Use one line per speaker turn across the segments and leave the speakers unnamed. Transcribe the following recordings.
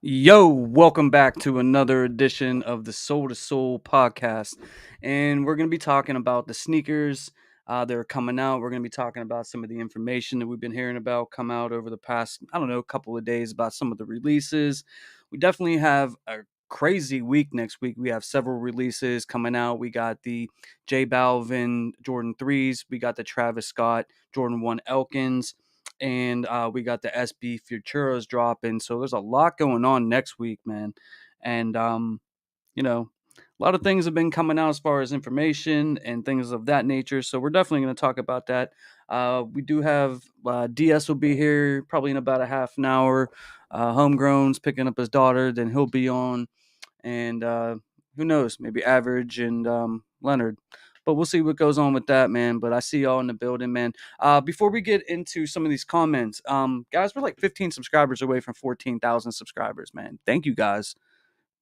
Yo, welcome back to another edition of the Soul to Soul podcast. And we're going to be talking about the sneakers that are coming out. We're going to be talking about some of the information that we've been hearing about come out over the past, I don't know, couple of days about some of the releases. We definitely have a crazy week next week. We have several releases coming out. We got the J Balvin Jordan 3s, we got the Travis Scott Jordan 1 Elkins, and we got the SB Futuras dropping. So there's a lot going on next week, man. And you know, a lot of things have been coming out as far as information and things of that nature. So we're definitely going to talk about that. We do have DS will be here probably in about a half an hour. Homegrown's picking up his daughter, then he'll be on, and who knows, maybe Average and Leonard. But we'll see what goes on with that, man. But I see y'all in the building, man. Before we get into some of these comments, guys, we're like 15 subscribers away from 14,000 subscribers, man. Thank you guys,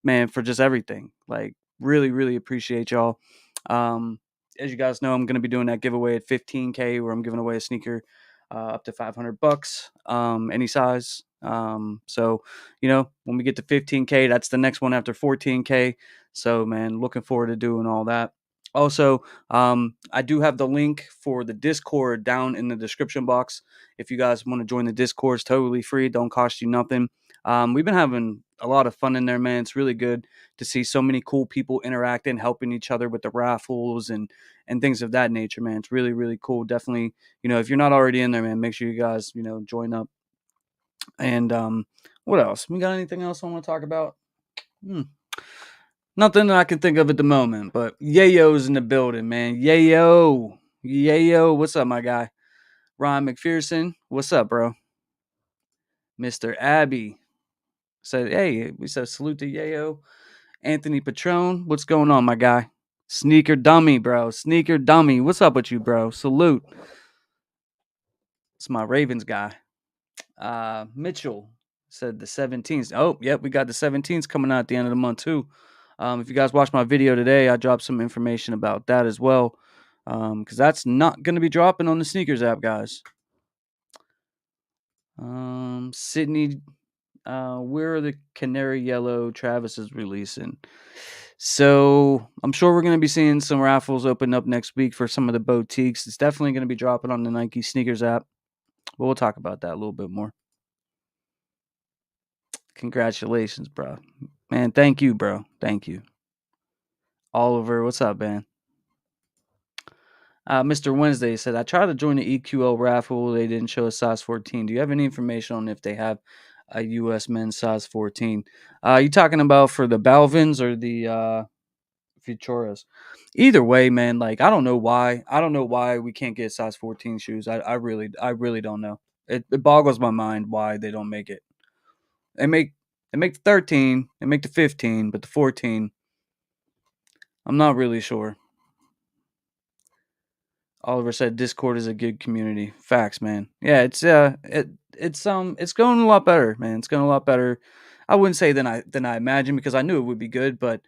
man, for just everything. Like, really, really appreciate y'all. Um, as you guys know, I'm going to be doing that giveaway at 15K where I'm giving away a sneaker up to $500, any size. So, when we get to 15K, that's the next one after 14K. So, man, looking forward to doing all that. Also, I do have the link for the Discord down in the description box. If you guys want to join the Discord, it's totally free. Don't cost you nothing. We've been having a lot of fun in there, man. It's really good to see so many cool people interacting, helping each other with the raffles and things of that nature, man. It's really, really cool. Definitely, if you're not already in there, man, make sure you guys, join up. And what else? We got anything else I want to talk about? Hmm. Nothing that I can think of at the moment, but Yayo's in the building, man. Yayo. Yayo. What's up, my guy? Ryan McPherson. What's up, bro? Mr. Abby said, hey, we said salute to Yayo. Anthony Patron, what's going on, my guy? Sneaker Dummy, bro. Sneaker Dummy. What's up with you, bro? Salute. It's my Ravens guy. Mitchell said the 17th. Oh, yep, we got the 17th coming out at the end of the month, too. If you guys watched my video today, I dropped some information about that as well. Because that's not going to be dropping on the sneakers app, guys. Sydney, where are the Canary Yellow Travis is releasing? So I'm sure we're going to be seeing some raffles open up next week for some of the boutiques. It's definitely going to be dropping on the Nike sneakers app. But we'll talk about that a little bit more. Congratulations, bro. Man, thank you, bro. Thank you. Oliver, what's up, man? Mr. Wednesday said, I tried to join the EQL raffle. They didn't show a size 14. Do you have any information on if they have a U.S. men's size 14? You talking about for the Balvins or the Futuras? Either way, man, like I don't know why. I don't know why we can't get size 14 shoes. I really don't know. It boggles my mind why they don't make it. They make the 13, they make the 15, but the 14, I'm not really sure. Oliver said Discord is a good community. Facts, man. Yeah, it's going a lot better, man. It's going a lot better. I wouldn't say than I imagined because I knew it would be good, but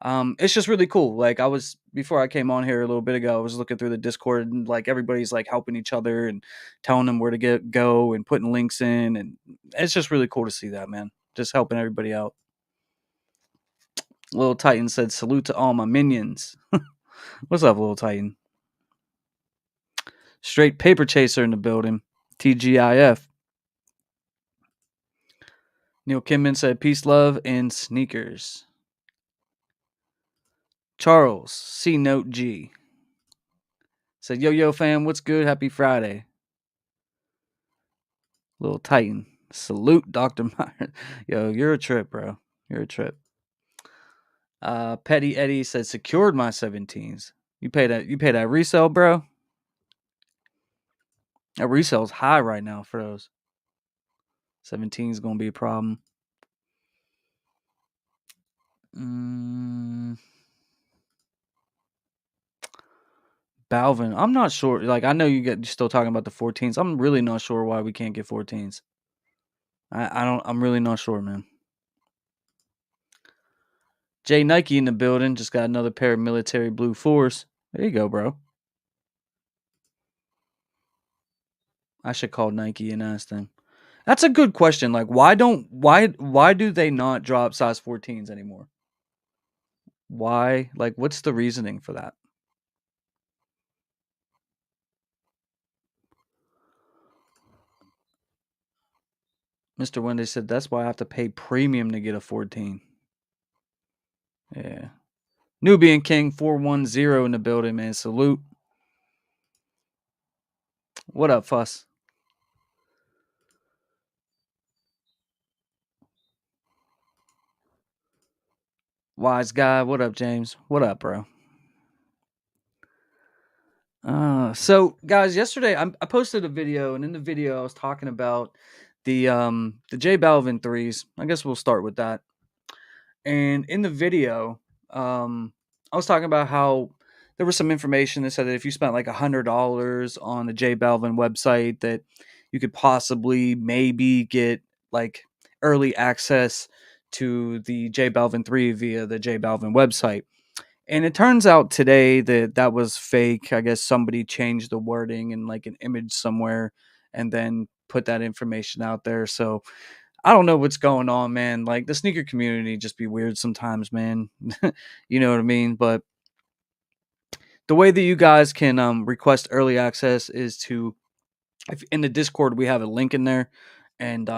it's just really cool. Like I was before I came on here a little bit ago, I was looking through the Discord and like everybody's like helping each other and telling them where to go and putting links in, and it's just really cool to see that, man. Just helping everybody out. Lil Titan said salute to all my minions. What's up, Lil Titan? Straight paper chaser in the building. TGIF. Neil Kimman said peace, love, and sneakers. Charles, C Note G, said yo fam, what's good? Happy Friday. Little Titan. Salute Dr. Meyer. Yo, you're a trip, bro. You're a trip. Petty Eddie said secured my 17s. You pay that resale, bro? That resale's high right now for those. 17 is gonna be a problem. Balvin, I'm not sure. Like I know you're still talking about the 14s. I'm really not sure why we can't get 14s. I don't. I'm really not sure, man. Jay Nike in the building. Just got another pair of military blue fours. There you go, bro. I should call Nike and ask them. That's a good question. Like, why do they not drop size 14s anymore? Why? Like, what's the reasoning for that? Mr. Wendy said that's why I have to pay premium to get a 14. Yeah. Nubian King 410 in the building, man. Salute. What up, Fuss? Wise guy. What up, James? What up, bro? So guys, yesterday I posted a video, and in the video I was talking about the J Balvin threes. I guess we'll start with that. And in the video, I was talking about how there was some information that said that if you spent like $100 on the J Balvin website, that you could possibly maybe get like early access to the J Balvin 3 via the J Balvin website. And it turns out today that that was fake. I guess somebody changed the wording in like an image somewhere and then put that information out there. So I don't know what's going on, man. Like the sneaker community just be weird sometimes, man. You know what I mean? But the way that you guys can request early access is to if in the Discord we have a link in there, and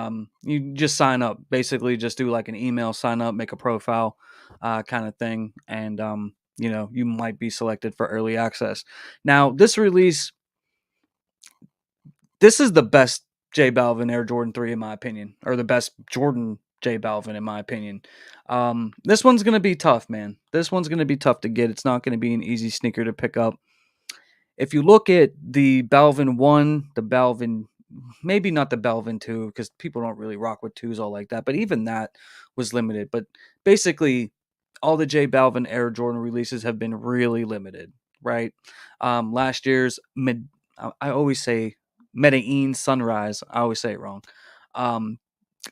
you just sign up. Basically, just do like an email sign up, make a profile, kind of thing, and you might be selected for early access. Now, this is the best J Balvin Air Jordan 3 in my opinion, or the best Jordan J Balvin in my opinion. This one's gonna be tough, man. This one's gonna be tough to get. It's not gonna be an easy sneaker to pick up. If you look at the Balvin 1, the Balvin, maybe not the Balvin 2, because people don't really rock with twos all like that, but even that was limited. But basically, all the J Balvin Air Jordan releases have been really limited, right? Last year's I always say Medellin Sunrise. I always say it wrong. Um,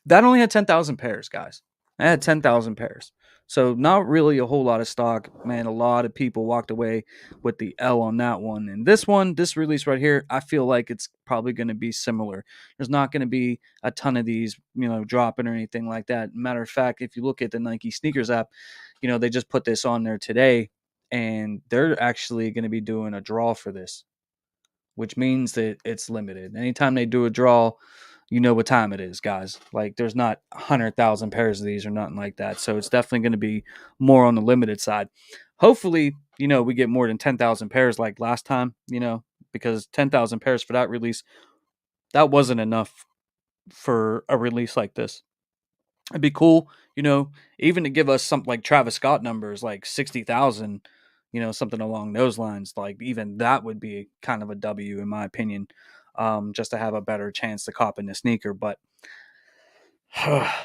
that only had 10,000 pairs, guys. I had 10,000 pairs. So not really a whole lot of stock, man. A lot of people walked away with the L on that one. And this one, this release right here, I feel like it's probably going to be similar. There's not going to be a ton of these, dropping or anything like that. Matter of fact, if you look at the Nike sneakers app, they just put this on there today, and they're actually going to be doing a draw for this, which means that it's limited. Anytime they do a draw, you know what time it is, guys. Like there's not 100,000 pairs of these or nothing like that. So it's definitely going to be more on the limited side. Hopefully, we get more than 10,000 pairs like last time, because 10,000 pairs for that release, that wasn't enough for a release like this. It'd be cool, even to give us something like Travis Scott numbers, like 60,000, something along those lines. Like even that would be kind of a W in my opinion, just to have a better chance to cop in the sneaker. But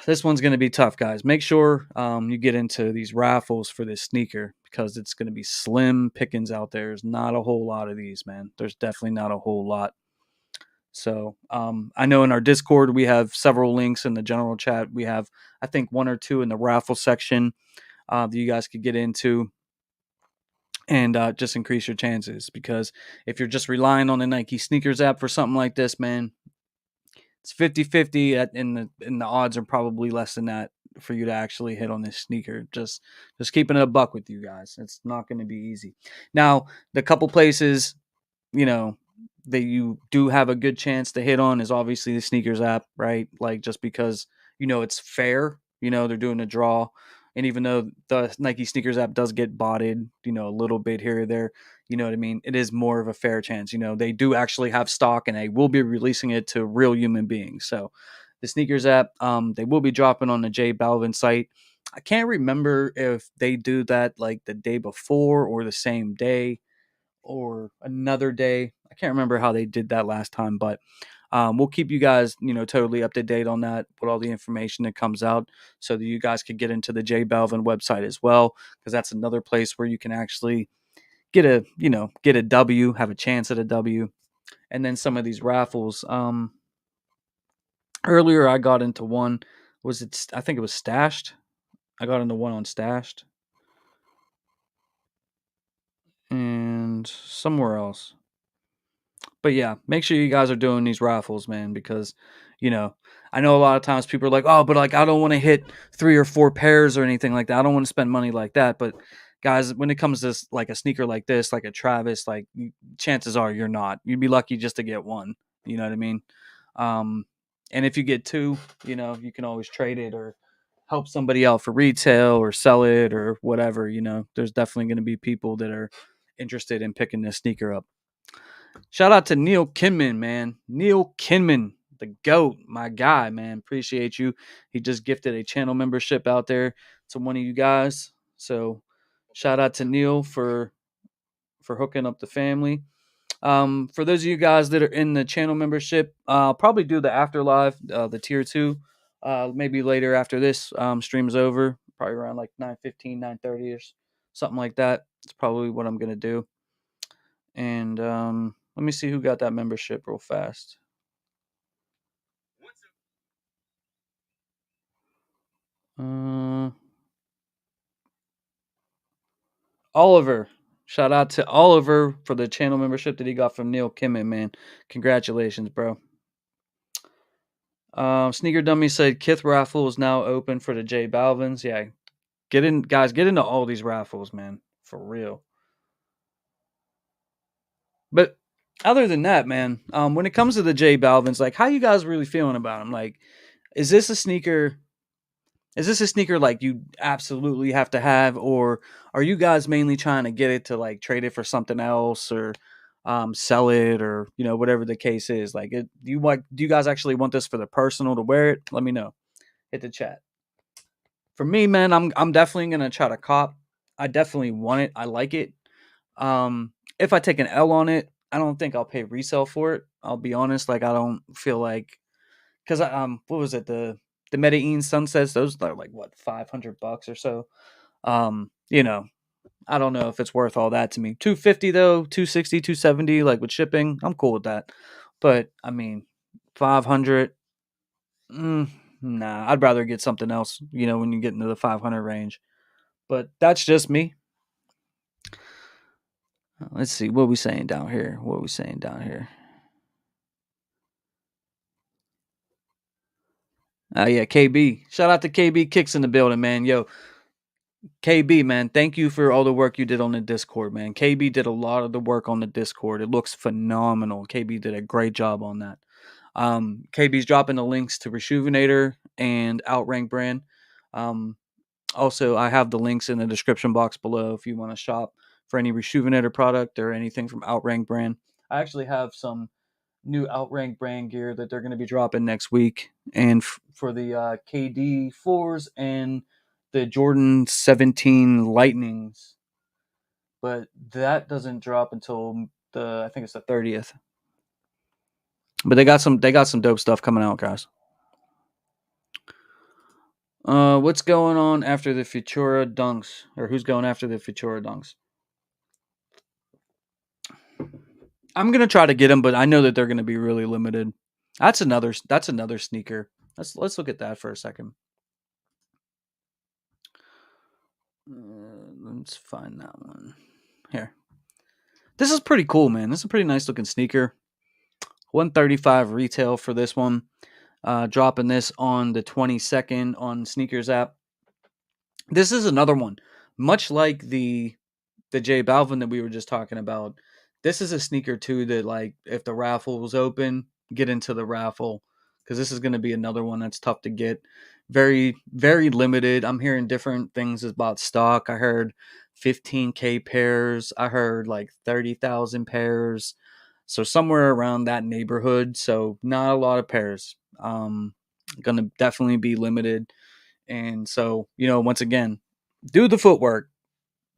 this one's going to be tough, guys. Make sure you get into these raffles for this sneaker because it's going to be slim pickings out there. There's not a whole lot of these, man. There's definitely not a whole lot. So I know in our Discord we have several links in the general chat. We have, I think, one or two in the raffle section that you guys could get into and just increase your chances. Because if you're just relying on the Nike sneakers app for something like this, man, it's 50-50 and the odds are probably less than that for you to actually hit on this sneaker. Just keeping it a buck with you guys. It's not going to be easy. Now, the couple places you know that you do have a good chance to hit on is obviously the sneakers app, right? Like just because it's fair, they're doing a draw, and even though the Nike sneakers app does get botted, a little bit here or there, you know what I mean, it is more of a fair chance. They do actually have stock and they will be releasing it to real human beings. So the sneakers app, they will be dropping on the J Balvin site. I can't remember if they do that like the day before or the same day or another day. I can't remember how they did that last time, but we'll keep you guys, totally up to date on that with all the information that comes out, so that you guys could get into the J Balvin website as well, because that's another place where you can actually get a W, have a chance at a W, and then some of these raffles. Earlier I got into one. Was it? I think it was Stashed. I got into one on Stashed and somewhere else. But yeah, make sure you guys are doing these raffles, man, because You know, I know a lot of times people are like, oh, but like I don't want to hit 3 or 4 pairs or anything like that. I don't want to spend money like that. But guys, when it comes to like a sneaker like this, like a Travis, like chances are you're not. You'd be lucky just to get one. You know what I mean? Um, and if you get two, you can always trade it or help somebody out for retail or sell it or whatever. There's definitely going to be people that are interested in picking this sneaker up. Shout out to Neil Kinman, man. Neil Kinman, the GOAT, my guy, man. Appreciate you. He just gifted a channel membership out there to one of you guys. So shout out to Neil for hooking up the family. For those of you guys that are in the channel membership, I'll probably do the afterlive, the tier 2, maybe later after this stream is over, probably around like 9:15, 9:30 or something like that. It's probably what I'm gonna do. And let me see who got that membership real fast. Oliver. Shout out to Oliver for the channel membership that he got from Neil Kimmon, man. Congratulations, bro. Sneaker Dummy said Kith raffle is now open for the J Balvins. Yeah, get in, guys. Get into all these raffles, man. For real. But other than that, man, when it comes to the J Balvins, like, how you guys really feeling about them? Like, is this a sneaker? Is this a sneaker like you absolutely have to have, or are you guys mainly trying to get it to like trade it for something else or sell it, or whatever the case is? Like, do you guys actually want this for the personal to wear it? Let me know. Hit the chat. For me, man, I'm definitely gonna try to cop. I definitely want it. I like it. If I take an L on it, I don't think I'll pay resale for it. I'll be honest. Like, I don't feel like, because what was it, the Medellin Sunsets? Those are like what, $500 or so. You know, I don't know if it's worth all that to me. 250 though, 260, 270, like with shipping, I'm cool with that. But I mean, 500, nah, I'd rather get something else. When you get into the 500 range. But that's just me. Let's see what we saying down here. What we saying down here? Yeah, KB. Shout out to KB Kicks in the building, man. Yo, KB, man, thank you for all the work you did on the Discord, man. KB did a lot of the work on the Discord. It looks phenomenal. KB did a great job on that. KB's dropping the links to Rejuvenator and Outrank brand. Um, Also, I have the links in the description box below if you want to shop for any Rejuvenator product or anything from Outrank brand. I actually have some new Outrank brand gear that they're going to be dropping next week, and for the KD 4s and the Jordan 17 Lightnings, but that doesn't drop until I think it's the 30th. But they got some dope stuff coming out, guys. What's going on after the Futura Dunks, or who's going after the Futura Dunks? I'm gonna try to get them, but I know that they're gonna be really limited. That's another sneaker. Let's look at that for a second. Let's find that one here. This is pretty cool, man. This is a pretty nice looking sneaker. 135 retail for this one. Dropping this on the 22nd on Sneakers app. This is another one, much like the J Balvin that we were just talking about. This is a sneaker too that, like, if the raffle was open, get into the raffle, because this is going to be another one that's tough to get. Very, very limited. I'm hearing different things about stock. I heard 15K pairs. I heard like 30,000 pairs. So somewhere around that neighborhood. So not a lot of pairs. Going to definitely be limited. And so, once again, do the footwork,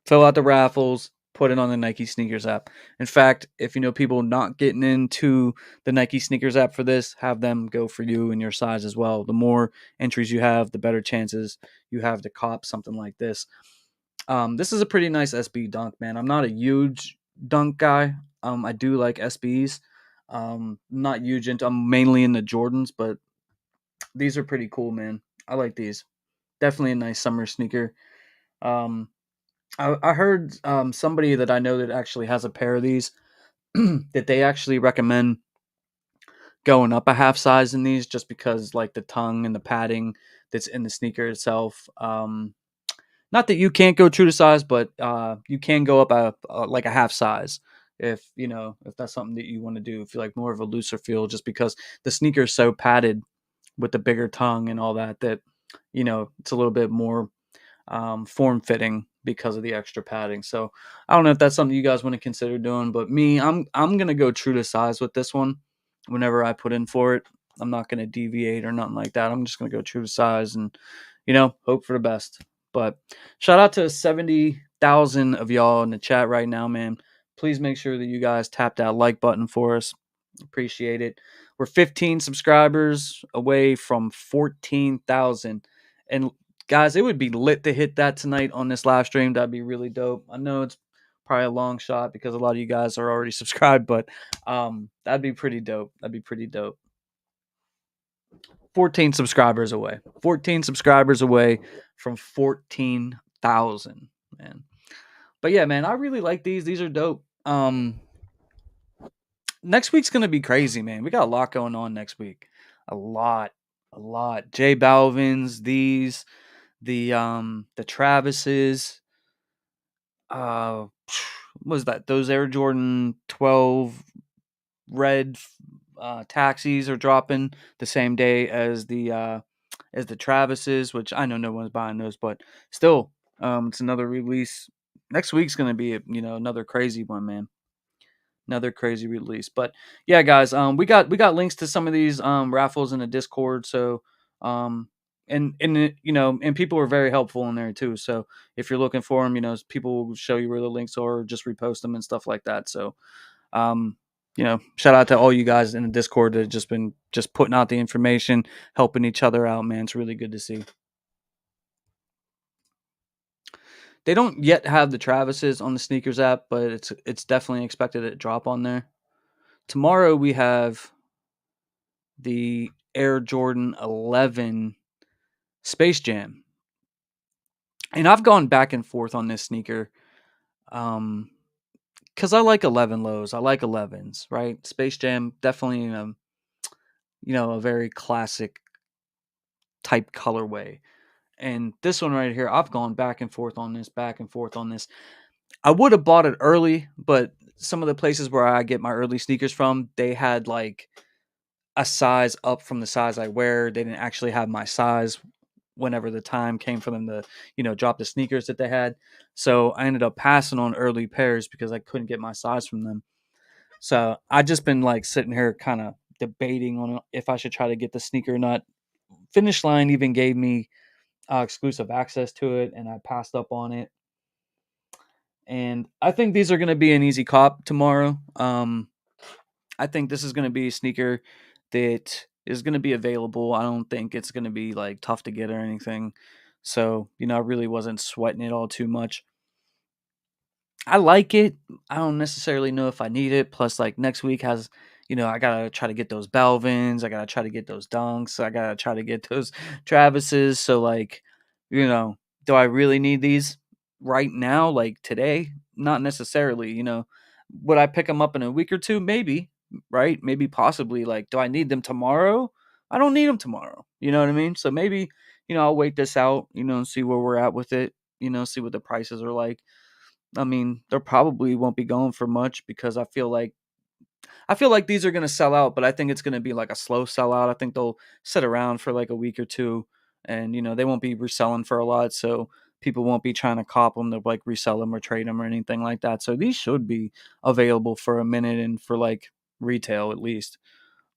fill out the raffles, put it on the Nike Sneakers app. In fact, if you know people not getting into the Nike Sneakers app for this, have them go for you and your size as well. The more entries you have, the better chances you have to cop something like this. This is a pretty nice SB dunk, man. I'm not a huge dunk guy. I do like SBs. Not huge into. I'm mainly into Jordans, but these are pretty cool, man. I like these. Definitely a nice summer sneaker. Um, I heard somebody that I know that actually has a pair of these that they actually recommend going up a half size in these just because like the tongue and the padding that's in the sneaker itself. Not that you can't go true to size, but you can go up like a half size if if that's something that you want to do. If you like more of a looser feel, just because the sneaker is so padded with the bigger tongue and all that it's a little bit more form fitting because of the extra padding. So I don't know if that's something you guys want to consider doing, but me, I'm gonna go true to size with this one. Whenever I put in for it, I'm not gonna deviate or nothing like that. I'm just gonna go true to size and hope for the best. But shout out to 70,000 of y'all in the chat right now, man. Please make sure that you guys tap that like button for us. Appreciate it. We're 15 subscribers away from 14,000. And guys, it would be lit to hit that tonight on this live stream. That'd be really dope. I know it's probably a long shot because a lot of you guys are already subscribed, but that'd be pretty dope. That'd be pretty dope. 14 subscribers away. 14 subscribers away from 14,000, man. But yeah, man, I really like these. These are dope. Next week's gonna be crazy, man. We got a lot going on next week. A lot, a lot. J Balvin's, the Travis's, uh, what was that? Those Air Jordan 12 red taxis are dropping the same day as the Travis's, which I know no one's buying those, but still, it's another release. Next week's gonna be another crazy one, man. Another crazy release. But yeah, guys, we got links to some of these raffles in the Discord. So and people are very helpful in there too. So if you're looking for them, people will show you where the links are, or just repost them and stuff like that. So um shout out to all you guys in the Discord that have just been just putting out the information, helping each other out, man. It's really good to see. They don't yet have the Travis's on the sneakers app, but it's definitely expected to drop on there. Tomorrow we have the Air Jordan 11 Space Jam. And I've gone back and forth on this sneaker cuz I like 11 lows. I like 11s, right? Space Jam definitely a very classic type colorway. And this one right here, I've gone back and forth on this, back and forth on this. I would have bought it early, but some of the places where I get my early sneakers from, they had like a size up from the size I wear. They didn't actually have my size whenever the time came for them to, drop the sneakers that they had. So I ended up passing on early pairs because I couldn't get my size from them. So I just been like sitting here kind of debating on if I should try to get the sneaker or not. Finish Line even gave me exclusive access to it, and I passed up on it. And I think these are going to be an easy cop tomorrow. I think this is going to be a sneaker that is going to be available. I don't think it's going to be like tough to get or anything. So, I really wasn't sweating it all too much. I like it. I don't necessarily know if I need it. Plus, like next week has, I gotta try to get those Balvins. I gotta try to get those Dunks. I gotta try to get those Travises. So, like, do I really need these right now? Like today? Not necessarily. Would I pick them up in a week or two? Maybe. Right? Maybe possibly. Like, do I need them tomorrow? I don't need them tomorrow. You know what I mean? So maybe, I'll wait this out. And see where we're at with it. See what the prices are like. I mean, they probably won't be going for much because I feel like these are going to sell out, but I think it's going to be like a slow sellout. I think they'll sit around for like a week or two, and they won't be reselling for a lot, so people won't be trying to cop them to like resell them or trade them or anything like that. So these should be available for a minute and for like retail at least,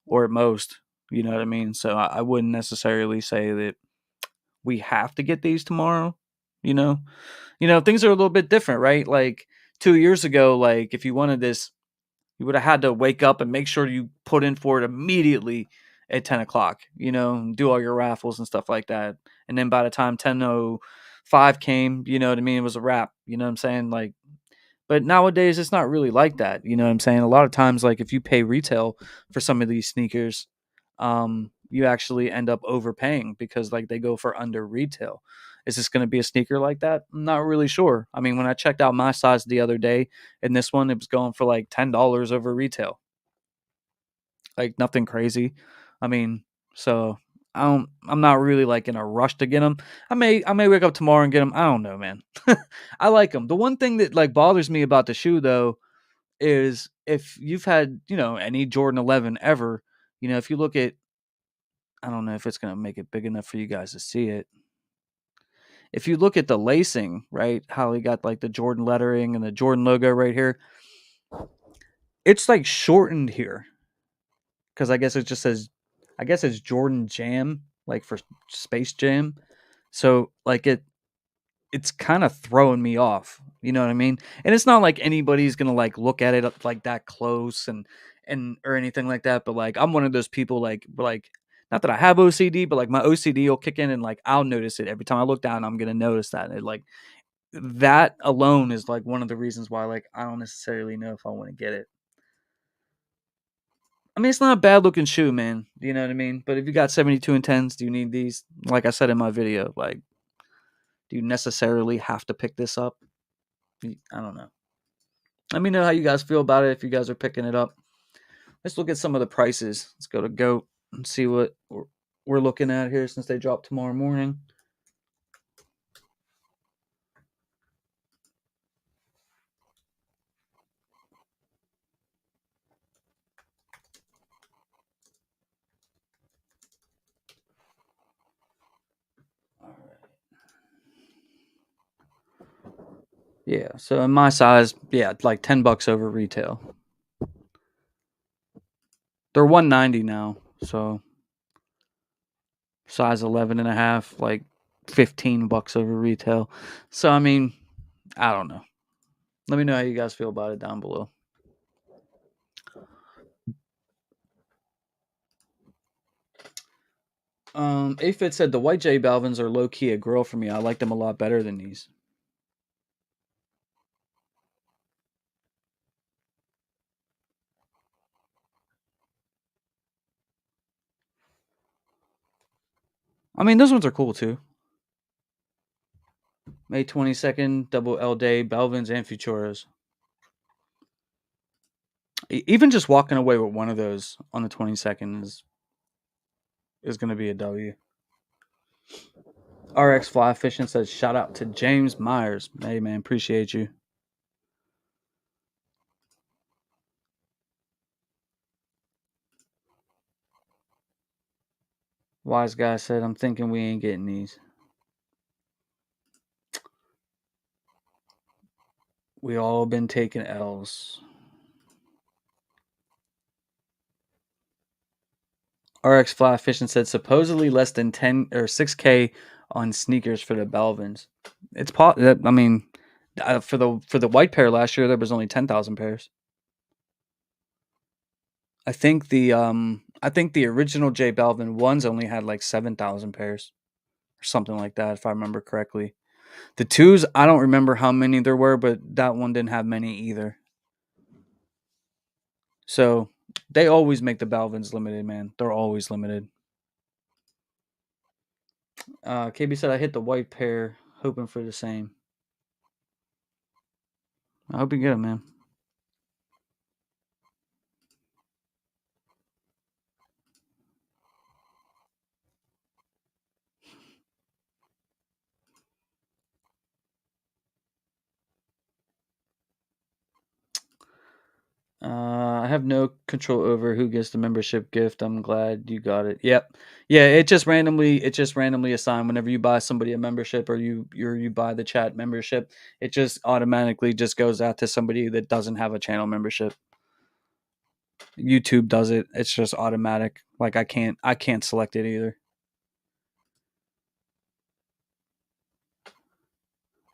or at most. You know what I mean? So I wouldn't necessarily say that we have to get these tomorrow. You know, things are a little bit different, right? Like 2 years ago, like if you wanted this, you would have had to wake up and make sure you put in for it immediately at 10 o'clock, and do all your raffles and stuff like that. And then by the time 10:05 came, you know what I mean? It was a wrap. You know what I'm saying? Like, but nowadays it's not really like that. You know what I'm saying? A lot of times, like if you pay retail for some of these sneakers, you actually end up overpaying because like they go for under retail. Is this going to be a sneaker like that? I'm not really sure. I mean, when I checked out my size the other day, and this one, it was going for like $10 over retail. like nothing crazy. I mean, so I'm not really like in a rush to get them. I may wake up tomorrow and get them. I don't know, man. I like them. The one thing that like bothers me about the shoe though is if you've had, any Jordan 11 ever, if you look at, I don't know if it's going to make it big enough for you guys to see it. If you look at the lacing, right, how he got like the Jordan lettering and the Jordan logo right here, it's like shortened here because I guess it just says, I guess it's Jordan Jam, like for Space Jam. So like it's kind of throwing me off. You know what I mean? And it's not like anybody's gonna like look at it like that close and or anything like that. But like I'm one of those people like not that I have OCD, but like my OCD will kick in and like I'll notice it every time I look down. I'm gonna notice that. And it, like that alone is like one of the reasons why like I don't necessarily know if I want to get it. I mean, it's not a bad looking shoe, man. You know what I mean? But if you got 72 and 10s, do you need these? Like I said in my video, like, do you necessarily have to pick this up? I don't know. Let me know how you guys feel about it if you guys are picking it up. Let's look at some of the prices. Let's go to GOAT and see what we're looking at here since they drop tomorrow morning. Yeah, so in my size, yeah, like $10 over retail. They're 190 now, so size 11 and a half, like $15 over retail. So I mean, I don't know. Let me know how you guys feel about it down below. Afit said the white J Balvins are low key a girl for me. I like them a lot better than these. I mean, those ones are cool too. May 22nd, double L Day, Balvins and Futuras. Even just walking away with one of those on the 22nd is going to be a W. RX Fly Fishing says shout out to James Myers. Hey man, appreciate you. Wise guy said I'm thinking we ain't getting these. We all been taking L's. RX Fly Fishing said supposedly less than 10 or 6K on sneakers for the Balvins. It's I mean, for the white pair last year there was only 10,000 pairs. I think the original J Balvin ones only had like 7,000 pairs or something like that if I remember correctly. The twos, I don't remember how many there were, but that one didn't have many either. So they always make the Balvins limited, man. They're always limited. KB said I hit the white pair, hoping for the same. I hope you get it, man. I have no control over who gets the membership gift. I'm glad you got it. Yep. Yeah, it just randomly assigned whenever you buy somebody a membership or you buy the chat membership, it just automatically just goes out to somebody that doesn't have a channel membership. YouTube does it. It's just automatic. Like I can't select it either.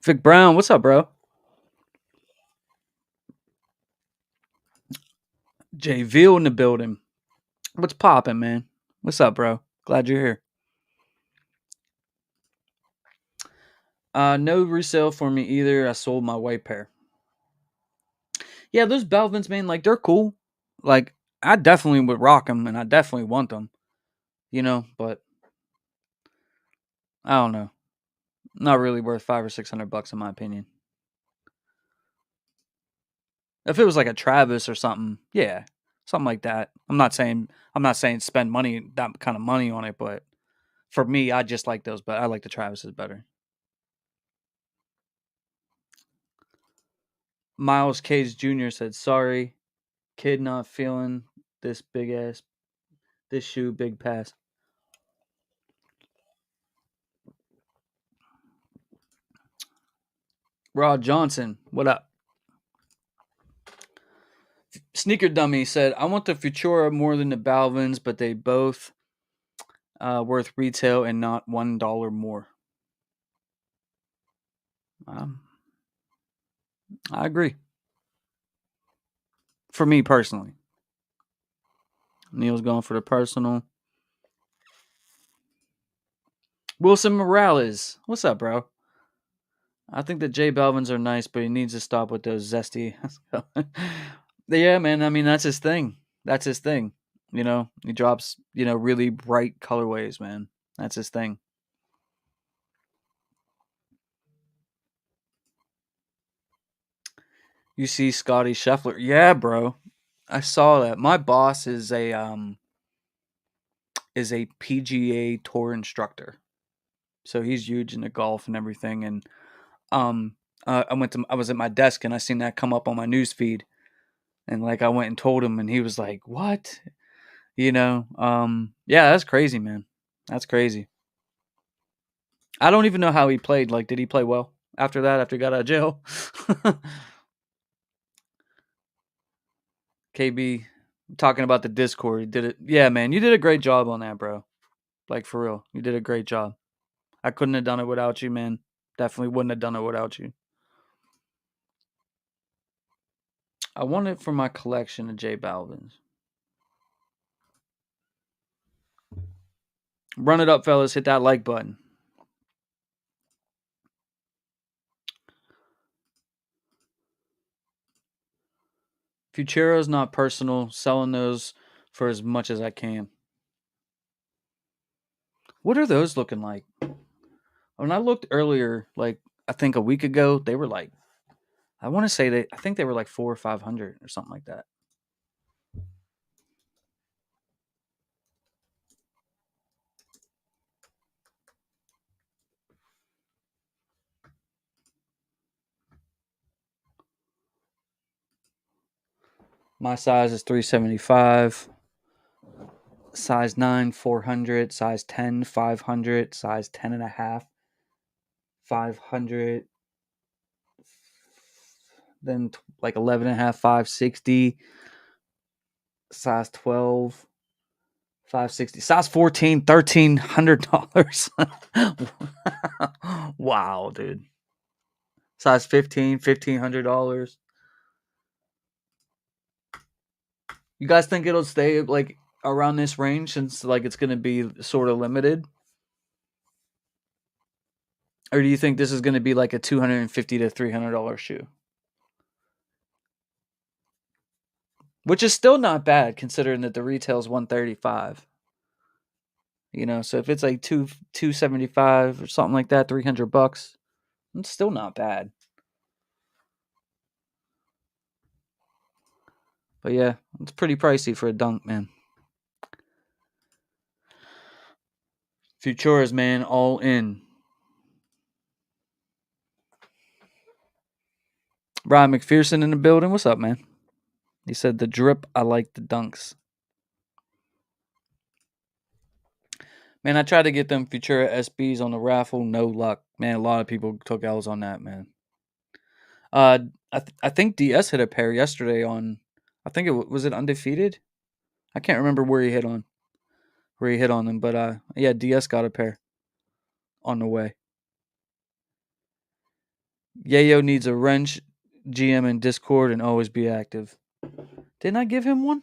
Vic Brown, what's up, bro? Jay Veal in the building. What's poppin', man? What's up, bro? Glad you're here. No resale for me either. I sold my white pair. Yeah, those Balvins, man, like they're cool. Like I definitely would rock them, and I definitely want them. But I don't know. Not really worth 500 or 600 bucks in my opinion. If it was like a Travis or something, yeah. something like that. I'm not saying spend money that kind of money on it, but for me, I just like those. But I like the Travis's better. Miles Cage Jr. said, "Sorry, kid, not feeling this big ass this shoe, big pass." Rod Johnson, what up? Sneaker Dummy said, "I want the Futura more than the Balvins, but they both worth retail and not $1 more." Um, I agree. For me personally, Neil's going for the personal. Wilson Morales, what's up, bro? I think the J Balvins are nice, but he needs to stop with those zesty. Yeah, man. I mean, that's his thing. That's his thing. He drops, really bright colorways, man. That's his thing. You see Scotty Scheffler. Yeah, bro. I saw that. My boss is a PGA tour instructor. So he's huge into golf and everything. And um I was at my desk and I seen that come up on my news feed. And like I went and told him and he was like, "What?" Yeah, that's crazy, man. That's crazy. I don't even know how he played. Like, did he play well after that, after he got out of jail? KB talking about the Discord. He did it. Yeah, man, you did a great job on that, bro. Like for real. You did a great job. I couldn't have done it without you, man. Definitely wouldn't have done it without you. I want it for my collection of J Balvin's. Run it up, fellas. Hit that like button. Futuro's not personal. Selling those for as much as I can. What are those looking like? When I looked earlier, like I think a week ago, they were like I want to say I think they were like 4 or 500 or something like that. My size is 375. Size 9, 400. Size 10, 500. Size 10 and a half, 500. Then like 11 and a half, 560. Size 12, 560. Size 14, $1,300. Wow, dude. Size 15, $1,500. You guys think it'll stay like around this range since like it's gonna be sort of limited? Or do you think this is gonna be like a $250 to $300 shoe? Which is still not bad considering that the retail's 135. So if it's like 275 or something like that, $300, it's still not bad. But yeah, it's pretty pricey for a dunk, man. Futuras, man, all in. Brian McPherson in the building. What's up, man? He said the drip, I like the dunks. Man, I tried to get them Futura SBs on the raffle. No luck. Man, a lot of people took L's on that, man. Uh, I think DS hit a pair yesterday on. I think was it undefeated. I can't remember where he hit on them, but yeah, DS got a pair on the way. Yayo needs a wrench, GM in Discord, and always be active. Didn't I give him one?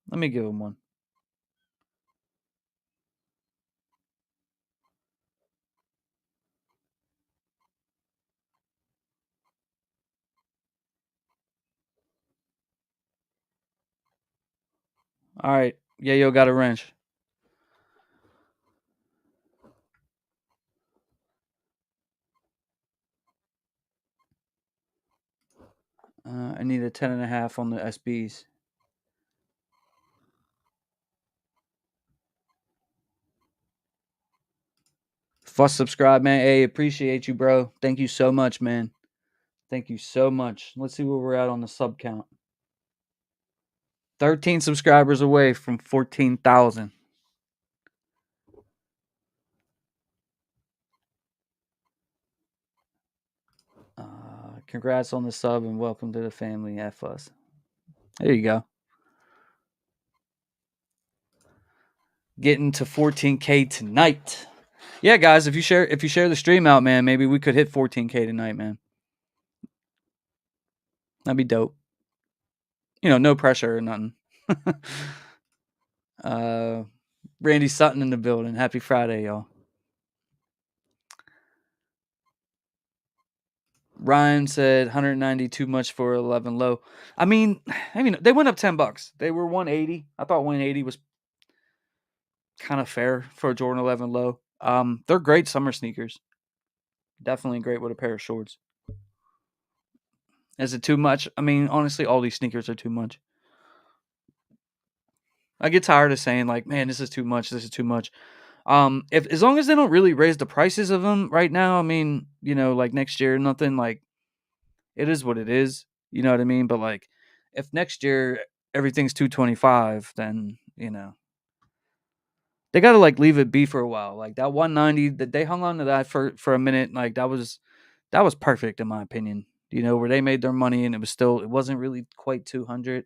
Let me give him one. All right, Yayo got a wrench. I need a 10 and a half on the SBs. Fuss subscribe, man. Hey, appreciate you, bro. Thank you so much, man. Thank you so much. Let's see where we're at on the sub count. 13 subscribers away from 14,000. Congrats on the sub and welcome to the family at Fuss. There you go. Getting to 14K tonight. Yeah, guys, if you share the stream out, man, maybe we could hit 14K tonight, man. That'd be dope. No pressure or nothing. Randy Sutton in the building. Happy Friday, y'all. Ryan said 190 too much for 11 low. I mean, they went up $10. They were 180. I thought 180 was kind of fair for a Jordan 11 low. They're great summer sneakers. Definitely great with a pair of shorts. Is it too much? I mean, honestly, all these sneakers are too much. I get tired of saying like, man, this is too much. This is too much. If as long as they don't really raise the prices of them right now, I mean, like next year, nothing like it is what it is. You know what I mean? But like, if next year everything's 225, then they got to like leave it be for a while. Like that 190 that they hung on to that for a minute, like that was perfect in my opinion. Where they made their money and it wasn't really quite 200.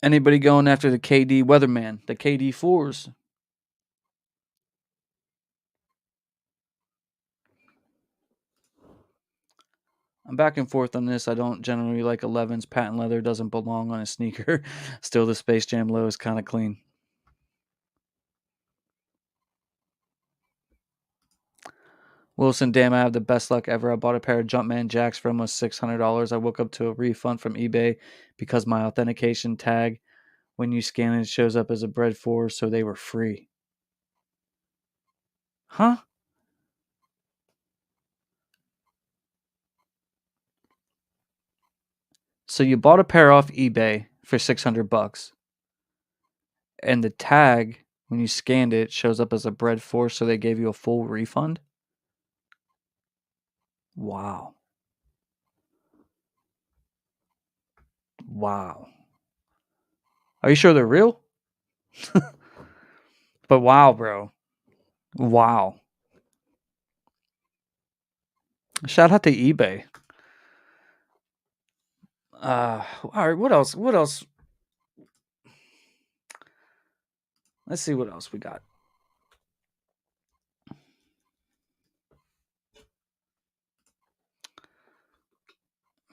Anybody going after the KD Weatherman, the KD fours? I'm back and forth on this. I don't generally like 11s. Patent leather doesn't belong on a sneaker. Still, the Space Jam low is kind of clean. Wilson, damn, I have the best luck ever. I bought a pair of Jumpman Jacks for almost $600. I woke up to a refund from eBay because my authentication tag, when you scan it, shows up as a bread for, so they were free. Huh? So you bought a pair off eBay for $600, and the tag, when you scanned it, shows up as a bread for, so they gave you a full refund? Wow. Wow. Are you sure they're real? But wow, bro. Wow. Shout out to eBay. All right, what else? What else? Let's see what else we got.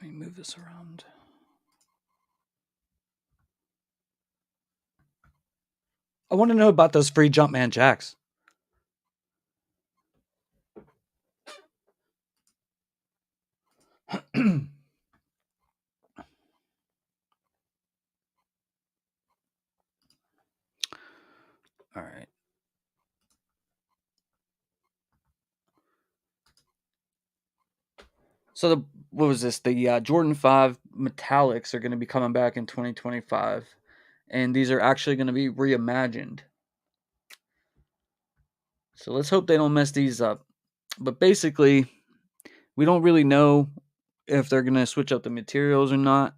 Let me move this around. I want to know about those free Jumpman Jacks. All right. So what was this? The Jordan 5 Metallics are going to be coming back in 2025. And these are actually going to be reimagined. So let's hope they don't mess these up. But basically, we don't really know if they're going to switch up the materials or not.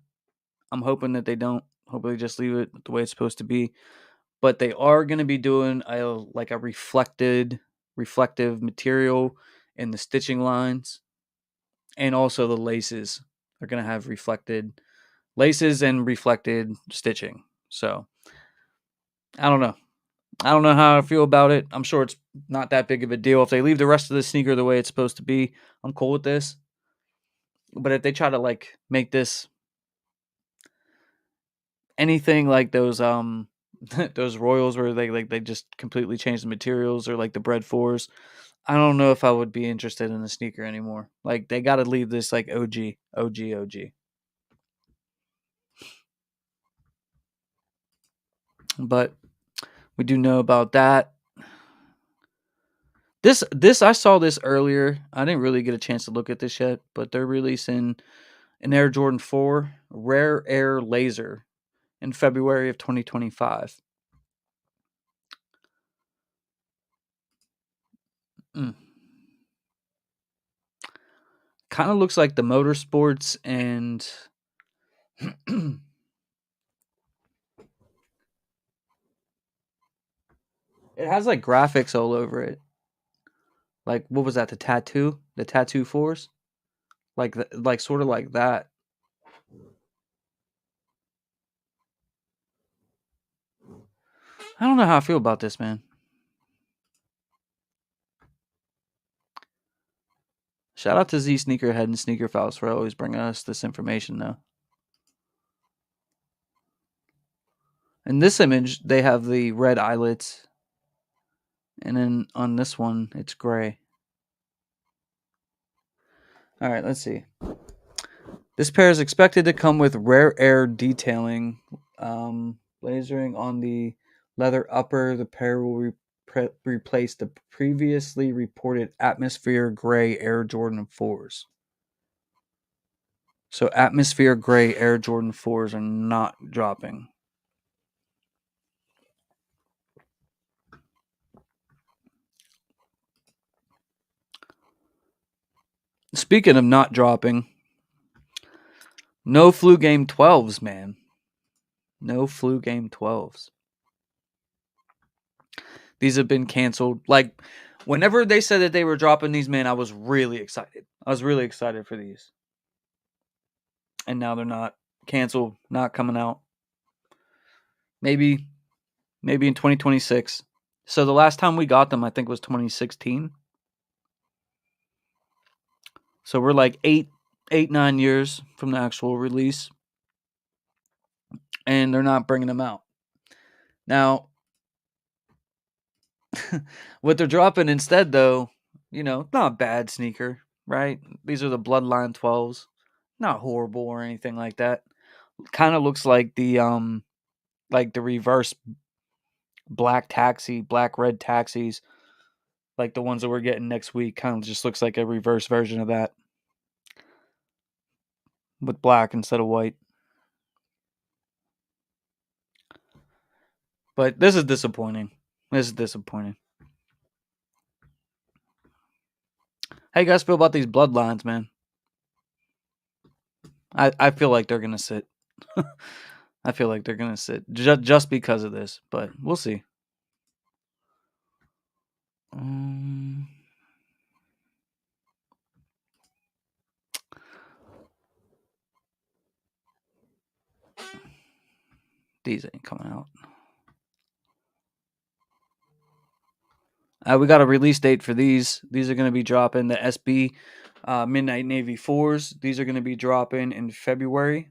I'm hoping that they don't. Hopefully just leave it the way it's supposed to be. But they are going to be doing a reflective material in the stitching lines, and also the laces are going to have reflected laces and reflected stitching. So I don't know. I don't know how I feel about it. I'm sure it's not that big of a deal. If they leave the rest of the sneaker the way it's supposed to be, I'm cool with this. But if they try to like make this anything like those those Royals where they just completely change the materials, or like the Bread Fours, I don't know if I would be interested in the sneaker anymore. Like they got to leave this like OG. But we do know about that. This I saw this earlier. I didn't really get a chance to look at this yet, but they're releasing an Air Jordan 4 Rare Air Laser in February of 2025. Mm. Kind of looks like the motorsports and it has like graphics all over it. Like what was that? The tattoo fours, like sort of like that. I don't know how I feel about this, man. Shout out to Z Sneakerhead and Sneaker Files for always bringing us this information, though. In this image, they have the red eyelets, and then on this one, it's gray. All right, let's see. This pair is expected to come with rare air detailing, lasering on the leather upper. The pair will replace the previously reported atmosphere gray Air Jordan 4s. So atmosphere gray Air Jordan 4s are not dropping. Speaking of not dropping, no flu game 12s, man. No flu game 12s. These have been canceled. Like, whenever they said that they were dropping these, man, I was really excited. I was really excited for these. And now they're not. Canceled, not coming out. Maybe in 2026. So the last time we got them, I think, was 2016. So we're like 9 years from the actual release. And they're not bringing them out. Now, what they're dropping instead, though, not a bad sneaker, right? These are the Bloodline 12s. Not horrible or anything like that. Kind of looks like the reverse black red taxis, like the ones that we're getting next week. Kind of just looks like a reverse version of that with black instead of white. But this is disappointing. This is disappointing. How you guys feel about these Bloodlines, man? I feel like they're gonna sit. I feel like they're gonna sit just because of this, but we'll see. Um, these ain't coming out. We got a release date for these. These are going to be dropping the SB Midnight Navy 4s. These are going to be dropping in February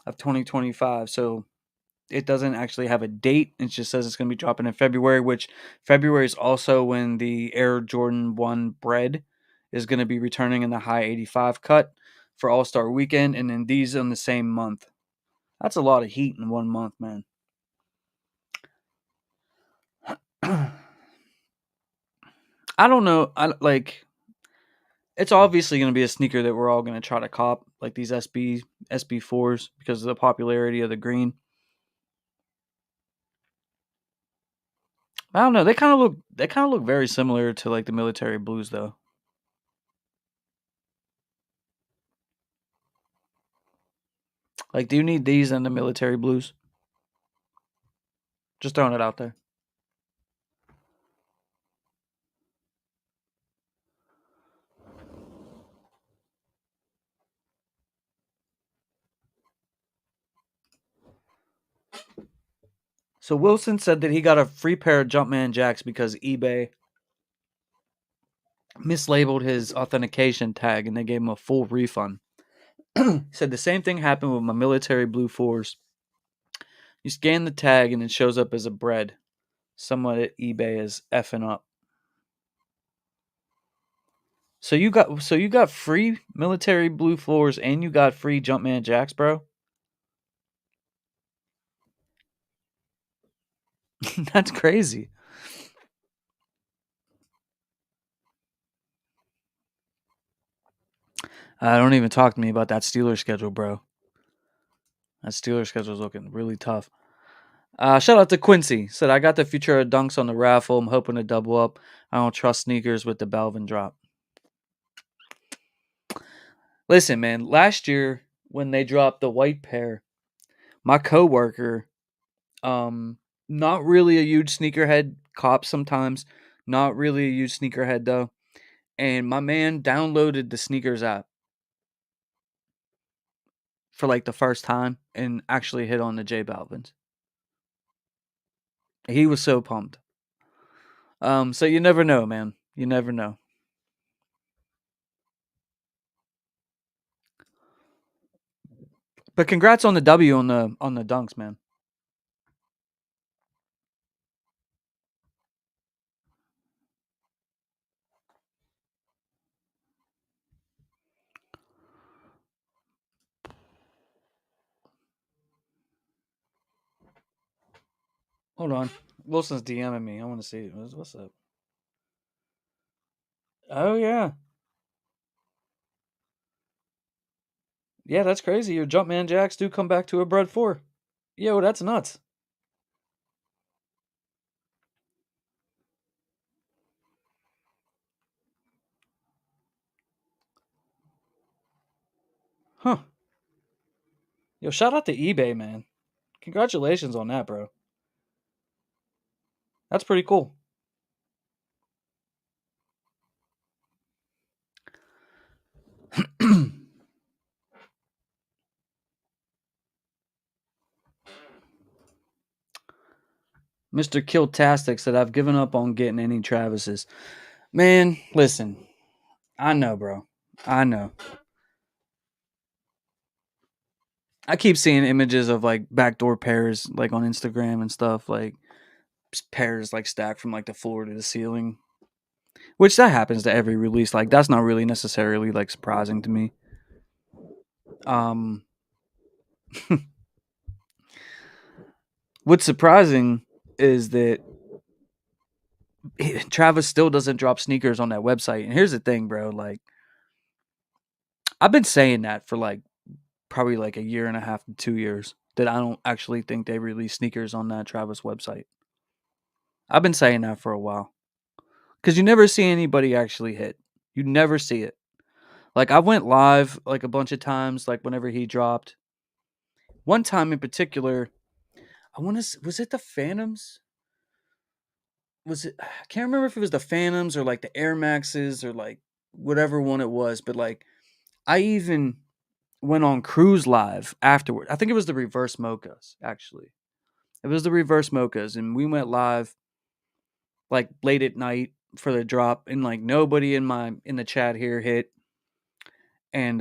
of 2025. So it doesn't actually have a date. It just says it's going to be dropping in February, which February is also when the Air Jordan 1 bread is going to be returning in the high 85 cut for All-Star Weekend. And then these in the same month. That's a lot of heat in 1 month, man. I don't know. It's obviously going to be a sneaker that we're all going to try to cop, like these SB4s, because of the popularity of the green. I don't know. They kind of look very similar to like the military blues, though. Like, do you need these and the military blues? Just throwing it out there. So Wilson said that he got a free pair of Jumpman Jacks because eBay mislabeled his authentication tag and they gave him a full refund. Said the same thing happened with my military blue 4s. You scan the tag and it shows up as a bread. Someone at eBay is effing up. So you got free military blue 4s and you got free Jumpman Jacks, bro? That's crazy. Don't even talk to me about that Steelers schedule, bro. That Steelers schedule's looking really tough. Shout out to Quincy. Said I got the Futura Dunks on the raffle. I'm hoping to double up. I don't trust sneakers with the Balvin drop. Listen, man. Last year when they dropped the white pair, my coworker, um, not really a huge sneakerhead, cop sometimes. Not really a huge sneakerhead though. And my man downloaded the sneakers app for like the first time and actually hit on the J Balvins. He was so pumped. So you never know, man. You never know. But congrats on the W on the dunks, man. Hold on. Wilson's DMing me. I want to see what's up. Oh yeah. Yeah, that's crazy. Your Jumpman Jacks do come back to a bread four. Yo, that's nuts. Huh. Yo, shout out to eBay, man. Congratulations on that, bro. That's pretty cool. Mr. Killtastic said I've given up on getting any Travises. Man, listen. I know, bro. I know. I keep seeing images of like backdoor pairs like on Instagram and stuff, like pairs like stacked from like the floor to the ceiling. Which that happens to every release. Like that's not really necessarily like surprising to me. Um what's surprising is that Travis still doesn't drop sneakers on that website. And here's the thing, bro, like I've been saying that for like probably like a year and a half to 2 years that I don't actually think they release sneakers on that Travis website. I've been saying that for a while. Cuz you never see anybody actually hit. You never see it. Like I went live like a bunch of times like whenever he dropped. One time in particular, I want to was it the Phantoms? Was it I can't remember if it was the Phantoms or like the Air Maxes or like whatever one it was, but like I even went on Cruise Live afterward. I think it was the Reverse Mochas actually. It was the Reverse Mochas and we went live like late at night for the drop and like nobody in the chat here hit and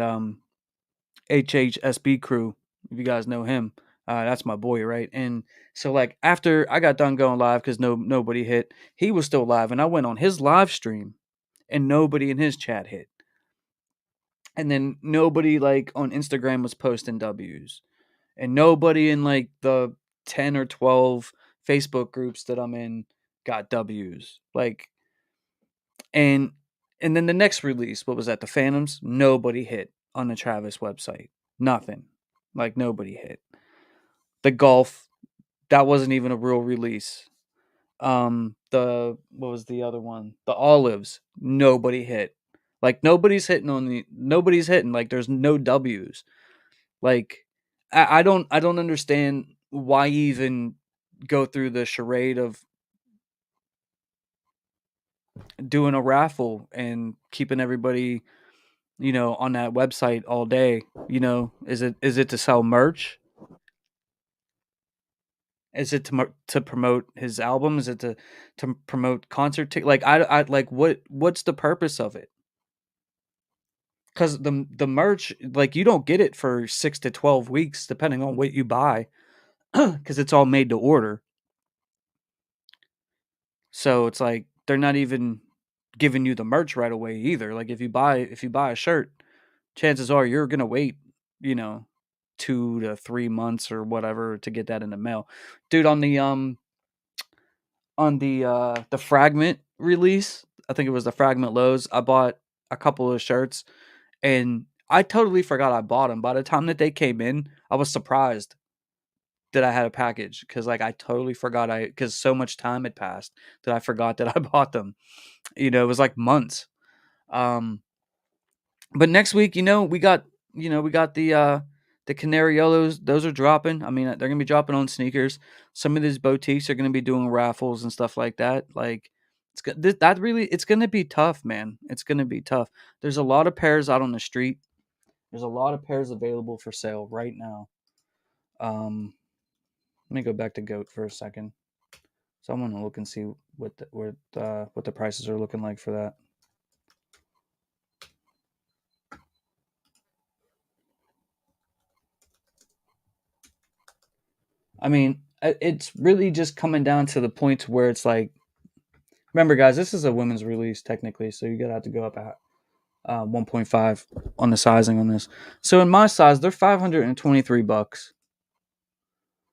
HHSB crew, if you guys know him. That's my boy, right? And so like after I got done going live because nobody hit, he was still live, and I went on his live stream, and nobody in his chat hit, and then nobody like on Instagram was posting W's, and nobody in like the 10 or 12 Facebook groups that I'm in got W's. Like and and then the next release, what was that? The Phantoms, nobody hit on the Travis website, nothing, like nobody hit. The golf, that wasn't even a real release. The what was the other one? The olives, nobody hit. Like nobody's hitting. Like there's no W's. Like I don't understand why even go through the charade of doing a raffle and keeping everybody, on that website all day. Is it to sell merch? Is it to promote his album? Is it to promote like I like what's the purpose of it? Because the merch, like you don't get it for 6 to 12 weeks depending on what you buy, because it's all made to order. So it's like they're not even giving you the merch right away either. Like if you buy a shirt, chances are you're gonna wait, you know, 2 to 3 months or whatever to get that in the mail. Dude, on the Fragment release, I think it was the Fragment Lows, I bought a couple of shirts and I totally forgot I bought them. By the time that they came in, I was surprised that I had a package because like I totally forgot because so much time had passed that I forgot that I bought them. It was like months. Um, but next week, we got the Canariolos. Those are dropping. I mean, they're gonna be dropping on sneakers. Some of these boutiques are gonna be doing raffles and stuff like that. Like, it's gonna be tough, man. It's gonna be tough. There's a lot of pairs out on the street. There's a lot of pairs available for sale right now. Let me go back to Goat for a second. So I'm gonna look and see what the prices are looking like for that. I mean, it's really just coming down to the point where it's like, remember, guys, this is a women's release technically, so you gotta have to go up at 1.5 on the sizing on this. So in my size, they're $523.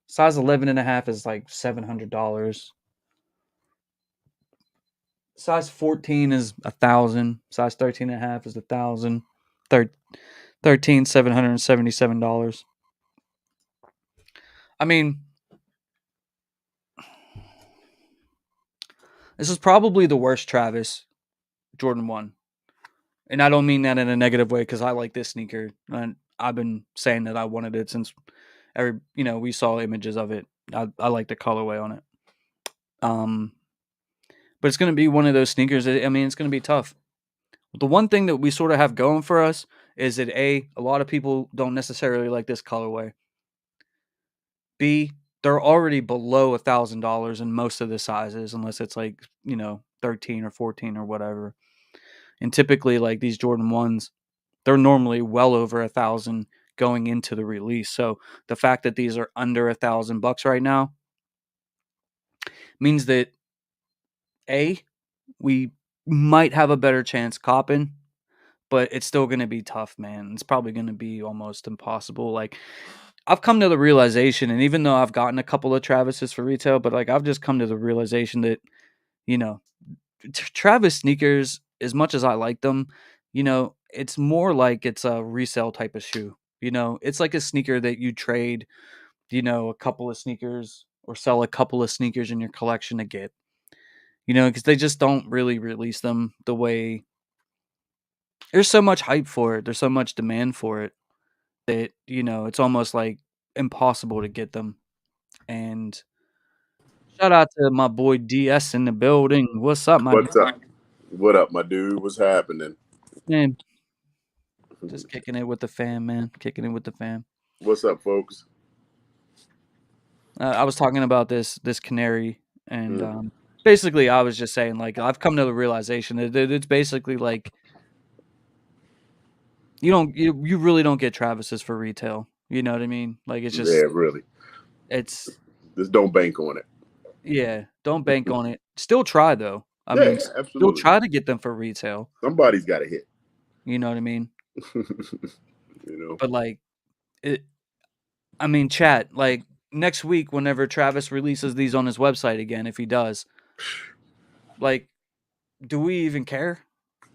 Size 11.5 is like $700. Size 14 is 1,000. Size 13.5 is 1,000. 13 $777. I mean, this is probably the worst Travis Jordan 1. And I don't mean that in a negative way because I like this sneaker. And I've been saying that I wanted it since we saw images of it. I like the colorway on it. But it's going to be one of those sneakers. I mean, it's going to be tough. The one thing that we sort of have going for us is that a lot of people don't necessarily like this colorway. B, they're already below $1,000 in most of the sizes, unless it's like 13 or 14 or whatever. And typically, like these Jordan 1s, they're normally well over 1,000 going into the release. So the fact that these are under $1,000 right now means that we might have a better chance copping, but it's still going to be tough, man. It's probably going to be almost impossible. Like, I've come to the realization, and even though I've gotten a couple of Travises for retail, but like I've just come to the realization that you know Travis sneakers, as much as I like them, it's more like it's a resale type of shoe. It's like a sneaker that you trade, a couple of sneakers or sell a couple of sneakers in your collection to get, because they just don't really release them the way. There's so much hype for it. There's so much demand for it that, it's almost like impossible to get them. And shout out to my boy DS in the building. What's up, my
What's up? What up, my dude? What's happening?
man? Just kicking it with the fam, man. Kicking it with the fam.
What's up, folks?
I was talking about this canary, and
Mm,
basically, I was just saying, like, I've come to the realization that it's basically like you really don't get Travis's for retail. You know what I mean? Like, it's
yeah,
just
really.
it's
Just don't bank on it.
yeah. Don't bank on it. Still try though. I
Yeah,
mean,
yeah,
still
absolutely.
try to get them for retail.
Somebody's got to hit.
You know what I mean?
you know.
But like it. I mean, chat like next week whenever Travis releases these on his website again, if he does, like, do we even care?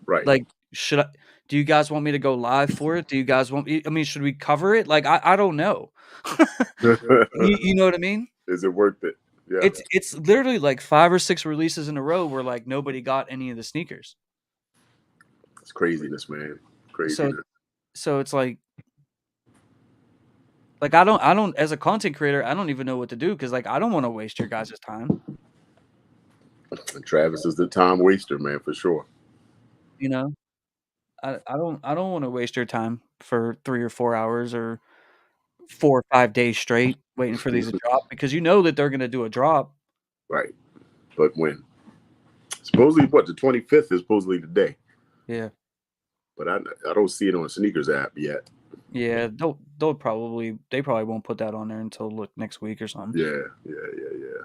Right.
Like, should I? Do you guys want me to go live for it? Do you guys want me? I mean, should we cover it? Like, I don't know. You know what I mean?
Is it worth it? Yeah.
It's literally like 5 or 6 releases in a row where like nobody got any of the sneakers.
It's craziness, man.
So
Craziness.
so it's like I don't as a content creator, I don't even know what to do because like I don't want to waste your guys' time.
And Travis is the time waster, man, for sure.
You know, I don't want to waste your time for 3 or 4 hours or 4 or 5 days straight waiting for these to drop because you know that they're gonna do a drop.
Right. But when? Supposedly, what, the 25th is supposedly today.
Yeah,
But I don't see it on the sneakers app yet.
yeah. They probably won't put that on there until next week or something.
Yeah, yeah.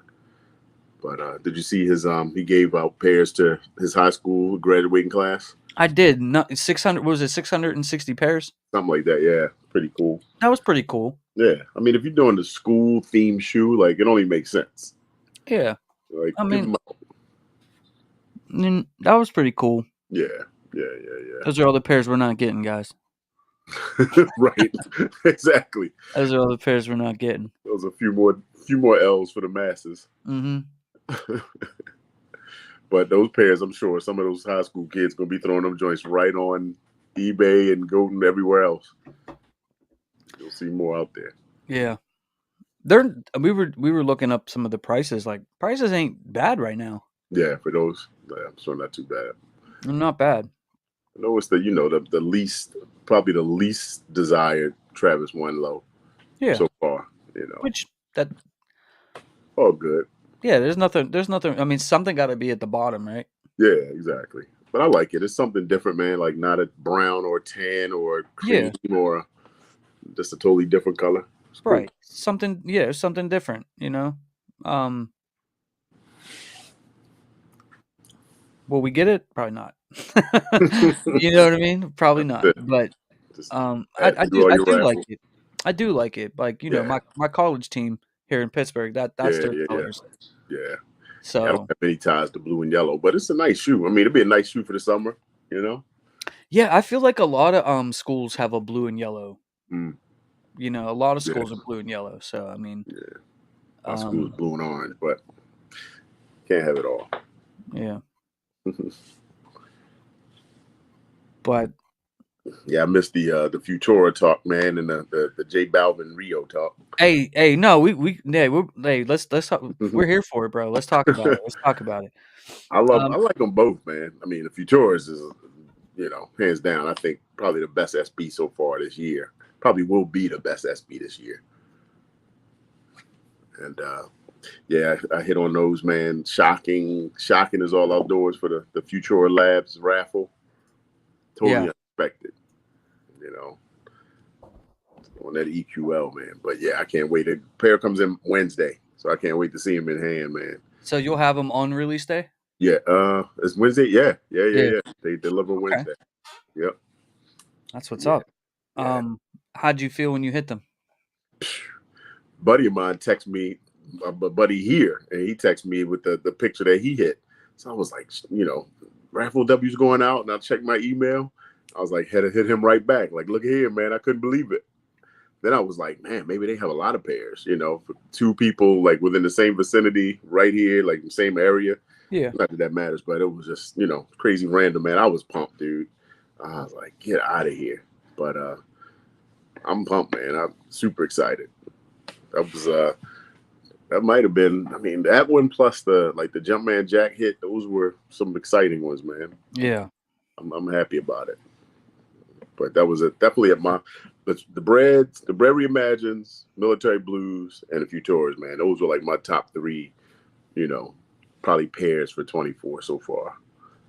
But did you see he gave out pairs to his high school graduating class?
I did not 600. Was it 660 pairs?
Something like that. Yeah, pretty cool.
That was pretty cool.
Yeah, I mean, if you're doing the school themed shoe, like it only makes sense.
Yeah,
Like,
I
give
mean,
them out.
that was pretty cool.
Yeah.
Those are all the pairs we're not getting, guys.
Right. Exactly.
Those are all the pairs we're not getting.
Those are a few more L's for the masses.
Mm-hmm.
But those pairs, I'm sure some of those high school kids gonna be throwing them joints right on eBay and Golden everywhere else. You'll see more out there.
Yeah. We were looking up some of the prices. Like prices ain't bad right now.
Yeah, for those, I'm sure not too bad.
They're not bad.
I know it's the least, probably the least desired Travis One low
Yeah.
so far.
Which that
all good.
yeah, there's nothing I mean something gotta be at the bottom, right?
Yeah, exactly. But I like it. It's something different, man. Like not a brown or tan or cream or just a totally different color. It's cool.
Right. Something different, Will we get it? Probably not. You know what I mean? Probably not. But I do like it. I do like it. Like, my college team here in Pittsburgh, that's their colors.
Yeah.
So
I don't have any ties to blue and yellow, but it's a nice shoe. I mean, it'd be a nice shoe for the summer,
Yeah, I feel like a lot of schools have a blue and yellow.
Mm.
A lot of schools are blue and yellow. So I mean,
our school is blue and orange, but can't have it all.
Yeah. But
yeah, I missed the Futura talk, man, and the J Balvin Rio talk.
Hey, no, let's talk. We're here for it, bro. Let's talk about it.
I like them both, man. I mean, the Futuras is, hands down, I think probably the best SB so far this year. Probably will be the best SB this year. And yeah, I hit on those, man. Shocking is all outdoors for the Futura Labs raffle. Totally unexpected, on that EQL, man. But yeah, I can't wait. The pair comes in Wednesday, so I can't wait to see him in hand, man.
So you'll have them on release day?
Yeah, it's Wednesday. Yeah. They deliver Wednesday. Yep.
That's what's up. Yeah. How'd you feel when you hit them?
Buddy of mine texted me, buddy here, and he texted me with the picture that he hit. So I was like, raffle W's going out, and I checked my email. I was like, had to hit him right back. Like, look here, man, I couldn't believe it. Then I was like, man, maybe they have a lot of pairs, for two people like within the same vicinity, right here, like the same area.
Yeah,
not that matters, but it was just crazy random, man. I was pumped, dude. I was like, get out of here. But I'm pumped, man. I'm super excited. That might have been, I mean, that one plus the Jumpman Jack hit, those were some exciting ones, man.
Yeah.
I'm happy about it. But that was definitely at the Bread Reimagines, Military Blues, and the Futuras, man. Those were like my top three, probably pairs for 24 so far.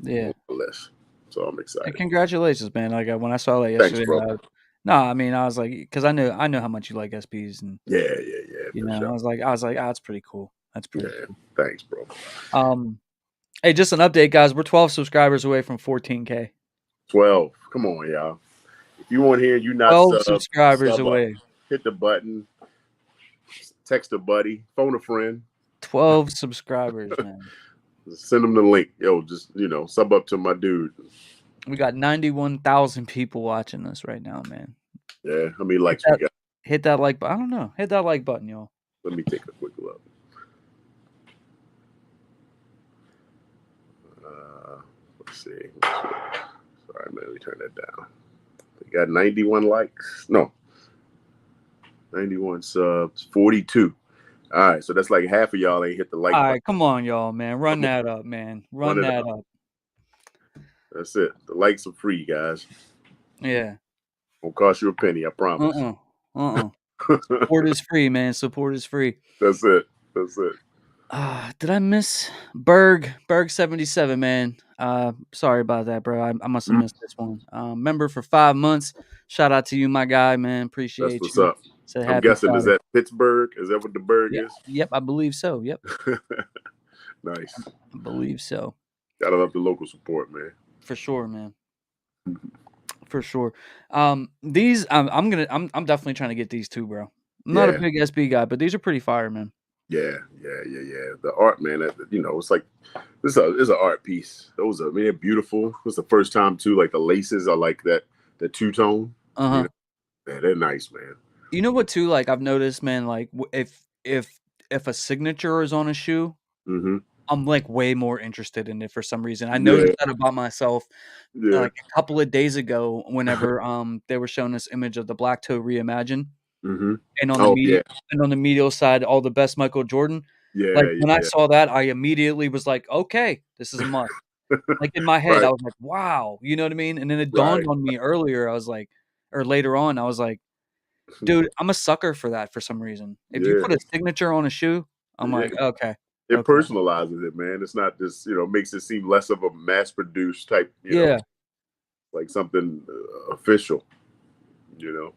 Yeah.
On the list. So I'm excited.
And congratulations, man. Like when I saw that yesterday, I was like, because I know how much you like SPs, and
yeah.
Sure. I was like, oh, that's pretty cool. That's pretty cool.
Thanks, bro.
Hey, just an update, guys. We're 12 subscribers away from 14K.
12. Come on, y'all. If you want here, you not
12 subscribers away.
Hit the button. Text a buddy. Phone a friend.
12 subscribers, man.
Send them the link. Yo, just sub up to my dude.
We got 91,000 people watching us right now, man.
Yeah, how many likes we got?
Hit that like button. I don't know. Hit that like button, y'all.
Let me take a quick look. Let's see. Sorry, man. Let me turn that down. We got 91 likes. No. 91 subs. 42. All right, so that's like half of y'all ain't hit the like button.
All right, come on, y'all, man. Run that up, man. Run that up.
That's it. The likes are free, guys.
Yeah.
Won't cost you a penny, I promise.
Support is free, man. Support is free.
That's it.
Did I miss Berg 77, man? Sorry about that, bro. I must have missed this one. Member for 5 months. Shout out to you, my guy, man. Appreciate
That's what's
you.
up. I'm guessing
Friday.
Is that Pittsburgh? Is that what the Berg is?
Yep, I believe so. Yep.
Nice.
I believe so.
Gotta love the local support, man.
For sure, man. For sure. These I'm definitely trying to get these too, bro. I'm not a big SB guy, but these are pretty fire, man.
Yeah. The art, man. It's like this is an art piece. They're beautiful. It's the first time too. Like the laces are like that two-tone. You
Uh-huh.
know, yeah, they're nice, man.
You know what too, like, I've noticed, man, like, if a signature is on a shoe,
Hmm.
I'm, like, way more interested in it for some reason. I
Yeah,
noticed that about myself,
yeah.
like, a couple of days ago whenever, they were showing this image of the Black Toe Reimagined,
Hmm.
and on the
Oh yeah,
medial side, all the best Michael Jordan. Like,
yeah,
when I
yeah.
saw that, I immediately was like, "Okay, this is a must." Like, in my head, I
Right,
was like, "Wow." You know what I mean? And then it dawned
right.
on me earlier, I was like or later on, I was like, "Dude, I'm a sucker for that for some reason." If you
Yeah,
put a signature on a shoe, I'm
yeah.
like, "Okay,
It
okay."
personalizes it, man. It's not just makes it seem less of a mass-produced type,
Yeah.
like something official. You know,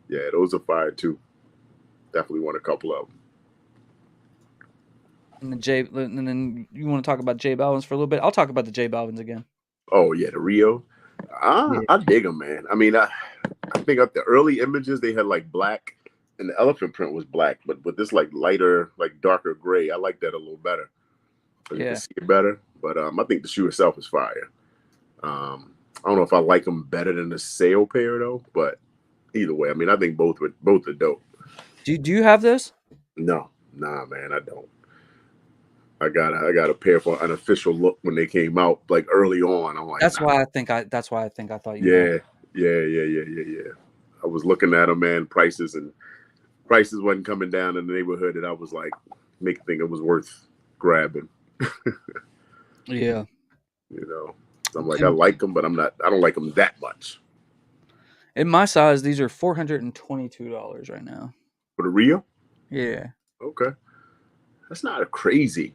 yeah, those are fire too. Definitely want a couple of them.
And then you wanna talk about J Balvin's for a little bit? I'll talk about the J Balvin's again.
Oh yeah, the Rio.
Yeah.
I dig them, man. I mean, I think of the early images they had like black, and the elephant print was black, but with this like lighter, like darker gray, I like that a little better because you can
Yeah.
see it better. But I think the shoe itself is fire. I don't know if I like them better than the sail pair though, but either way, I mean, I think both are dope.
Do you have this?
No, nah, man, I don't. I got a pair for an official look when they came out, like early on. I'm like, nah.
That's why I think I thought you had
Yeah, yeah. I was looking at them, man. Prices wasn't coming down in the neighborhood, and I was like, make it think it was worth grabbing.
Yeah.
You know, so I'm like, I
In
like them, but I don't like them that much.
in my size, these are $422 right now.
For the Rio,
Yeah.
okay, that's not a crazy,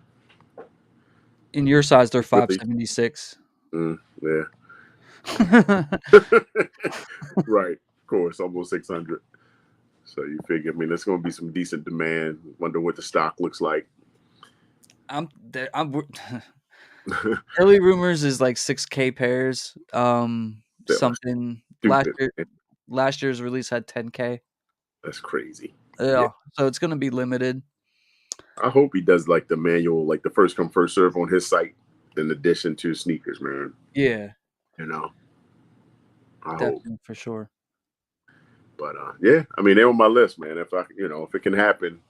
In your size, they're
really.
576.
Yeah, right. Of course, almost 600. So you figure, I mean, there's going to be some decent demand. Wonder what the stock looks like.
I'm early rumors is like 6K pairs.
That was
Something
stupid.
last year's release had 10K.
That's crazy. Yeah.
Yeah, so it's gonna be limited.
I hope he does like the manual, like the first come first serve on his site, in addition to sneakers, man.
Yeah,
You know, I hope.
definitely for sure.
But yeah, I mean, they're on my list, man. If it can happen,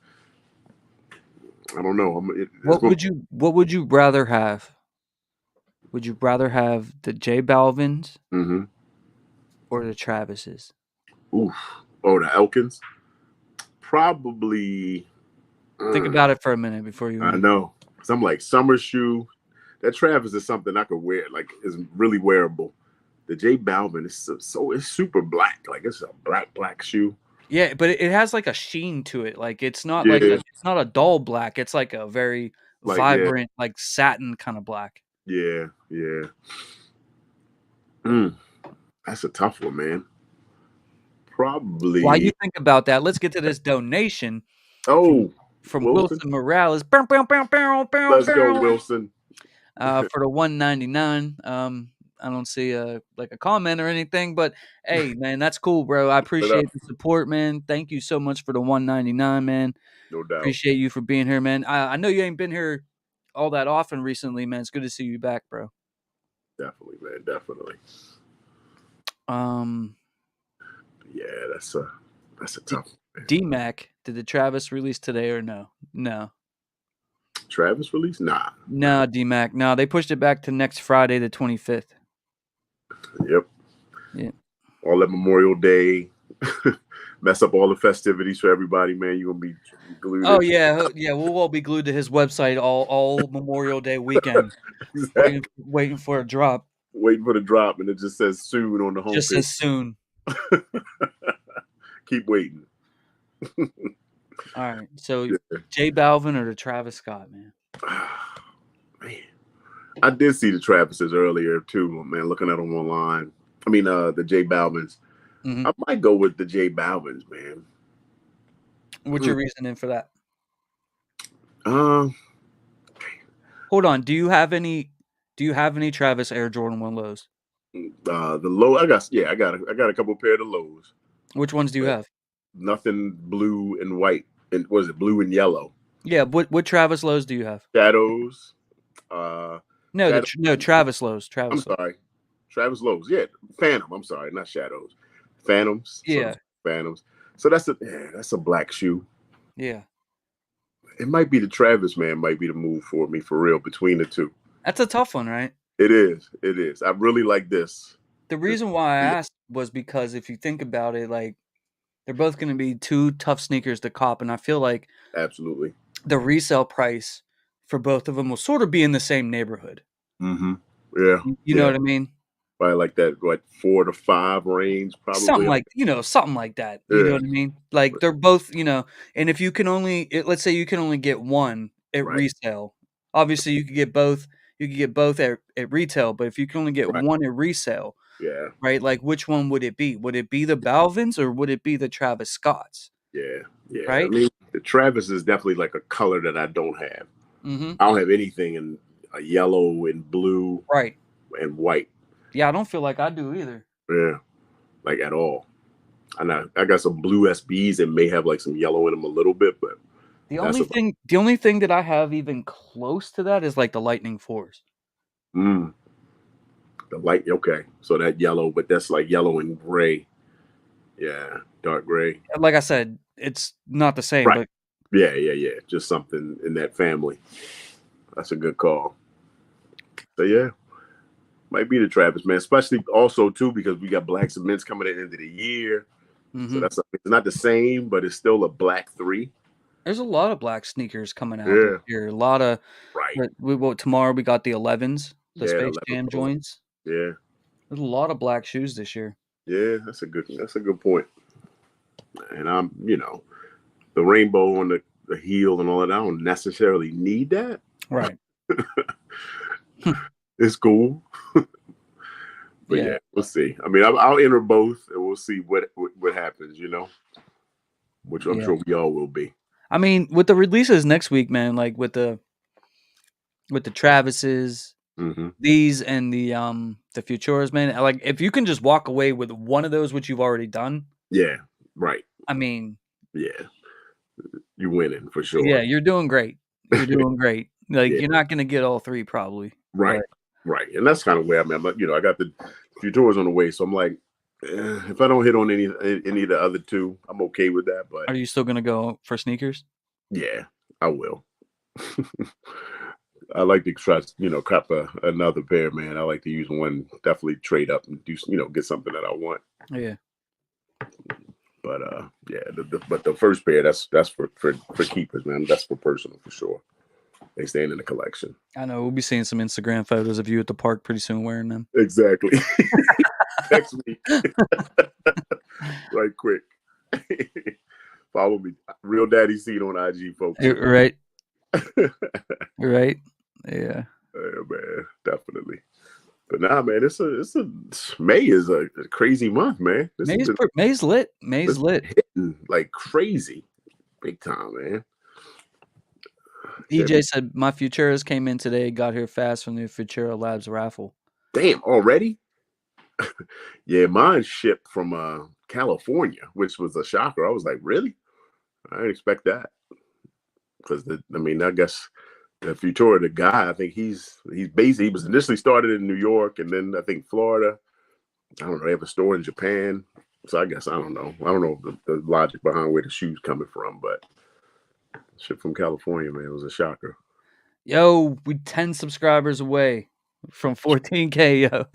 I don't know. It's going.
What would you rather have? Would you rather have the J Balvins
Mm-hmm.
or the Travises?
Oof. Oh, the Elkins. Probably.
Think
uh,
about it for a minute before you
I
answer.
know. Some like summer shoe. That Travis is something I could wear. Like, is really wearable. The J Balvin is it's super black. Like it's a black shoe.
Yeah, but it has like a sheen to it. Like
Yeah.
it's not a dull black. It's like a very
Like yeah,
vibrant, like satin kind of black.
yeah. Mm, that's a tough one, man.
While you
Probably.
think about that, let's get to this donation from
Oh, Wilson.
Wilson Morales. Bow, bow, bow, bow, bow,
Let's go,
bow.
Wilson.
For the 199. I don't see like a comment or anything, but hey, man, that's cool, bro. I
Put it up.
appreciate the support, man. Thank you so much for the 199, man.
No doubt.
Appreciate you for being here, man. I know you ain't been here all that often recently, man. It's good to see you back, bro.
Definitely, man. Definitely.
Um,
Yeah, that's a
did
tough one, man.
DMAC, did the Travis release today or no? No.
Travis release? Nah.
No, DMAC. No, they pushed it back to next Friday, the 25th.
Yep.
Yeah.
All that Memorial Day. Mess up all the festivities for everybody, man. You're gonna be glued
Oh
in.
yeah, yeah. We'll all be glued to his website all Memorial Day weekend,
Exactly.
waiting for a drop.
Waiting for the drop, and it just says soon on the
Just
homepage.
as soon.
Keep waiting.
All right. So
Yeah.
J Balvin or the Travis Scott, man.
Man, I did see the Travises earlier too, man. Looking at them online. I mean, the J Balvins.
Hmm.
I might go with the J Balvins, man.
What's
Hmm.
your reasoning for that?
Uh,
Hold on. Do you have any? Do you have any Travis Air Jordan 1 lows?
the low. I got a couple pair of the lows,
Which ones do you
but
have?
nothing blue and white. And was it blue and yellow?
Yeah. What Travis lows do you have?
Shadows. Uh,
No,
Shadow.
no Travis lows.
I'm
Travis lows.
sorry, Travis Lowe's. Yeah, Phantom. I'm sorry, not Shadows. Phantoms. So
Yeah,
Phantoms. So that's a black shoe.
yeah.
It might be the Travis, man. Might be the move for me for real between the two.
That's a tough one, right?
It is. It is. I really like this.
The
This
reason why I asked was because if you think about it, like they're both going to be two tough sneakers to cop, and I feel like
absolutely.
the resale price for both of them will sort of be in the same neighborhood.
Mm-hmm. Yeah.
You know
Yeah.
what I mean?
Probably like that, what, 4 to 5 range,
Something
probably.
like something like that. You know
Yeah.
what I mean? Like they're both, and if you can let's say you can only get one at
Right.
resale. Obviously, you could get both. You could get both at retail, but if you can only get
Right.
one at resale,
Yeah.
right? Like which one would it be? Would it be the Balvins or would it be the Travis Scotts?
Yeah. Yeah. I
Right?
mean, the Travis is definitely like a color that I don't have.
Mm-hmm.
I don't have anything in a yellow and blue
Right.
and white.
Yeah, I don't feel like I do either.
Yeah. Like at all. And I got some blue SBs that may have like some yellow in them a little bit, but
The
that's
only
about
thing the only thing that I have even close to that is like the Lightning 4s.
mm, the light. Okay. So that yellow, but that's like yellow and gray. Yeah. Dark gray.
Like I said, it's not the same,
Right.
but
Yeah. Yeah. Yeah. Just something in that family. That's a good call. So yeah, might be the Travis, man. Especially also too because we got black cements coming at the end of the year. So
mhm.
it's not the same, but it's still a black 3.
There's a lot of black sneakers coming out this
Yeah.
year. A lot of
Right.
tomorrow we got the 11s, the
Yeah.
Space
11
Jam
Pro.
joints.
Yeah.
There's a lot of black shoes this year.
Yeah. That's a good point. And the rainbow on the heel and all that. I don't necessarily need that.
Right.
It's cool. But
Yeah.
yeah, we'll see. I mean, I'll enter both, and we'll see what happens. Which I'm
Yeah.
sure we all will be.
I mean, with the releases next week, man, like with the Travises,
Hmm.
these and the Futuras, man, like if you can just walk away with one of those which you've already done,
Yeah, right.
I mean,
Yeah, you winning for
yeah,
sure.
you're doing great. You're doing great. Like
Yeah,
you're not gonna get all three probably,
right,
but
right. And that's kind of where I'm at. I got the few tours on the way, so I'm like, if I don't hit on any of the other two, I'm okay with that. But
are you still gonna go for sneakers?
yeah, I will. I like to try, cop another pair, man. I like to use one, definitely trade up and do, get something that I want.
Yeah.
But yeah, but the first pair, that's for keepers, man. That's for personal for sure. They stand in the collection.
I know we'll be seeing some Instagram photos of you at the park pretty soon wearing them.
Exactly. Next week, right quick. Follow me, Real Daddy Seed on IG, folks.
Right. Right. Yeah.
Yeah, man, definitely. But nah, man, May is a crazy month, man.
May's lit. May's lit.
Hitting like crazy, big time, man.
EJ said my Futuras came in today, got here fast from the Futura Labs raffle.
Damn, already? Yeah, mine shipped from California, which was a shocker. I was like, really? I didn't expect that. Because I guess the Futura, the guy, I think he was initially started in New York and then I think Florida. I don't know, they have a store in Japan. So I guess I don't know. I don't know the logic behind where the shoe's coming from, but ship from California, man, it was a shocker.
Yo, we 10 subscribers away from 14K, yo.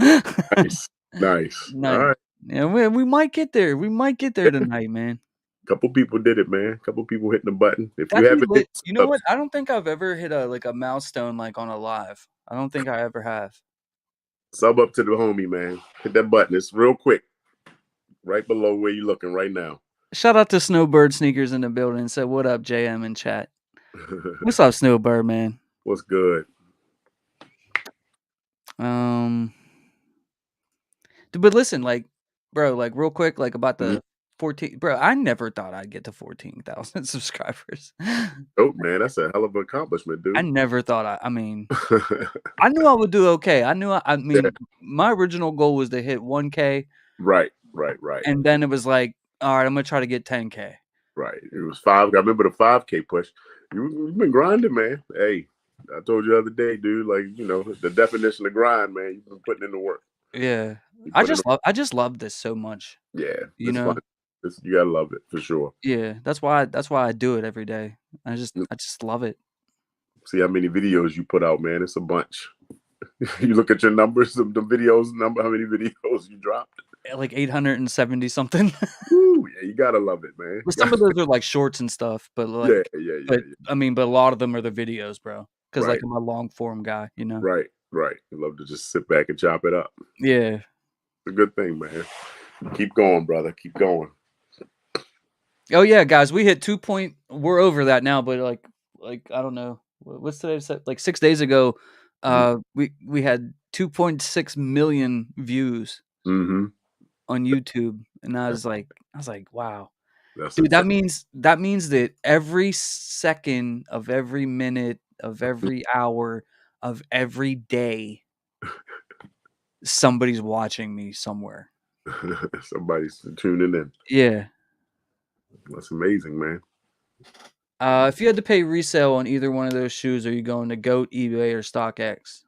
Nice. Nice.
Nice.
All right.
Yeah, we might get there. We might get there tonight, man.
Couple people did it, man. Couple people hitting the button. If you
That'd be
haven't
lit.
hit
You know what? I don't think I've ever hit a milestone like on a live. I don't think I ever have.
sub up to the homie, man. Hit that button. It's real quick. Right below where you're looking right now.
Shout out to Snowbird Sneakers in the building. Said, what up, JM in chat? What's up, Snowbird, man?
What's good?
But listen, like, bro, like real quick, like about
Mhm.
the 14, bro, I never thought I'd get to 14,000 subscribers.
Oh man, that's a hell of an accomplishment,
I
dude.
never thought I mean, I knew I would do okay. I mean,
Yeah.
my original goal was to hit 1K.
Right.
And then it was like, all right, I'm gonna try to get 10K.
Right. It was 5. I remember the 5K push. You've been grinding, man. Hey, I told you the other day, dude. Like the definition of grind, man. You've been putting in the work.
Yeah.
We
I
put it
just
on.
love I just love this so much,
Yeah,
you
it's fun.
know?
You gotta love it for sure.
Yeah, that's why I do it every day. I just love it.
See how many videos you put out, man. It's a bunch. You look at your numbers, the videos number, how many videos you dropped.
Like 870 something.
Woo, yeah, you gotta love it, man.
Well, some of those are, like, shorts and stuff,
Yeah, yeah, yeah,
but,
yeah.
I mean, but a lot of them are the videos, bro. Because like,
Right,
I'm a long form guy, you know?
right, right. I love to just sit back and chop it up.
Yeah.
It's a good thing, man. Keep going, brother. Keep going.
Oh, yeah, guys, we hit 2 point we're over that now, but, I don't know, what's today's like, 6 days ago, we had 2.6 million views
Mm-hmm.
on YouTube, and I was like, "Wow."
That's
Dude,
insane.
that means that every second of every minute of every hour of every day, somebody's watching me somewhere.
Somebody's tuning in.
Yeah.
That's amazing, man.
If you had to pay resale on either one of those shoes, are you going to GOAT, eBay, or StockX?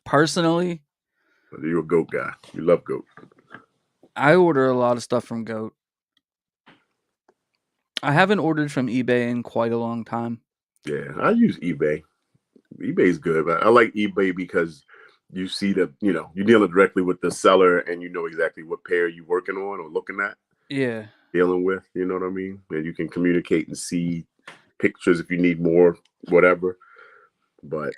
Personally,
You're a goat guy. You love goat.
I order a lot of stuff from GOAT. I haven't ordered from eBay in quite a long time.
Yeah, I use eBay. eBay's good, but I like eBay because you see you're dealing directly with the seller and you know exactly what pair you're working on or looking at,
Yeah.
dealing with, you know what I mean? And you can communicate and see pictures if you need more, whatever. But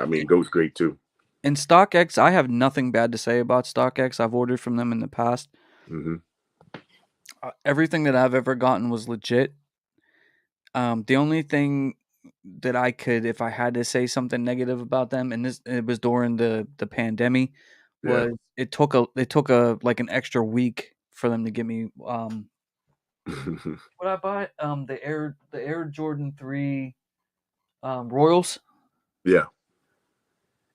I mean, Goat's great too.
And StockX, I have nothing bad to say about StockX. I've ordered from them in the past.
Hmm.
Everything that I've ever gotten was legit. The only thing that I could, if I had to say something negative about them, and this it was during the pandemic,
Yeah.
was it took like an extra week for them to get me what I buy the Air Jordan 3 Royals.
Yeah.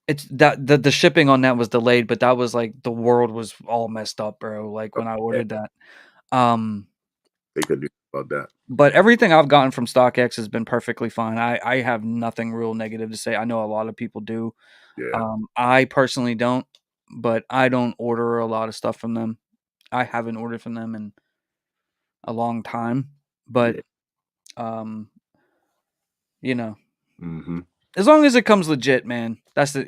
It's that the shipping on that was delayed, but that was like the world was all messed up, bro. Like when I
Yeah.
ordered that. Um,
They could do about that.
but everything I've gotten from StockX has been perfectly fine. I have nothing real negative to say. I know a lot of people do.
Yeah.
I personally don't, but I don't order a lot of stuff from them. I haven't ordered from them in a long time, but
Yeah.
um, you know,
Hmm.
as long as it comes legit, man. That's the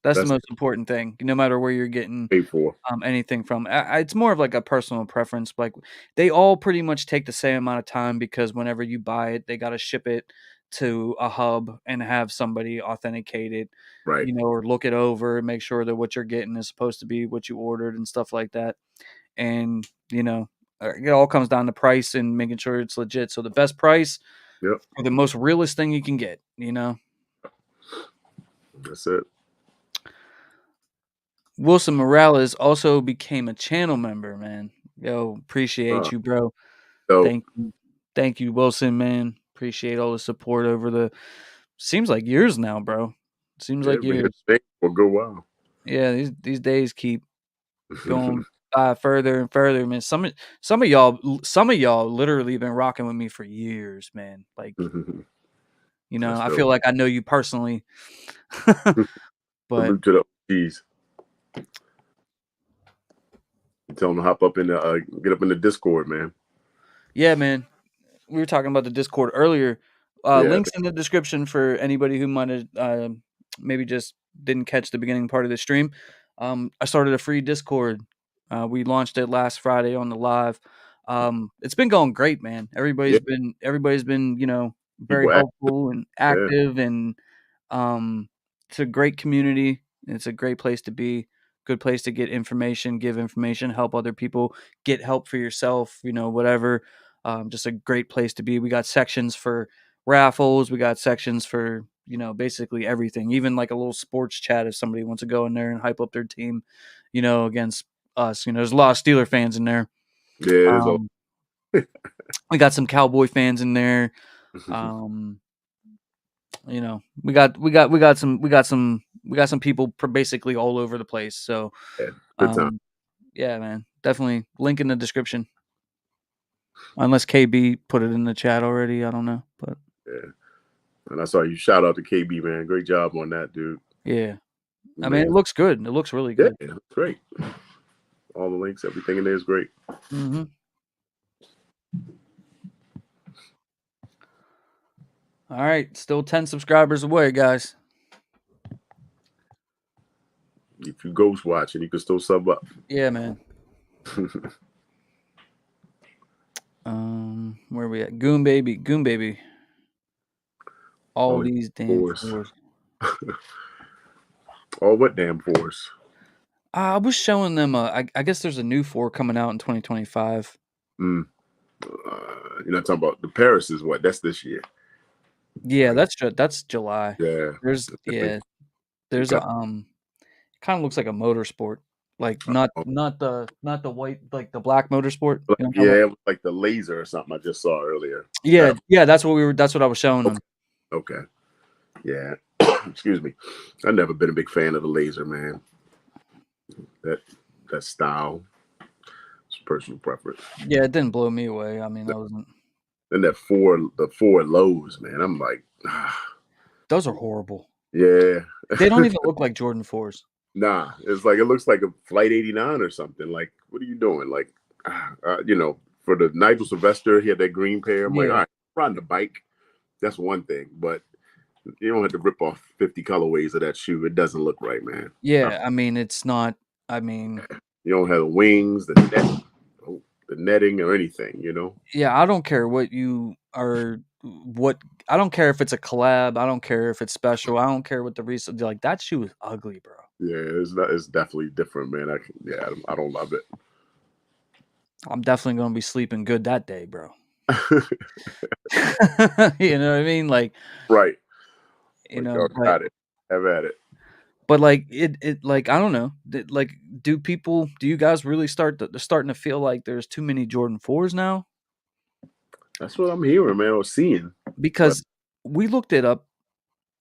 That's
most important thing. No matter where you're getting
paid for.
anything from. It's more of like a personal preference. Like they all pretty much take the same amount of time because whenever you buy it, they got to ship it to a hub and have somebody authenticate it,
Right.
or look it over and make sure that what you're getting is supposed to be what you ordered and stuff like that. And it all comes down to price and making sure it's legit. So the best price
Yep.
for the most realist thing you can get.
That's it.
Wilson Morales also became a channel member, man. Yo, appreciate
Uh,
you, bro.
so
Thank you. Thank you, Wilson, man. Appreciate all the support over the seems like years now, bro. Seems
yeah,
like
been
years.
hitting for a good while.
Yeah, these days keep going by further and further, man. Some of y'all literally been rocking with me for years, man. Like,
That's
I
dope.
feel like I know you personally. But
Salute to the OGs. Tell them to hop up in the get up in the Discord, man.
yeah, man. We were talking about the Discord earlier.
Yeah,
Links in the description for anybody who might have maybe just didn't catch the beginning part of the stream. I started a free Discord. We launched it last Friday on the live. It's been going great, man.
yeah.
Everybody's been very
People act.
helpful and
Yeah,
active, and um, it's a great community. It's a great place to be. Good place to get information, give information, help other people, get help for yourself. Whatever. Just a great place to be. We got sections for raffles. We got sections for basically everything. Even like a little sports chat if somebody wants to go in there and hype up their team, against us. There's a lot of Steeler fans in there.
yeah. It is all.
Um, we got some Cowboy fans in there. Um, we got some people basically all over the place. So,
Yeah, good time.
um, yeah, man, definitely link in the description. Unless KB put it in the chat already, I don't know, but
Yeah, and I saw you shout out to KB, man. Great job on that, dude.
yeah. I mean, it
Man,
looks good. It looks really
yeah,
good.
it's great. All the links, everything in there is great.
Mhm. All right, still 10 subscribers away, guys.
If you ghost watching, you can still sub up.
Yeah, man. Where we at? Goon Baby, Goon Baby. All
Only
these damn
fours.
fours.
All what damn fours?
I was showing them. I guess there's a new four coming out in 2025.
Mm. You're not talking about the Paris is what? That's this year.
Yeah,
Like,
that's July.
yeah.
There's
They,
yeah,
they
there's
got
a kind of looks like a motorsport, like not the white like the black motorsport. You know what I'm talking
yeah,
about?
it was like the laser or something I just saw earlier.
Yeah,
That
yeah, that's what I was showing them.
okay. Yeah. Excuse me. I've never been a big fan of the laser, man. That that style. It's personal preference.
Yeah, it didn't blow me away. I mean, I wasn't.
Then the four lows, man. I'm like,
Those are horrible.
yeah.
They don't even look like Jordan 4s.
Nah, it's like it looks like a Flight 89 or something. Like, what are you doing? Like, for the Nigel Sylvester, he had that green pair. I'm like, all
Yeah,
right, riding a bike, that's one thing, but you don't have to rip off 50 colorways of that shoe. It doesn't look right, man.
yeah. I mean, it's not. I mean,
You don't have the wings, the netting, or anything. You know?
yeah. I don't care what you are. What I don't care if it's a collab. I don't care if it's special. I don't care what the reason. Like that shoe is ugly, bro.
Yeah, it's not. It's definitely different, man. I don't love it.
I'm definitely gonna be sleeping good that day, bro. You know what I mean? Like,
Right.
you
Like,
know,
y'all got it. Have at it.
but like it like I don't know. Like, do you guys really starting to feel like there's too many Jordan 4s now?
That's what I'm hearing, man, or seeing. But
Because we looked it up.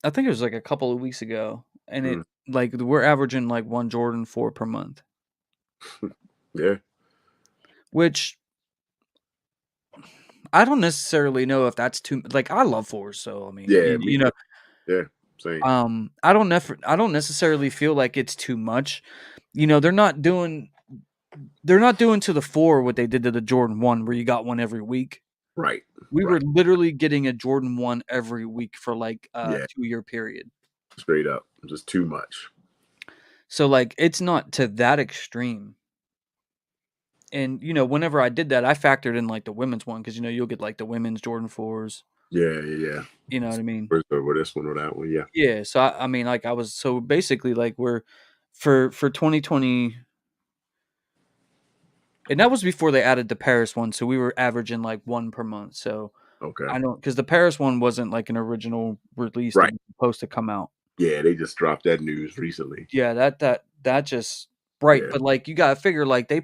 I think it was like a couple of weeks ago, and it
mm,
like we're averaging like one Jordan 4 per month,
yeah,
which I don't necessarily know if that's too like I love 4s, so I mean,
yeah, me
you know,
too. Yeah, same.
I don't necessarily feel like it's too much. You know, they're not doing to the 4 what they did to the Jordan 1 where you got one every week.
Right,
We were
right.
literally getting a Jordan 1 every week for like a
Yeah,
2-year period.
straight up, just too much.
So like it's not to that extreme. And you know, whenever I did that, I factored in like the women's one because you know you'll get like the women's Jordan 4s.
Yeah, yeah, yeah.
You know what I mean?
First over this one or that one. Yeah.
Yeah. So I mean, like I was so basically like we're for 2020, and that was before they added the Paris one. So we were averaging like one per month. So
Okay.
I don't because the Paris one wasn't like an original release that
Right.
was supposed to come out.
Yeah, they just dropped that news recently.
Yeah, that just right.
Yeah.
But like you gotta figure like they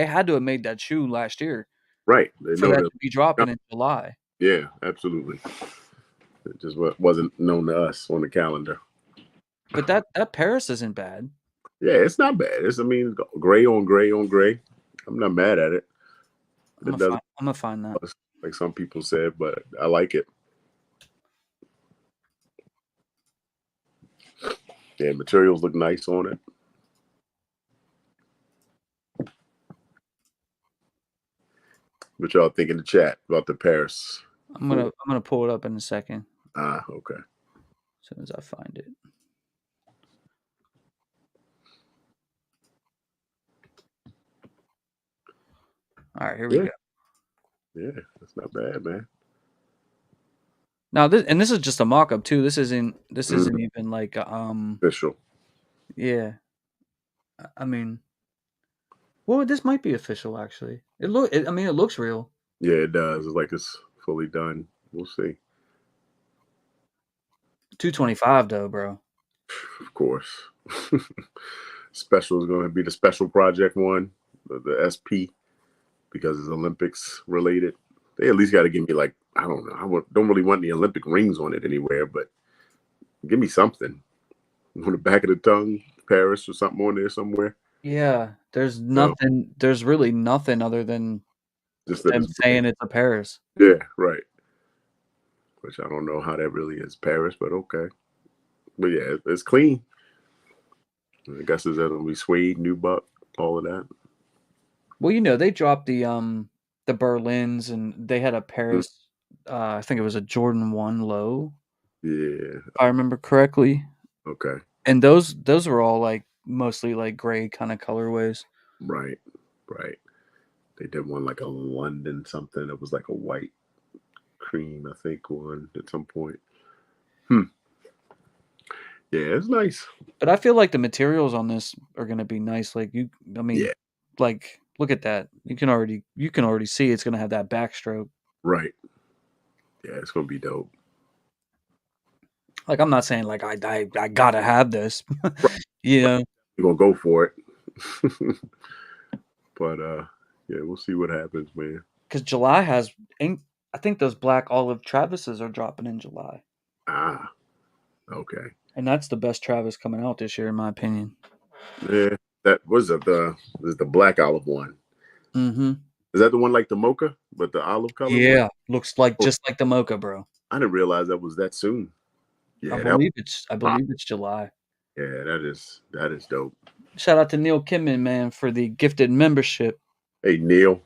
had to have made that shoe last year
Right. They
for
know
that
that.
to be dropping in July.
Yeah, absolutely. It just wasn't known to us on the calendar.
But that Paris isn't bad.
Yeah, it's not bad. I mean, gray on gray on gray. I'm not mad at it. It doesn't
I'm gonna find that.
like some people said, but I like it. Yeah, materials look nice on it. What y'all think in the chat about the Paris?
I'm gonna pull it up in a second
Ah, okay.
as soon as I find it. All right, here we
Yeah,
go.
yeah, that's not bad, man.
Now this is just a mock-up too. This
Mm,
isn't even like
official.
yeah. I mean, well, this might be official actually. I mean, it looks real.
Yeah, it does. It's like it's fully done. We'll see.
225 though, bro.
Of course. Special is going to be the special project one, the SP, because it's Olympics related. They at least got to give me like I don't know. Don't really want the Olympic rings on it anywhere, but give me something on the back of the tongue, Paris or something on there somewhere.
Yeah,
No,
there's really nothing other than
just that
them
it's
saying it's a Paris.
yeah, right. Which I don't know how that really is Paris, but okay. But yeah, it's clean. I guess is that gonna be Suede, New Buck, all of that.
Well, they dropped the Berlins, and they had a
Mm,
Paris. I think it was a Jordan 1 low,
yeah.
if I remember correctly.
Okay.
And those were all like mostly like gray kind of colorways.
Right. Right. They did one like a London something. It was like a white cream, I think, one at some point. Hmm. Yeah, it's nice.
But I feel like the materials on this are gonna be nice. Like I mean,
Yeah.
like look at that. You can already see it's gonna have that backstroke.
Right. Yeah, it's gonna be dope.
Like I'm not saying like I gotta have this,
Right.
you
Right.
know,
We're gonna go for it. But yeah, we'll see what happens, man.
because July has. I think those black olive Travises are dropping in July,
Ah, okay.
and that's the best Travis coming out this year, in my opinion.
Yeah, that was it. The black olive one.
Mm-hmm.
Is that the one like the mocha, but the olive color one?
Yeah, looks like
Oh,
just like the Mocha, bro.
I didn't realize that was that soon.
I
Yeah, that was
believe it's I
pop.
believe it's July.
Yeah, that is dope.
Shout out to Neil Kimman, man, for the gifted membership.
Hey Neil.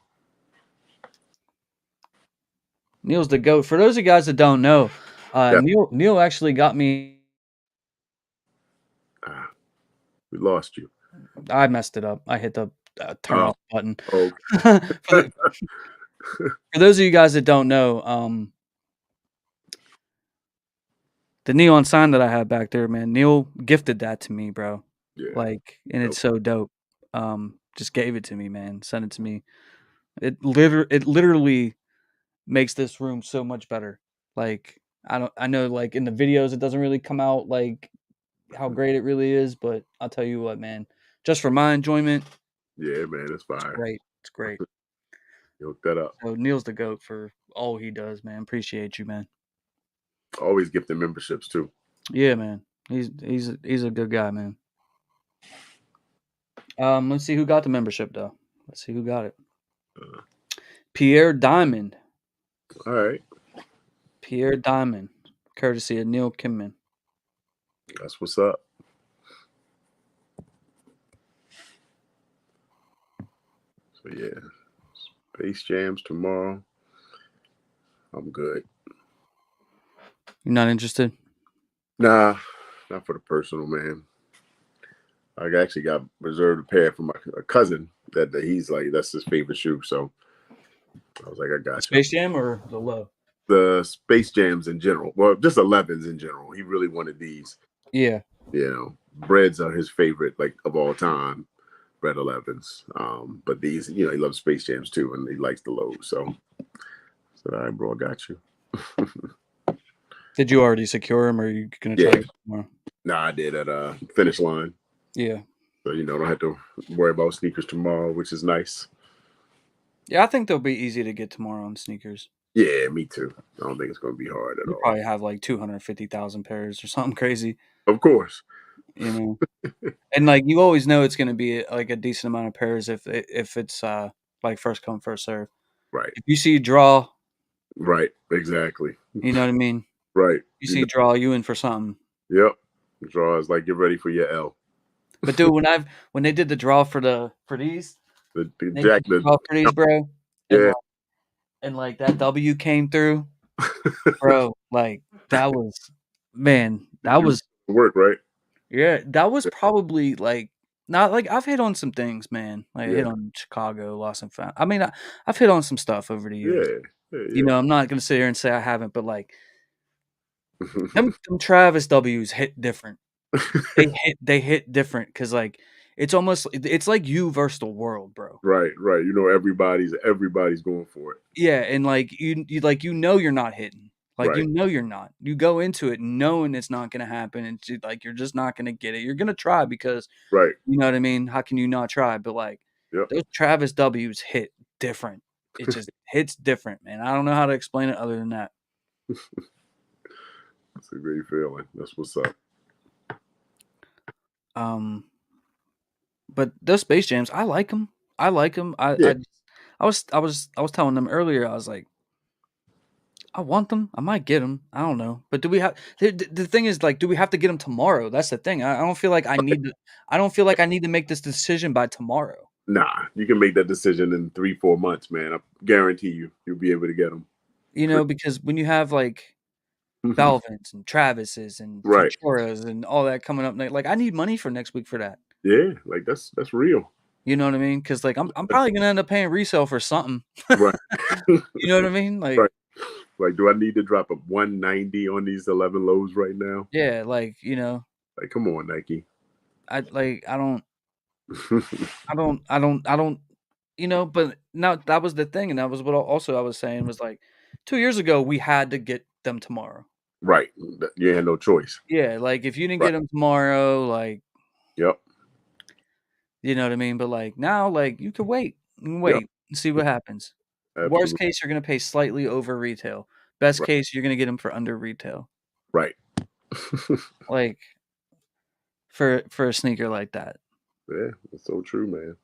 Neil's the goat. For those of you guys that don't know,
Yeah.
Neil actually got me.
Ah, we lost you.
I messed it up. I hit the turn
Oh,
off button.
okay.
For those of you guys that don't know, the neon sign that I have back there, man, Neil gifted that to me, bro.
Yeah.
Like, and it's
Dope.
so dope. Just gave it to me, man. Sent it to me. It literally makes this room so much better. Like, I know like in the videos it doesn't really come out like how great it really is, but I'll tell you what, man. Just for my enjoyment,
Yeah, man, it's
it's
fire.
great. It's great.
You hook that up.
So Neil's the goat for all he does, man. Appreciate you, man.
Always gifting memberships too.
Yeah, man. He's a good guy, man. Let's see who got the membership though. Let's see who got it.
Uh,
Pierre Diamond.
all right.
Pierre Diamond, courtesy of Neil Kimman.
That's what's up. So yeah. Space Jams tomorrow. I'm good.
You're not interested?
Nah, not for the personal, man. I actually got reserved a pair for my a cousin that he's like that's his favorite shoe. So I was like, I
The
got you.
Space Jam or the Low?
The Space Jams in general, well, just 11s in general. He really wanted these.
Yeah.
You know, Breads are his favorite, like of all time. Bread 11s. But these, he loves Space Jams too, and he likes the lows. So I said, all right, bro, I got you.
Did you already secure him, or are you gonna try
Yeah,
to get more?
nah, I did at finish line.
Yeah.
So don't have to worry about sneakers tomorrow, which is nice.
Yeah, I think they'll be easy to get tomorrow on sneakers.
Yeah, me too. I don't think it's going to be hard at
You
all.
probably have like 250,000 pairs or something crazy,
Of course.
you know. And like you always know it's gonna be like a decent amount of pairs if it's like first come first serve.
Right.
If you see draw,
Right. Exactly.
you know what I mean.
Right.
You see draw, you in for something.
Yep. Draw is like get ready for your L.
But dude, when they did the draw for these,
The
they did
Jack
the
the
draw for these, bro, and
yeah.
like that W came through, bro. Like that was man, that
You
was
work, right?
yeah, that was probably like not like I've hit on some things, man. Like I hit
Yeah.
on Chicago, Lost and Found. I mean, I've hit on some stuff over the years.
Yeah. Yeah.
I'm not gonna sit here and say I haven't, but like
Yeah.
them Travis W's hit different. They hit different because like it's like you versus the world, bro.
Right. Right. Everybody's going for it.
Yeah, and like you like you're not hitting. Like
Right.
you're not. You go into it knowing it's not gonna happen, and like you're just not gonna get it. You're gonna try because
Right.
you know what I mean. How can you not try? But like
Yep.
those Travis W's hit different. It just hits different, man. I don't know how to explain it other than that.
That's a great feeling. That's what's up.
Um, but those Space Jams, I like them. I like them.
Yeah.
I was telling them earlier. I was like, I want them. I might get them. I don't know. But do we have the thing is, like, do we have to get them tomorrow? That's the thing. I don't feel like I need to I don't feel like I need to make this decision by tomorrow.
Nah, you can make that decision in 3 4 months, man. I guarantee you'll be able to get them.
You know, because when you have, like, Balvins and Travises and
Right.
Futuras and all that coming up, like, I need money for next week for that.
Yeah, like that's real.
You know what I mean? Because like, I'm probably gonna end up paying resale for something.
Right.
You know what I mean? Like,
Right. Like, do I need to drop a 190 on these 11 lows right now?
yeah, like, you know,
Like, come on, Nike.
I don't I don't you know, but now that was the thing, and that was what also I was saying was like 2 years ago, we had to get them tomorrow.
Right. You had no choice.
Yeah, like, if you didn't
Right.
get them tomorrow, like,
Yep.
you know what I mean? But, like, now, like, you can wait. You can
Yep.
wait and see what happens. Worst
Absolutely.
case, you're gonna pay slightly over retail. Best
Right.
case, you're gonna get them for under retail.
Right.
Like, for a sneaker like that.
Yeah, it's so true, man.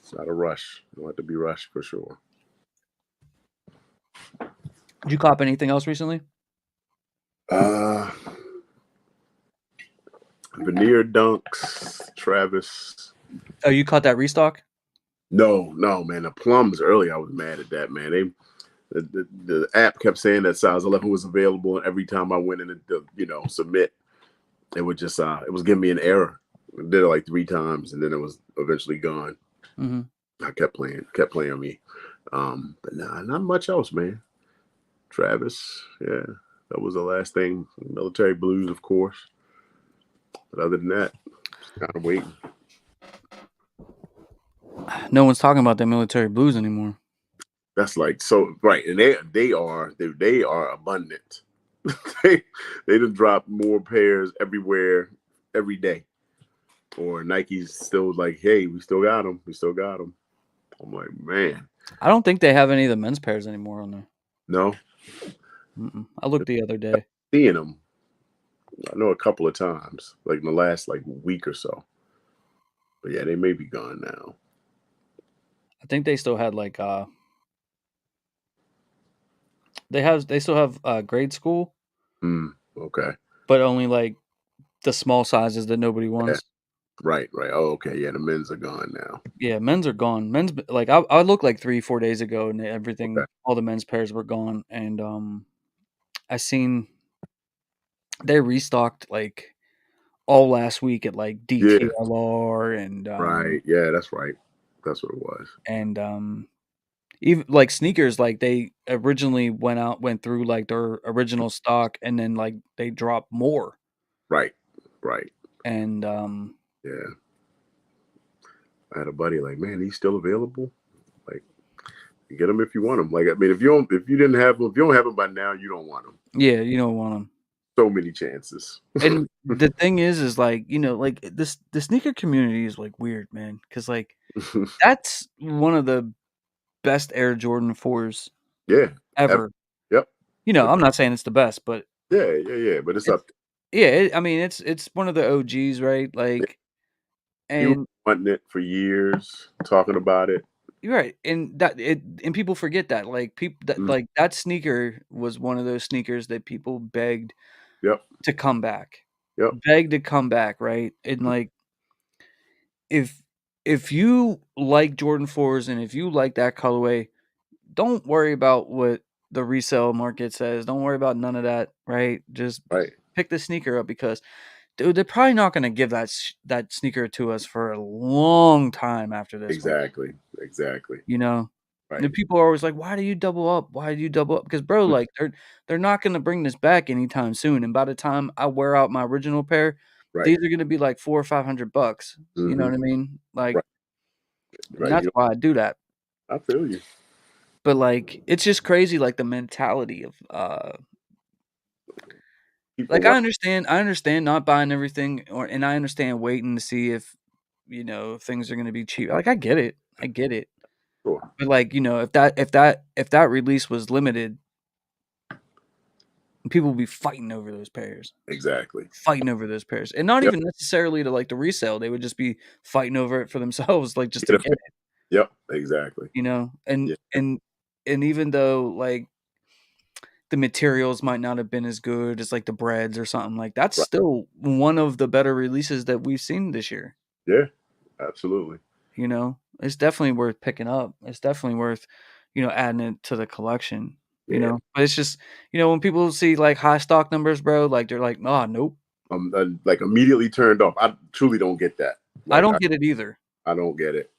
It's not a rush. You don't have to be rushed for sure.
Did you cop anything else recently?
Uh Veneer Dunks, Travis.
Oh, you caught that restock?
No, no, man. The plums early, I was mad at that, man. The app kept saying that size 11 was available, and every time I went in to submit, it would just it was giving me an error. I did it like 3 times, and then it was eventually gone.
Mhm.
I kept playing me. But nah, not much else, man. Travis, yeah, that was the last thing. Military blues, of course. But other than that, just kind of waiting.
No one's talking about that military blues anymore.
That's like so right, and they are abundant. they they just drop more pairs everywhere every day. Or Nike's still like, hey, we still got them, we still got them. I'm like, man,
I don't think they have any of the men's pairs anymore on there.
no,
I looked the other day.
seeing them. I know a couple of times, like in the last like week or so. But yeah, they may be gone now.
I think they still had, like, they still have, grade school,
Okay.
but only, like, the small sizes that nobody
Yeah.
wants.
Right. Right. Oh, okay. Yeah, the men's are gone now.
Yeah, men's are gone. Men's like, I looked, like, 3, 4 days ago, and
Okay.
everything all the men's pairs were gone, and, I seen they restocked, like, all last week at, like,
Yeah.
DTLR
Right. Yeah, that's right. That's what it was.
and, even, like, sneakers, like, they originally went through, like, their original stock, and then, like, they dropped more,
Right. Right.
and,
Yeah. I had a buddy like, man, he's still available. Like, get them if you want them. Like, I mean, if you didn't have them, if you don't have them by now, you don't want them.
yeah, you don't want them.
So many chances.
And the thing is, like, you know, like, the sneaker community is, like, weird, man, because like, that's one of the best Air Jordan 4s
Yeah.
ever.
Yep.
You know, I'm not saying it's the best, but
Yeah. Yeah. Yeah. But it's
it's
up.
yeah, I mean, it's one of the OGs, right? Like,
People
and
wanting it for years, talking about it.
you're right, and people forget that, like, people that
Mm,
like, that sneaker was one of those sneakers that people begged
yep.
to come back.
Yep.
Begged to come back, right? And, like, if if you like Jordan 4s and if you like that colorway, don't worry about what the resale market says. Don't worry about none of that, right? Just
Right.
pick the sneaker up because, dude, they're probably not gonna give that sneaker to us for a long time after this one,
Exactly. Exactly.
you know?
Right.
And people are always like, "Why do you double up? Why do you double up?" Because, bro, like, they're not gonna bring this back anytime soon, and by the time I wear out my original pair,
Right.
these are gonna be like 4 or $500. You know
Hmm.
what I mean? Like,
Right.
and
Right.
that's why I do that.
I feel you.
But, like, it's just crazy, like, the mentality of,
People
like,
want
I understand not buying everything and I understand waiting to see if, you know, things are gonna be cheap. Like, I get it.
sure.
But, like, you know, if that release was limited, people would be fighting over those pairs.
Exactly.
Fighting over those pairs. And not
Yep.
even necessarily to, like, the resale, they would just be fighting over it for themselves, like, just to
Get a
get
fit.
it,
Yep. Exactly.
you know?
Yeah.
And even though, like, the materials might not have been as good as like the breads or something like that's
Right.
still one of the better releases that we've seen this year.
Yeah. Absolutely.
You know, it's definitely worth picking up. It's definitely worth, adding it to the collection.
Yeah.
But it's just, when people see like high stock numbers, bro, like they're like, oh, nope.
Like immediately turned off. I truly don't get that.
I
Like
don't get it either.
I don't get it.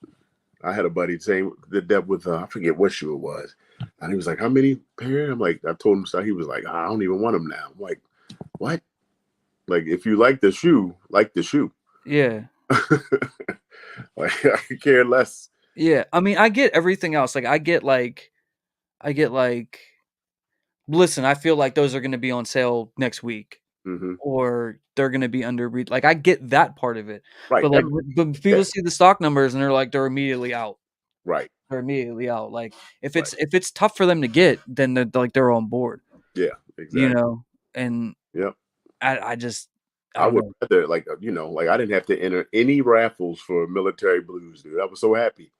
I had a buddy saying the depth with I forget what shoe it was, and he was like, "How many pair?" I'm like, I told him so. He was like, "I don't even want them now." I'm like, "What?" Like, if you like the shoe.
Yeah.
Like, I could care less.
Yeah. I mean, I get everything else. Like, I get like, listen, I feel like those are going to be on sale next week.
Hmm.
Or they're gonna be under like, I get that part of it,
Right.
but, like, when
Yeah.
people see the stock numbers and they're like, they're immediately out.
Right.
They're immediately out, like,
Right.
if it's tough for them to get, then they're on board,
Yeah.
you
Exactly.
know? And
Yep.
I just I
I
don't
would
know.
rather like like I didn't have to enter any raffles for military blues, dude. I was so happy.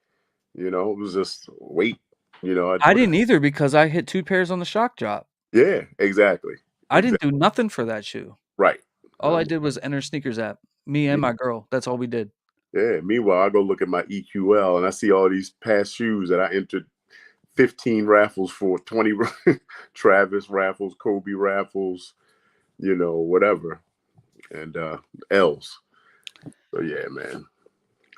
It was just wait. I
I
put it.
didn't either because I hit 2 pairs on the shock drop.
Yeah. Exactly.
I didn't
Exactly.
do nothing for that shoe.
Right.
All I did was enter sneakers app, me
Yeah.
and my girl, that's all we did.
Yeah. Meanwhile, I go look at my EQL and I see all these past shoes that I entered 15 raffles for, 20 Travis raffles, Kobe raffles, whatever. And L's. So yeah, man.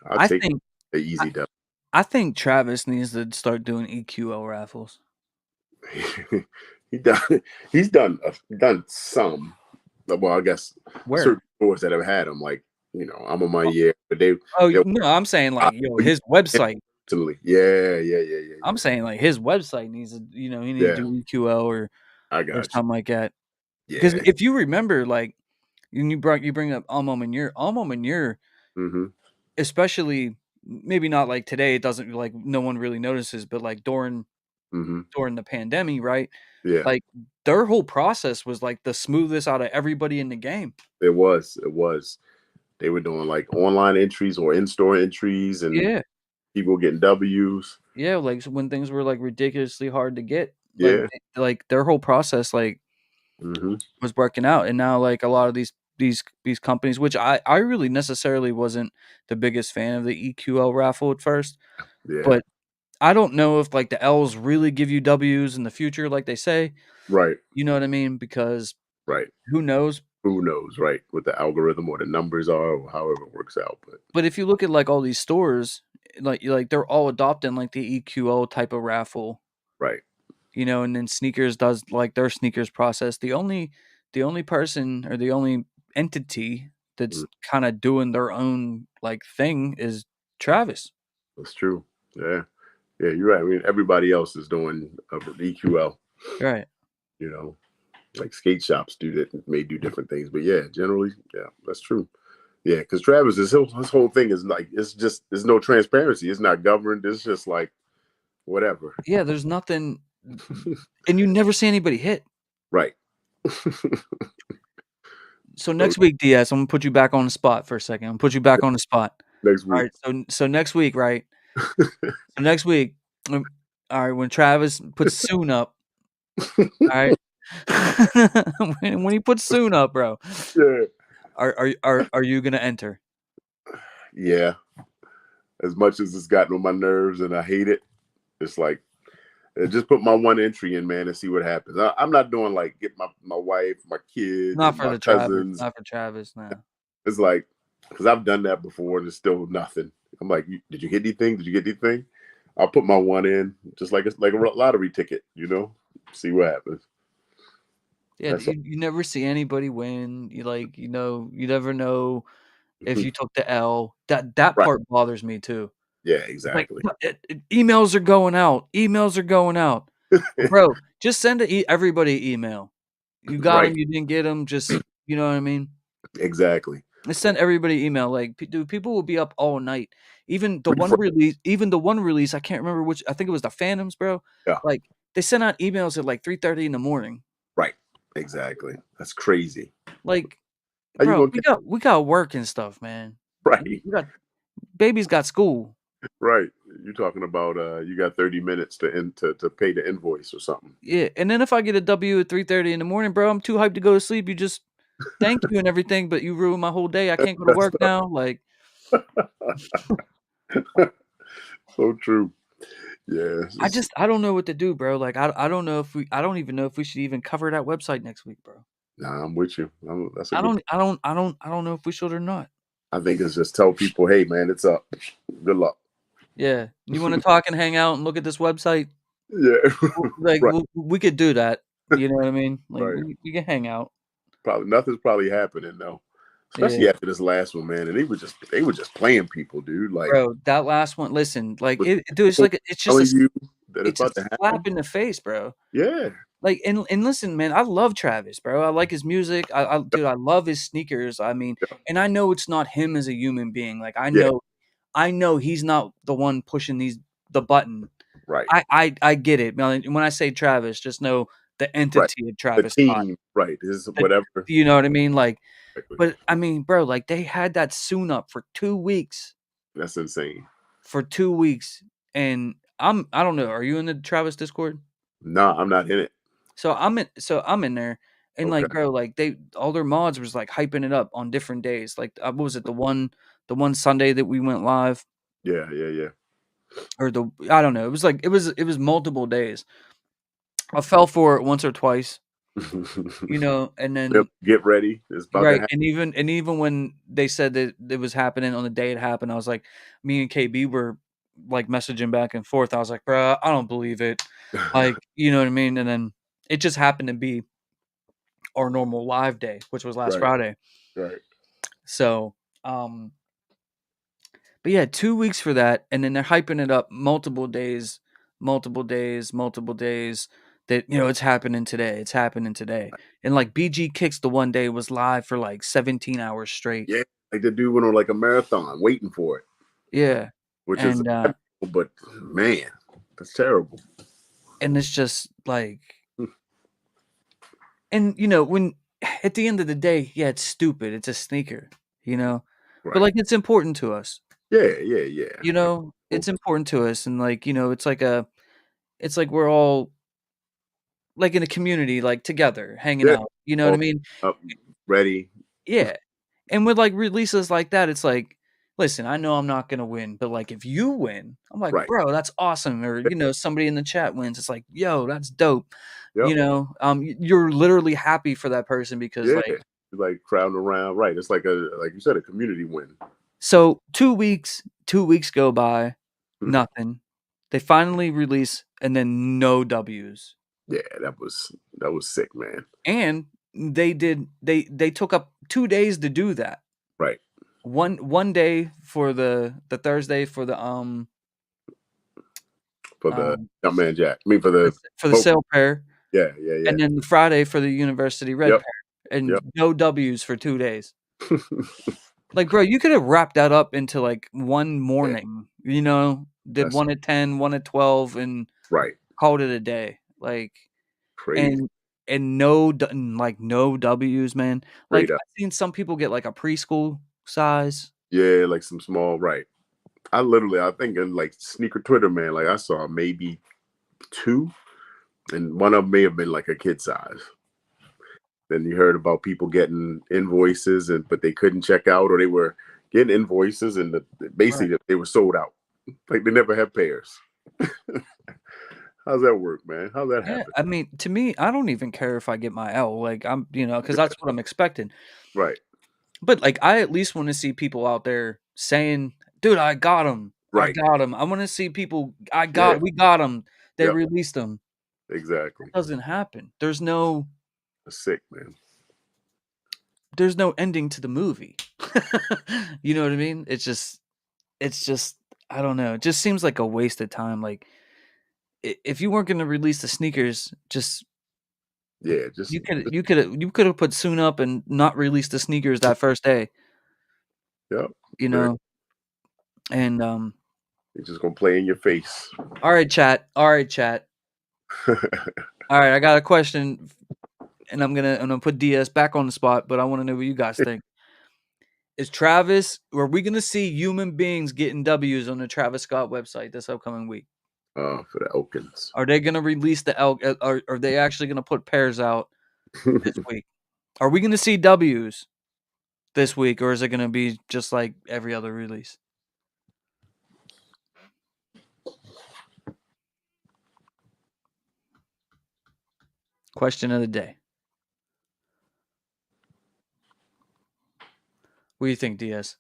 I'll
I
take
think
the
I
easy dub.
I think Travis needs to start doing EQL raffles.
he done he's done some. Well, I guess
Where?
certain stores that have had them, like, I'm on my year, but
Oh,
they
no, I'm saying,
I
like, his website.
personally. Yeah, yeah, yeah, yeah,
I'm
yeah.
saying, like, his website needs to he needs to
Yeah,
do EQL
I
or
got you.
something like that. Because
Yeah.
if you remember, like, and you bring up Alma Manier,
Hmm.
especially maybe not like today, it doesn't like no one really notices, but like
Hmm.
during the pandemic, right?
Yeah.
Like their whole process was like the smoothest out of everybody in the game.
It was. It was. They were doing like online entries or in-store entries, and
Yeah.
people getting W's.
Yeah, like so when things were like ridiculously hard to get, like
Yeah.
like their whole process like
Hmm.
was working out, and now like a lot of these companies, which I really necessarily wasn't the biggest fan of the EQL raffle at first,
Yeah.
but I don't know if like the L's really give you W's in the future, like they say.
Right.
You know what I mean? Because
Right.
who knows?
Who knows? Right. What the algorithm or the numbers are, or however it works out. But
But if you look at like all these stores, like they're all adopting like the EQO type of raffle,
right.
and then sneakers does like their sneakers process. The only person or the only entity that's
Mm,
kind of doing their own like thing is Travis.
that's true. Yeah. Yeah. You're right. I mean, everybody else is doing EQL.
Right.
You know, like skate shops may do different things, but yeah, generally, yeah, that's true. Yeah, because Travis, his whole thing is like it's just there's no transparency. It's not governed. It's just like whatever.
Yeah, there's nothing, and you never see anybody hit.
Right.
So
So
next week, DS, I'm gonna put you back on the spot for a second. I'm gonna put you back on the spot.
next
All
week.
right. So next week, right? So next week, all right, when Travis puts Soon up, all right. When he puts Soon up, bro,
Yeah.
are you gonna enter?
Yeah. As much as it's gotten on my nerves and I hate it, it's like just put my one entry in, man, and see what happens. I'm not doing like get my wife, my kids,
Not
and
for
my
the Travis.
cousins.
Not for Travis. No.
It's like because I've done that before and it's still nothing. I'm like, did you get anything? Did you get anything? I'll put my one in, just like it's like a lottery ticket, see what happens.
Yeah,
That's all.
you never see anybody win. You never know if you took the L. That
Right.
part bothers me too.
Yeah,
It's like,
exactly.
"What emails are going out. Emails are going out." Bro, just send everybody email. You got
Right.
them. You didn't get them. Just you know what I mean?
Exactly.
Just send everybody email. Like, dude, people will be up all night.
Refresh.
Even the one release, I can't remember which. I think it was the Phantoms, bro.
Yeah.
Like, they sent out emails at like 3:30 in the morning.
Right. Exactly. That's crazy.
Like,
How you
bro,
gonna
we got work and stuff, man.
right?
We got baby's got school.
Right. You're talking about you got 30 minutes to pay the invoice or something.
Yeah, and then if I get a W at 3:30 in the morning, bro, I'm too hyped to go to sleep. You just thank you and everything, but you ruined my whole day. I can't go to
That's
work now. Like,
so true. Yeah.
I don't know what to do, bro. Like, I don't know if I don't even know if we should even cover that website next week, bro.
Nah, I'm with you. That's a good point.
I don't know if we should or not.
I think it's just tell people, hey man, it's up. Good luck.
Yeah, you want to talk and hang out and look at this website?
Yeah.
Like,
Right.
we could do that. You know what I mean? Like,
Right.
we can hang out.
Probably nothing's probably happening though.
Yeah,
Especially after this last one, man. And they were just playing people, dude. Like
bro. That last one. Listen, like
with
dude. It's
people
like it's just
telling you that it's
it's a
about to
slap
happen.
in the face, bro.
Yeah.
Like, and listen, man, I love Travis, bro. I like his music. Dude, I love his sneakers. I mean,
Yeah.
and I know it's not him as a human being. Like,
Yeah.
I know he's not the one pushing the button.
Right.
I get it. When I say Travis, just know the
Right.
entity of
The
Travis Scott.
team, right, is
The,
whatever.
you know what I mean? Like,
Exactly.
but I mean, bro, like they had that soon up for 2 weeks,
That's insane.
for 2 weeks, and I don't know. Are you in the Travis Discord?
No, I'm not in it.
So I'm in there, and
Okay.
like, bro, like they all their mods was like hyping it up on different days. Like, what was it, the one Sunday that we went live,
Yeah, yeah, yeah.
or the I don't know. It was like it was multiple days. I fell for it once or twice, you know, and
Yep,
then
get ready. It's about to
right,
happen.
and even when they said that it was happening on the day it happened, I was like, me and KB were like messaging back and forth. I was like, bro, I don't believe it. Like, you know what I mean? And then it just happened to be our normal live day, which was last
Right,
Friday.
right.
So, um, but yeah, 2 weeks for that, and then they're hyping it up multiple days, multiple days, multiple days. That it's happening today. It's happening today. And like BG Kicks, the one day was live for like 17 hours straight.
Yeah, like the dude went on like a marathon waiting for it,
Yeah,
which is,
and
but man, that's terrible.
it's just like, and when at the end of the day, yeah, it's stupid. It's a sneaker, but
Right.
like it's important to us.
Yeah, yeah, yeah.
It's important to us, and like it's like we're all like in a community, like together, hanging
Yeah.
out. You know what I
All
mean?
up, ready.
Yeah. And with like releases like that, it's like, listen, I know I'm not gonna win, but like if you win, I'm like,
Right.
bro, that's awesome. Or somebody in the chat wins. It's like, yo, that's dope.
Yep.
You're literally happy for that person because
Yeah.
like
Like crowding around. Right. It's like like you said, a community win.
so 2 weeks go by, nothing. They finally release and then no W's.
Yeah, that was sick, man.
And they took up 2 days to do that.
Right.
One day for the Thursday for the
For the
um
Jumpman Jack. I mean for the
for the
folk.
sale pair,
Yeah, yeah, yeah.
and then the Friday for the University Red
Yep.
pair, and
Yep.
no W's for 2 days. Like, bro, you could have wrapped that up into, like, one
Yeah,
morning, did
that's
one at 10, one at 12, and
right.
called it a day, like,
Crazy.
and no W's, man. Like,
Straight up.
I've seen some people get, like, a preschool size.
Yeah, like some small, right. I think in like sneaker Twitter, man, like I saw maybe two, and one of them may have been like a kid size. Then you heard about people getting invoices, but they couldn't check out, or they were getting invoices, and
Right.
basically they were sold out. Like they never had pairs. How's that work, man? How's that
Yeah,
happen?
I mean, to me, I don't even care if I get my L, like, because that's what I'm expecting.
Right,
But, like, I at least wanna see people out there saying, "Dude, I got him. I
right.
got him." I wanna see people,
Yeah,
we got him. They
yep,
released him." That
exactly.
doesn't happen.
That's sick, man.
There's no ending to the movie. You know what I mean? It's just I don't know. It just seems like a waste of time. Like, if you weren't gonna release the sneakers, just
Yeah, just
you could have put Soon Up and not release the sneakers that first day,
yep.
you
Very,
know? And,
it's just gonna play in your face.
alright, chat. Alright, chat. Alright, I got a question, and I'm gonna put DS back on the spot, but I wanna know what you guys think. Is Travis? Are we gonna see human beings getting W's on the Travis Scott website this upcoming week?
For the Okins.
Are they gonna release the elk? Are they actually gonna put pairs out this week? Are we gonna see W's this week, or is it gonna be just like every other release? Question of the day. What do you think, Diaz?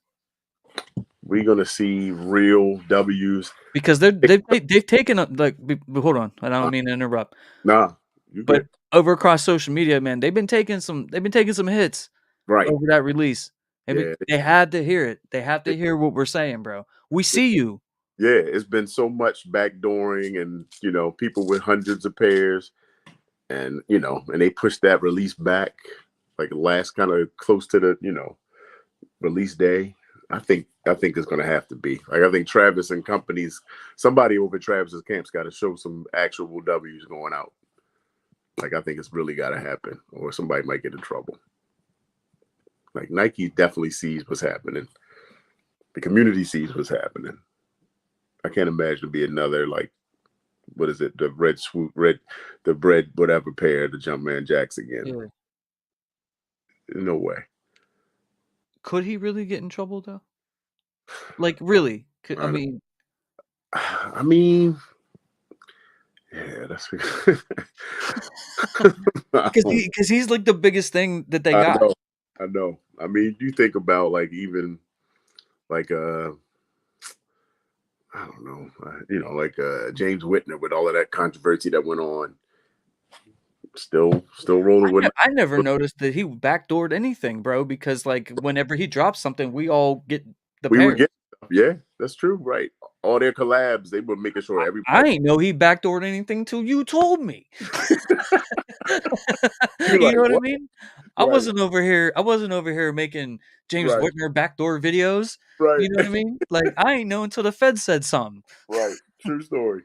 We're gonna see real W's.
Because they've taken hold on, I don't mean to interrupt,
Nah, you
but
good.
over across social media, man, they've been taking some hits
Right.
over that release.
Yeah.
They had to hear it. They have to hear what we're saying, bro. We see you.
Yeah. It's been so much backdooring and, people with hundreds of pairs and, and they pushed that release back like last kind of close to the, release day. I think it's gonna have to be like I think Travis and companies, somebody over Travis's camp's got to show some actual W's going out. Like I think it's really got to happen, or somebody might get in trouble. Like Nike definitely sees what's happening. The community sees what's happening. I can't imagine to be another like what is it? The the bread whatever pair, the Jumpman Jacks again.
Yeah.
No way.
Could he really get in trouble though? Like really? I
mean, yeah, that's
because he's like the biggest thing that they got.
I know. I mean, you think about like even like I don't know, like James Whitner with all of that controversy that went on. Still rolling with.
I never noticed that he backdoored anything, bro. Because like whenever he drops something, we all get the
We would
pair.
get, yeah, that's true, right? All their collabs, they were making sure
I
everybody.
ain't know he backdoored anything till you told me.
You're
You
like,
know what I
what?
mean?
Right,
I wasn't over here making James
right,
Whitner backdoor videos.
right,
You know what I mean? Like I ain't know until the Fed said something.
right. True story.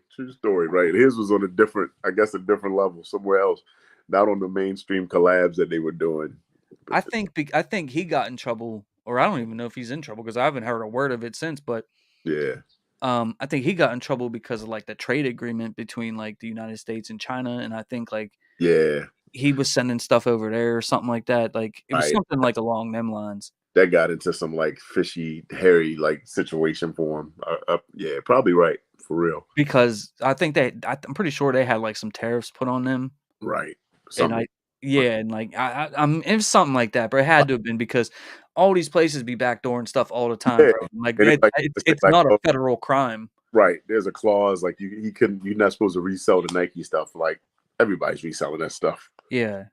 Right, his was on a different, I guess, a different level somewhere else, not on the mainstream collabs that they were doing. But
I think he got in trouble, or I don't even know if he's in trouble because I haven't heard a word of it since. But
yeah,
I think he got in trouble because of like the trade agreement between like the United States and China, and I think like
yeah,
he was sending stuff over there or something like that. Like it was
right.
something like along them lines.
That got into some like fishy, hairy like situation for him. Yeah, probably right for real.
Because I'm pretty sure they had like some tariffs put on them,
Right,
and
something.
and like it was something like that, but it had to have been because all these places be backdooring stuff all the time,
Yeah,
bro. Like
and
it's
like,
not a
oh,
federal crime.
right. There's a clause like you're not supposed to resell the Nike stuff. Like everybody's reselling that stuff.
Yeah,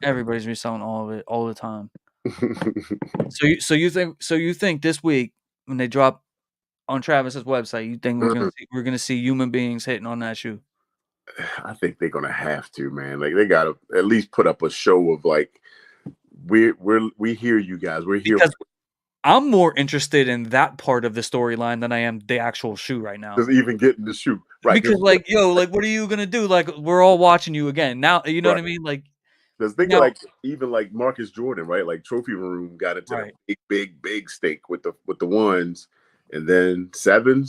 everybody's reselling all of it all the time. So you think this week when they drop on Travis's website, you think we're gonna see human beings hitting on that shoe?
I think they're gonna have to, man. Like they gotta at least put up a show of like we hear you guys. We're here
Because I'm more interested in that part of the storyline than I am the actual shoe right now.
to even get in the shoe. Right.
Because like, yo, like, what are you gonna do? Like, we're all watching you again now. You know what
Right.
I mean? Like
Because think of
now,
like even like Marcus Jordan, right? Like Trophy Room got into
right,
the big stake with the ones, and then seven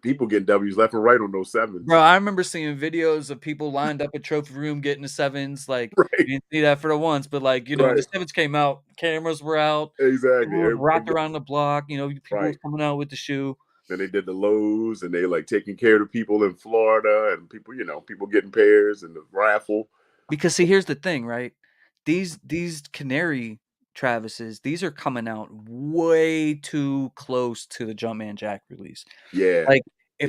people getting W's left and right on those sevens.
bro. I remember seeing videos of people lined up at trophy room getting the sevens. Like,
Right,
you didn't see that for the ones, but like, when the
right,
sevens came out, cameras were out.
exactly.
People was
Everybody
wrapped around the block. People was
right.
coming out with the shoe.
Then they did the lows, and they like taking care of the people in Florida, and people, people getting pairs and the raffle.
Because see, here's the thing, right? These Canary Travises, these are coming out way too close to the Jumpman Jack release.
Yeah,
Like
yeah,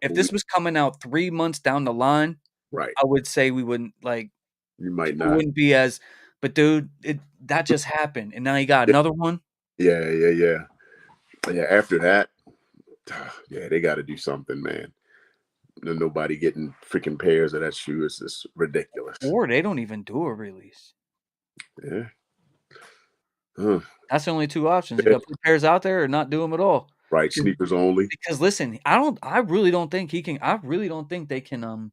if this was coming out 3 months down the line,
right.
I would say we wouldn't like
You might
people
not.
wouldn't be as but dude, that just happened and now you got
Yeah,
another one.
yeah. After that, yeah, they got to do something, man. Nobody getting freaking pairs of that shoe is just ridiculous.
Or they don't even do a release.
Yeah. Huh.
That's the only two options. You got to put pairs out there or not do them at all.
Right, sneakers only.
Because listen, I really don't think they can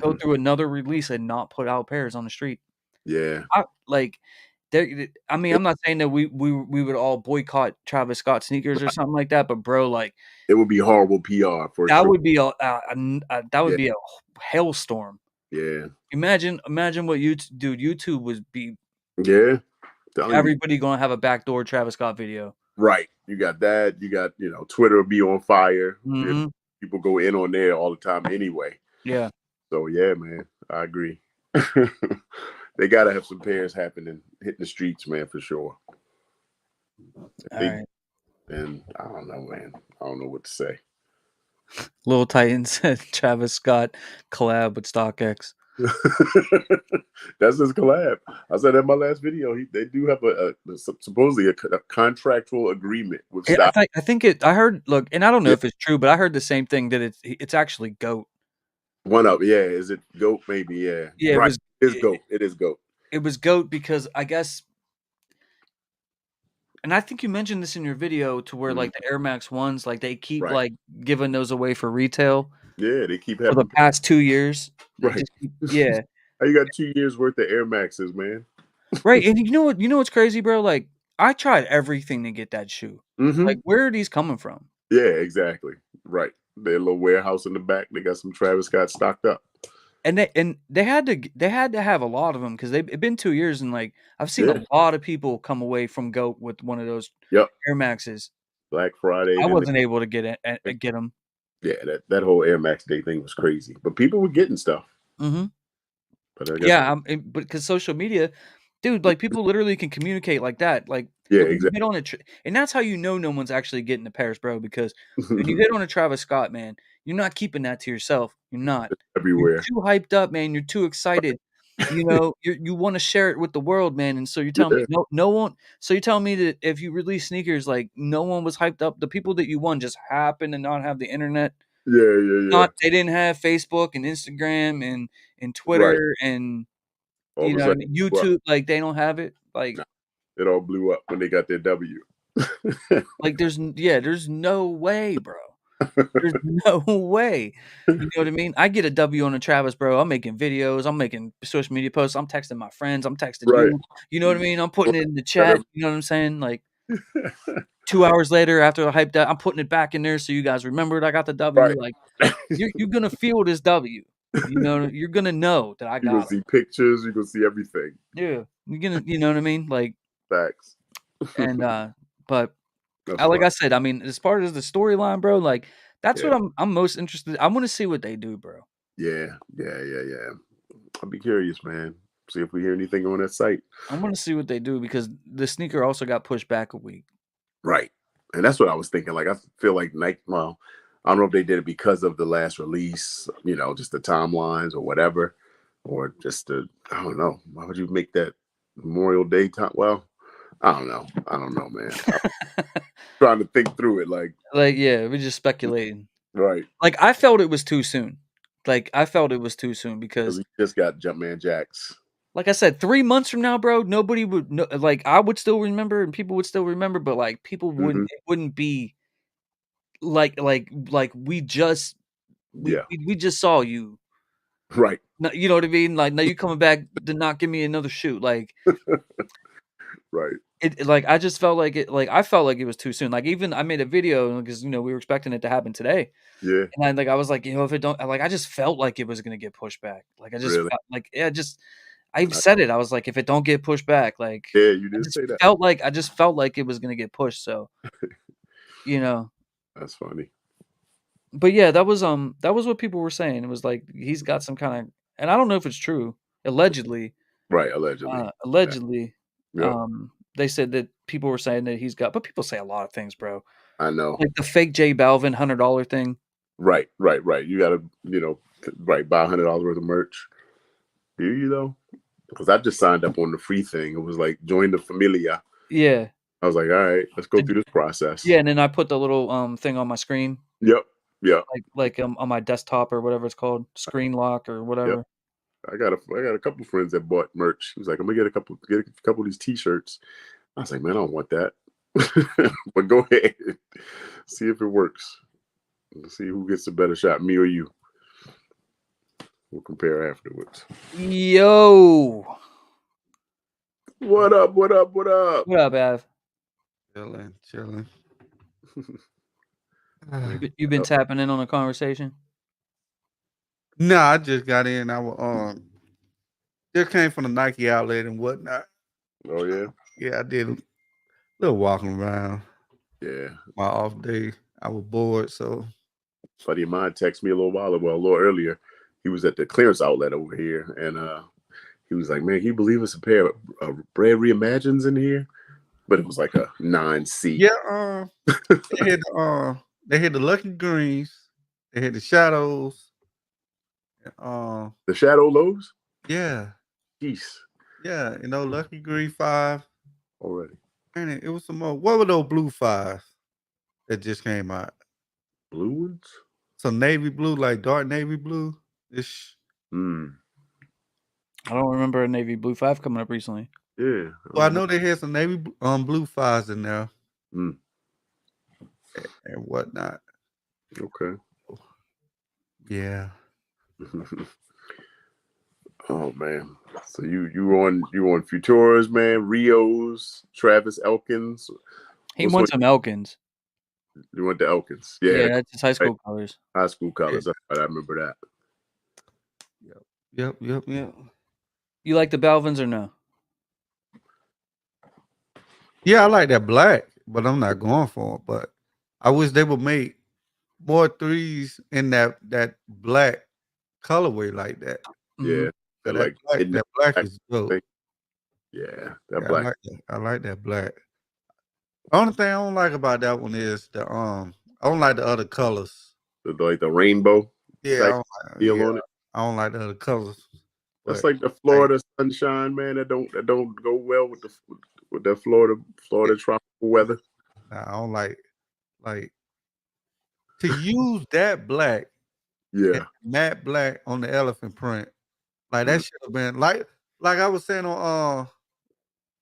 go through another release and not put out pairs on the street.
Yeah,
I like I mean, I'm not saying that we would all boycott Travis Scott sneakers or something like that, but bro, like
It would be horrible PR for
that
sure.
would be that would
Yeah,
be a hailstorm.
yeah,
Imagine what YouTube would be
yeah. Telling you,
everybody gonna have a backdoor Travis Scott video.
right? You got that. You got Twitter will be on fire.
Mhm.
People go in on there all the time anyway.
Yeah.
So yeah, man, I agree. They gotta have some pairs happening, hitting the streets, man, for sure. If they
Alright.
then I don't know, man. I don't know what to say.
Lil Titan said Travis Scott collab with StockX.
That's his collab. I said in my last video, they do have supposedly a contractual agreement with
Yeah,
Stock.
I think it I heard look, and I don't know
Yeah,
if it's true, but I heard the same thing that it's actually GOAT.
one of yeah. Is it Goat? Maybe yeah.
Yeah,
Right. It is Goat. It is Goat.
it was GOAT because I guess and I think you mentioned this in your video to where,
Mhm.
like, the Air Max 1s, like, they keep,
Right.
like, giving those away for retail
Yeah, they keep
for the
having
past 2 years. They
right.
just keep yeah.
How you got 2 years worth of Air Maxes, man?
Right, and you know what's crazy, bro? Like, I tried everything to get that shoe. Like,
Hmm.
where are these coming from?
Yeah, exactly. Right. Their little warehouse in the back. They got some Travis Scott stocked up.
And they had to have a lot of them because it's been 2 years and, like, I've seen a
Yeah.
lot of people come away from GOAT with one of those
Yep.
Air Maxes.
Black Friday.
I
Then
wasn't able to get them.
yeah, that whole Air Max Day thing was crazy. But people were getting stuff.
Mhm.
But I guess
Yeah, but because social media dude, like, people literally can communicate like that, like,
yeah,
when you
exactly.
hit on a tr and that's how you know no one's actually getting to Paris, bro, because when you hit on a Travis Scott, man, you're not keeping that to yourself, you're not. You're
Everywhere.
too hyped up, man, you're too excited, you know, you wanna share it with the world, man, and so you're telling me
Yeah,
no one so you're telling me that if you release sneakers, like, no one was hyped up, the people that you won just happened to not have the internet,
yeah, yeah, yeah.
not they didn't have Facebook and Instagram and
Right.
Twitter and
All
you
of a
know what I
sudden,
mean?
well,
YouTube, like, they don't have it.
nah, it all blew up when they got their W.
There's no way, bro. There's no way. You know what I mean? I get a W on a Travis, bro. I'm making videos, I'm making social media posts, I'm texting my friends, I'm texting
Right.
you. You know what I mean? I'm putting it in the
Got
chat.
every-
You know what I'm saying? Like 2 hours later after I hyped that, I'm putting it back in there so you guys remembered I got the W.
right.
Like, you're gonna feel this W. You know, you're gonna know that I
You're gonna
got 'em.
see pictures, you're gonna see everything.
Yeah. You're gonna you know what I mean? Like,
Facts.
and, but
That's
like
fun.
I said, I mean, as far as the storyline, bro, like that's
Yeah.
what I'm most interested. I want to see what they do, bro.
Yeah. Yeah. Yeah. Yeah. I'll be curious, man. See if we hear anything on that site.
I want to see what they do because the sneaker also got pushed back a week.
Right. And that's what I was thinking. Like I feel like Nike, well, I don't know if they did it because of the last release, just the timelines or whatever, or just the I don't know. Why would you make that Memorial Day time? Well, I don't know. I don't know, man. I'm trying to think through it. Like,
Like, yeah, we're just speculating.
right.
Like, I felt it was too soon. Like, I felt it was too soon
Because
because,
we just got Jumpman Jacks.
like I said, 3 months from now, bro, nobody would know. Like, I would still remember, and people would still remember, but like, people wouldn't.
Hmm.
It wouldn't be like we just
Yeah.
we just saw you.
Right.
No, you know what I mean? Like, now you coming back to not give me another shoot. Like,
Right.
like, I just felt like I felt like it was too soon. Like, even I made a video because, we were expecting it to happen today.
Yeah.
And I was like, if it don't like, I just felt like it was gonna get pushed back. Like, I just
Really.
felt like, yeah, I even said it. I was like, if it don't get pushed back, like,
Yeah. You did say that.
I just felt like it was gonna get pushed. So, you know,
That's funny.
but yeah, that was what people were saying. It was like he's got some kind of, and I don't know if it's true. Allegedly,
Right. Allegedly. Yeah.
allegedly,
Yep.
they said that people were saying that he's got, but people say a lot of things, bro.
I know.
Like the fake J Balvin $100 thing.
Right. Right. Right. You got to, right. Buy $100 worth of merch. Do you though? Because I just signed up on the free thing. It was like join the familia.
Yeah,
I was like, all right, let's go through this process.
yeah, and then I put the little thing on my screen,
Yep, yep,
on my desktop or whatever it's called, screen lock or
yep.
whatever.
I got a couple friends that bought merch. He was like, I'm gonna get a couple of these T-shirts. I was like, man, I don't want that. But go ahead, see if it works. Let's see who gets a better shot, me or you. We'll compare afterwards.
Yo,
What up? What up? What up?
What up, Av?
Chilling.
You been tapping in on a conversation?
No, I just got in. I was just came from the Nike outlet and whatnot.
Oh yeah.
Yeah, I did a little walking around.
Yeah.
My off day. I was bored, so
Buddy of mine texted me a little earlier. He was at the clearance outlet over here, and he was like, "Man, can you believe it's a pair of Bread Reimagineds in here?" But it was like a 9C.
yeah. They had the Lucky Greens. They had the Shadows.
The Shadow Lows.
Yeah,
Jeez.
yeah. Lucky Green 5.
Already.
And it was some more. What were those blue 5 that just came out?
Blue ones.
Some navy blue, like dark navy blue. Ish.
I don't remember a navy blue 5 coming up recently.
Yeah.
Well, I know they had some navy blue 5s in there. And whatnot.
Okay.
Yeah.
Oh man. So you on Futuras, man, Rios, Travis Elkins.
He won some Elkins.
You went to Elkins.
Yeah, that's his high school colors.
High school colors.
Yeah.
I remember that.
Yep.
You like the Balvins or no?
Yeah, I like that black, but I'm not going for it. But I wish they would make more threes in that black colorway like that.
Yeah.
That black is dope.
Yeah, that black.
I like that black. The only thing I don't like about that one is I don't like the other colors.
Like the rainbow.
Yeah,
on it.
I don't like the other colors.
That's like the Florida sunshine, man. That don't go well with the Florida tropical weather.
I don't like to use that black.
Yeah,
matte black on the elephant print. Like that should have been like I was saying on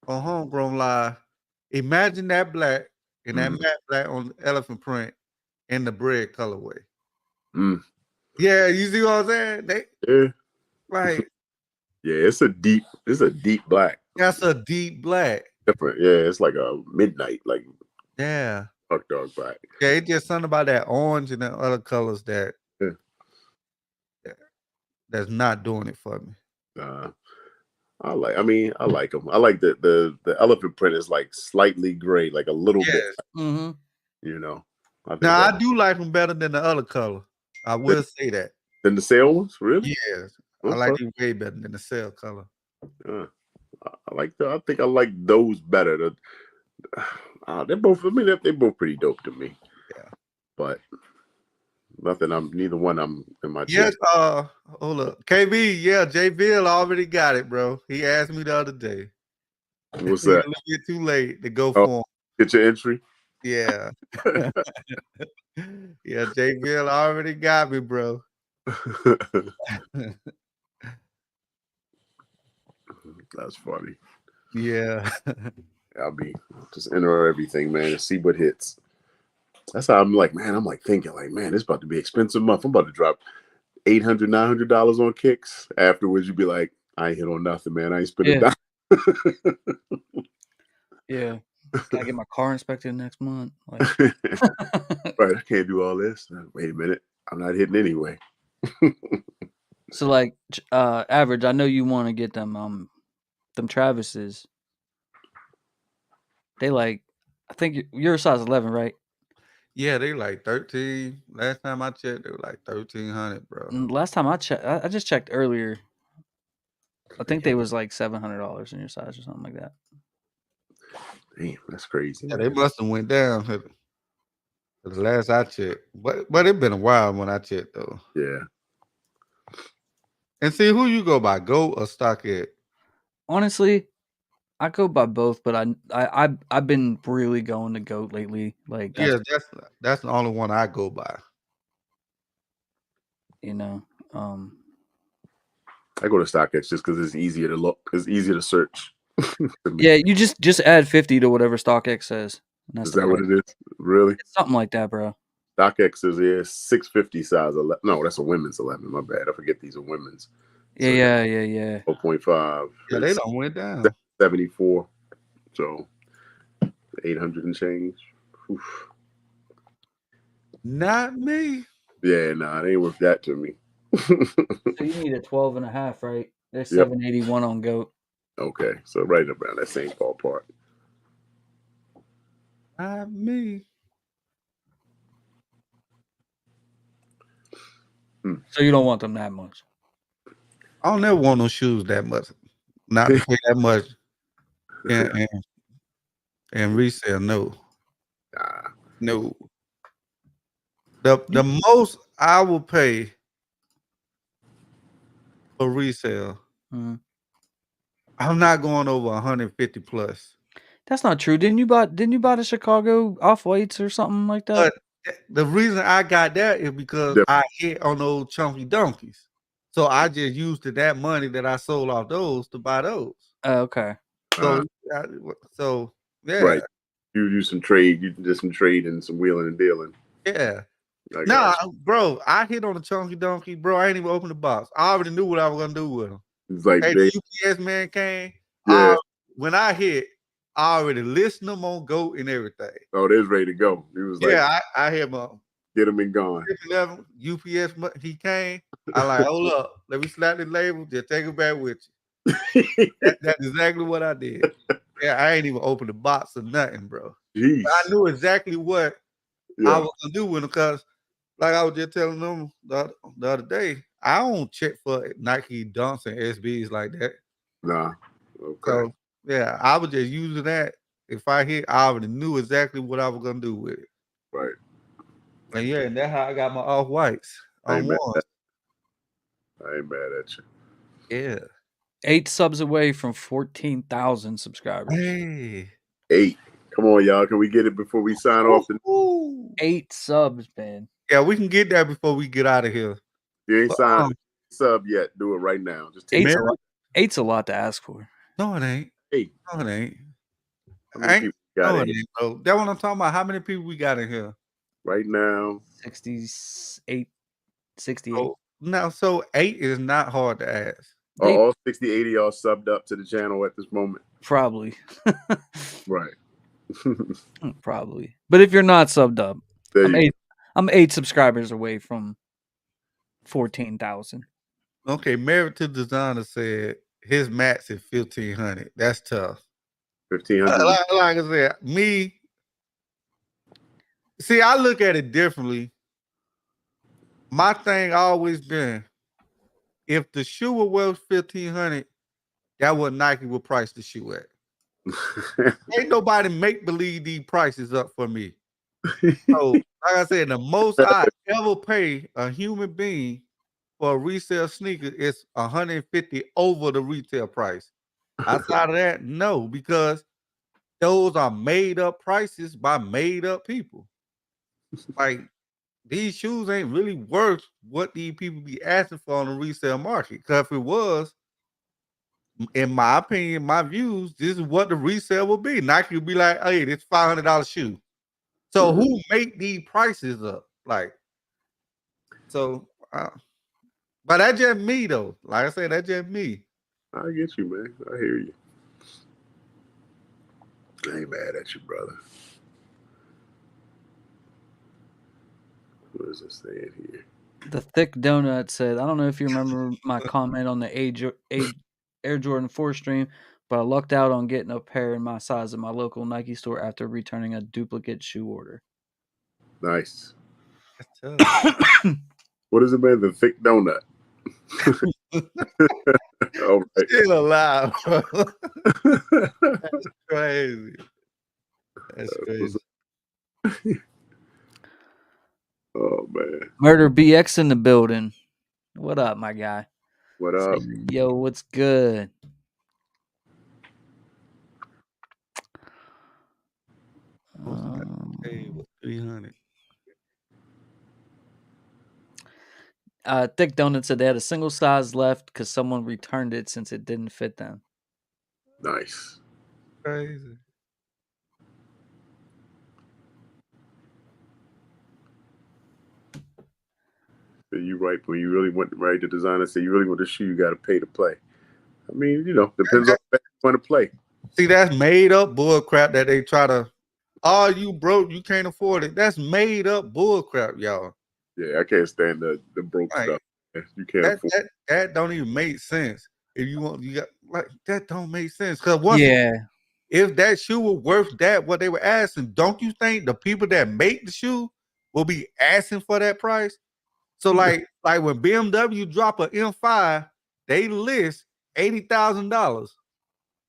Homegrown Live. Imagine that black and that matte black on the elephant print in the bread colorway. Yeah, you see what I'm saying?
Yeah, it's a deep black.
That's a deep black.
Different. Yeah, it's like a midnight, like dark black.
Yeah, it's just something about that orange and the other colors that that's not doing it for me.
I like them. I like the elephant print is like slightly gray, like a little bit.
Mm-hmm.
You know.
Now I do like them better than the other color. I will say that.
Than the sale ones, really?
Yes, I like it way better than the sale color.
I think I like those better. They're both. I mean, they're both pretty dope to me.
Yeah,
but neither one. I'm in my.
Yes. Hold up, KB. Yeah, J. Bill already got it, bro. He asked me the other day.
What's that?
A little bit too late to go for him.
Get your entry.
Yeah. Yeah, J. Bill already got me, bro.
That's funny.
Yeah.
I'll be just enter everything, man, and see what hits. That's how I'm like, man. I'm like thinking, like, man, it's about to be an expensive month. I'm about to drop $800, $900 on kicks. Afterwards, you'd be like, I ain't hit on nothing, man. I ain't spent a dime.
Yeah. Gotta get my car inspected next month. Like.
Right, I can't do all this. Wait a minute, I'm not hitting anyway.
So, like, average. I know you want to get them Travises. They like, I think you're a size 11, right?
Yeah, they like 13. Last time I checked, they were like 1,300, bro.
Last time I checked, I just checked earlier. I think they was like $700 in your size or something like that.
Damn, that's crazy.
Yeah, they must have went down for the last I checked. But it's been a while when I checked though.
Yeah.
And see, who you go by, GOAT or StockX?
Honestly, I go by both, but I've been really going to GOAT lately. Like
that's the only one I go by.
You know,
I go to StockX just because it's easier to look. It's easier to search.
Yeah, you just add 50 to whatever StockX says.
Is that what it is? Really?
It's something like that, bro.
StockX is 650 size 11. No, that's a women's 11. My bad. I forget these are women's.
Yeah.
4.5.
Yeah, they don't went down.
74. So 800 and change. Oof.
Not me.
Yeah, nah, it ain't worth that to me.
So you need a 12 and a half, right? There's
Yep.
781 on GOAT.
Okay, so right around that same ballpark.
Not me.
So you don't want them that much.
I don't never want no shoes that much. Not to pay that much and resale. No.
Nah.
No. The most I will pay for resale,
Mhm.
I'm not going over 150 plus.
That's not true. Didn't you buy the Chicago off-whites or something like that?
But the reason I got that is because
Yep.
I hit on those chunky donkeys. So I just used that money that I sold off those to buy those.
Okay.
So yeah.
Right. You do some trade. You did some trade and some wheeling and dealing.
Yeah.
I
Nah,
got you.
bro, I hit on the chunky donkey, bro. I ain't even opened the box. I already knew what I was gonna do with them.
It's like
Hey,
they,
the UPS man came.
yeah.
When I hit, I already listed them on GOAT and everything.
Oh, they was ready to go. He was like,
Yeah, I hit my
get them and gone.
11 UPS. He came. I like, hold up, let me slap the label. Just take it back with you. That's exactly what I did. Yeah, I ain't even opened the box or nothing, bro.
Jeez.
But I knew exactly what I was gonna do with them because, like I was just telling them the other day, I don't check for Nike Dunks and SBs like that.
Nah. Okay.
So yeah, I was just using that. If I hit, I already knew exactly what I was gonna do with it.
Right.
And yeah, and that's how I got my off whites on ones.
I ain't mad at you.
Yeah.
8 subs away from 14,000 subscribers.
Hey.
8. Come on, y'all. Can we get it before we sign off?
8 subs, man.
Yeah, we can get that before we get out of here.
You ain't signed sub yet. Do it right now. Just take
eight's a lot to ask for.
No, it ain't.
8.
No, it ain't.
How many people got in here?
Bro. That's what I'm talking about. How many people we got in here?
Right now.
68. 68.
Oh, no, so 8 is not hard to ask.
Are all 60, 80 y'all subbed up to the channel at this moment?
Probably.
Right.
Probably. But if you're not subbed up, I'm 8 subscribers away from 14,000.
Okay, Married to Designer said his max is 1,500. That's tough.
1,500.
Like I said, me. See, I look at it differently. My thing always been, if the shoe was worth 1,500, that what Nike would price the shoe at. Ain't nobody make believe these prices up for me. So, like I said, the most I ever pay a human being for a resale sneaker is 150 over the retail price. Outside of that, no, because those are made up prices by made up people. Like, these shoes ain't really worth what these people be asking for on the resale market. Because if it was, in my opinion, my views, this is what the resale will be. Nike would be like, hey, this $500 shoe. So who make these prices up? Like, so, but that's just me though. Like I said, that's just me.
I get you, man. I hear you. I ain't mad at you, brother. What is this saying here?
The Thick Donut said, I don't know if you remember my comment on the Air Jordan 4 stream, but I lucked out on getting a pair in my size at my local Nike store after returning a duplicate shoe order.
Nice.
That's tough.
What is it, man? The Thick Donut. All right.
Still alive. That's crazy. That's crazy.
Oh man.
Murder BX in the building. What up, my guy?
What up?
Yo, what's good?
Hey, what's 300?
Thick Donut said they had a single size left because someone returned it since it didn't fit them.
Nice.
Crazy.
So you right, when you really want the designer say you really want the shoe, you got to pay to play. I mean, depends on what you want to play.
See, that's made up bull crap that they try to. Oh, you broke, you can't afford it. That's made up bull crap, y'all.
Yeah, I can't stand the broke
Like,
stuff. You can't afford.
that don't even make sense. If you want, you got like that don't make sense. Because
Yeah.
if that shoe was worth that, what they were asking, don't you think the people that make the shoe will be asking for that price? So like when BMW drop a M5, they list $80,000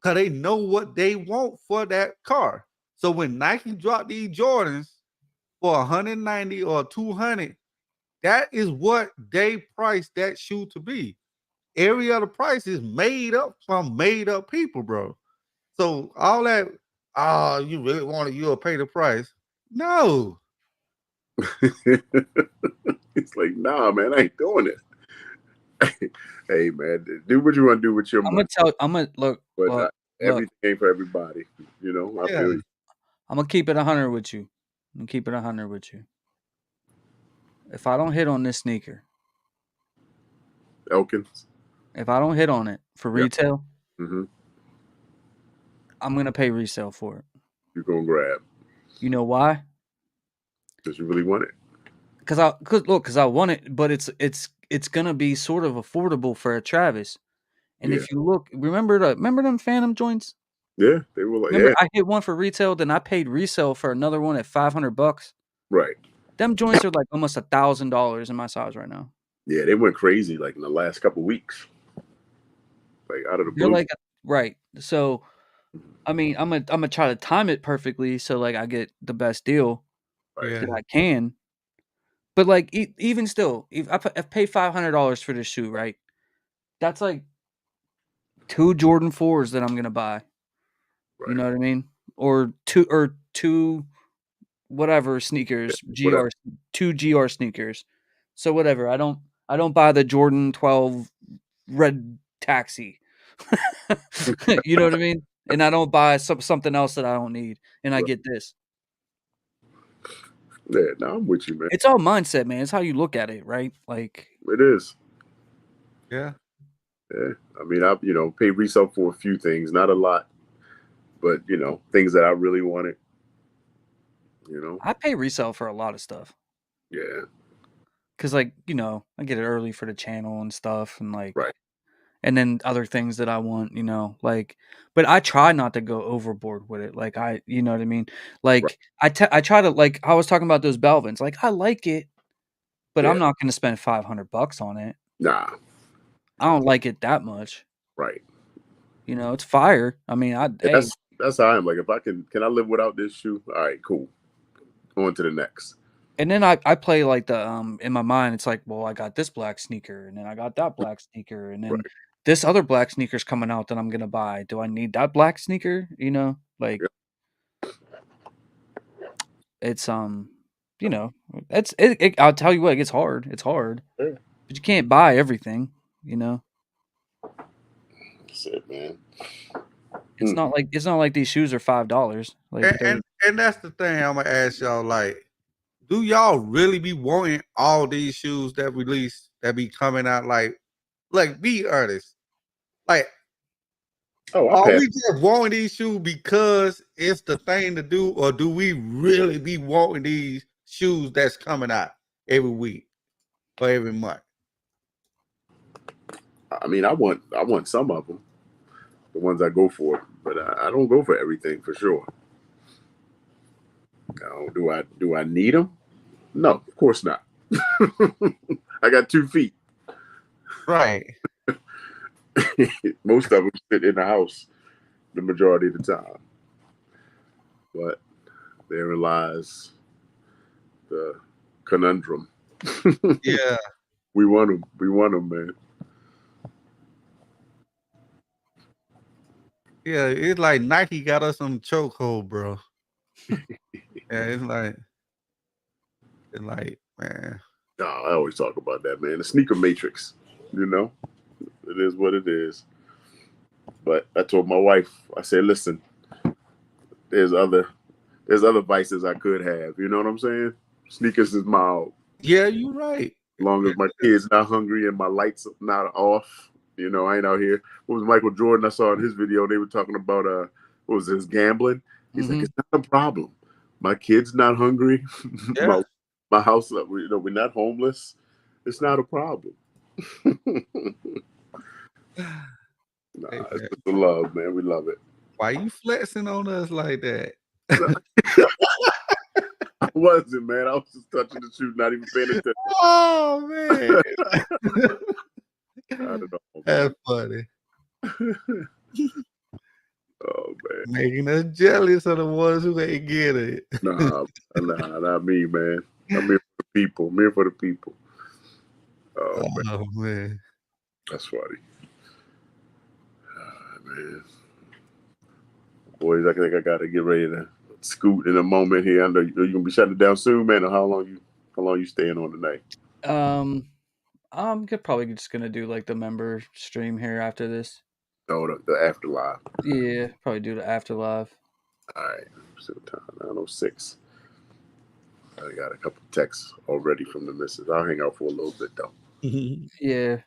because they know what they want for that car. So when Nike drop these Jordans for 190 or 200, that is what they price that shoe to be. Every other price is made up from made up people, bro. So all that, oh, you really want it, you'll pay the price. No.
It's like, nah, man, I ain't doing it. Hey, man, do what you want to do with your money.
I'm gonna look.
But everything ain't for everybody. You know, I feel you.
I'm gonna keep it 100 with you. I'm gonna keep it 100 with you. If I don't hit on this sneaker,
Elkins.
if I don't hit on it for retail,
Mm-hmm.
I'm gonna pay resale for it.
You're gonna grab.
You know why?
Because you really want it.
Because I want it, but it's gonna be sort of affordable for a Travis. And if you look, remember them Phantom joints?
Yeah, they were like,
Remember, I hit one for retail, then I paid resale for another one at $500.
Right.
Them joints are like almost $1,000 in my size right now.
Yeah, they went crazy like in the last couple weeks. Like out of the
You're
blue.
like right. So, I mean, I'm gonna try to time it perfectly so like I get the best deal that I can. But like even still, if I pay $500 for this shoe, right? That's like 2 Jordan 4s that I'm gonna buy.
Right.
You know what I mean? Or two whatever sneakers,
Whatever.
2 GR sneakers. So whatever. I don't buy the Jordan 12 red taxi. You know what I mean? And I don't buy something else that I don't need, and I get this.
Yeah, no, I'm with you, man.
It's all mindset, man. It's how you look at it, right? Like
it is.
Yeah.
Yeah. I mean, I paid resale for a few things, not a lot, but things that I really wanted.
I pay resale for a lot of stuff.
Yeah.
Cause like, I get it early for the channel and stuff and like
Right.
and then other things that I want, like but I try not to go overboard with it. Like you know what I mean? Like
right.
I try to like I was talking about those Balvins. Like I like it, but I'm not gonna spend $500 on it.
Nah.
I don't like it that much.
Right.
It's fire. I mean,
that's how I am. Like if I can I live without this shoe? All right, cool. On to the next.
And then I play like the in my mind, it's like, well, I got this black sneaker, and then I got that black sneaker, and then this other black sneaker's coming out that I'm gonna buy. Do I need that black sneaker? Like it's it's I'll tell you what, it gets hard. It's hard, but you can't buy everything.
That's it, man.
It's not like these shoes are $5. Like
and that's the thing I'm gonna ask y'all. Like, do y'all really be wanting all these shoes that release that be coming out? Like be honest. Like, are we just wanting these shoes because it's the thing to do, or do we really be wanting these shoes that's coming out every week or every month?
I mean, I want some of them, the ones I go for, but I don't go for everything for sure. Now, do I need them? No, of course not. I got 2 feet.
Right.
Most of them sit in the house the majority of the time. But therein lies the conundrum.
Yeah.
We want them. We want them, man.
Yeah, it's like Nike got us on the chokehold, bro. Yeah, it's like, man.
No, I always talk about that, man. The sneaker matrix, it is what it is. But I told my wife, I said, listen, there's other vices I could have. You know what I'm saying? Sneakers is mild.
Yeah, you're right.
As long as my kid's not hungry and my lights not off, I ain't out here. What was Michael Jordan? I saw in his video, they were talking about what was this, gambling? He's like,
Mhm.
it's not a problem. My kid's not hungry.
Yeah.
my house, we're not homeless. It's not a problem.
Hey,
It's
man,
just the love, man. We love it.
why you flexing on us like that?
I wasn't, man. I was just touching the shoe, not even paying attention.
Oh man,
I don't know,
that's
man.
funny.
Oh man.
Making us jealous of the ones who ain't get it.
Nah, not me, man. I'm here for the people. I'm here for the people. Oh man,
Oh man.
that's funny. Ah, man. Boys, I think I gotta get ready to scoot in a moment here. I know you gonna be shutting it down soon, man. Or how long you staying on tonight?
I'm probably just gonna do like the member stream here after this.
Oh, the afterlife.
Yeah, probably do the after live.
All right. So time 9:06. I got a couple texts already from the missus. I'll hang out for a little bit though.
Yeah.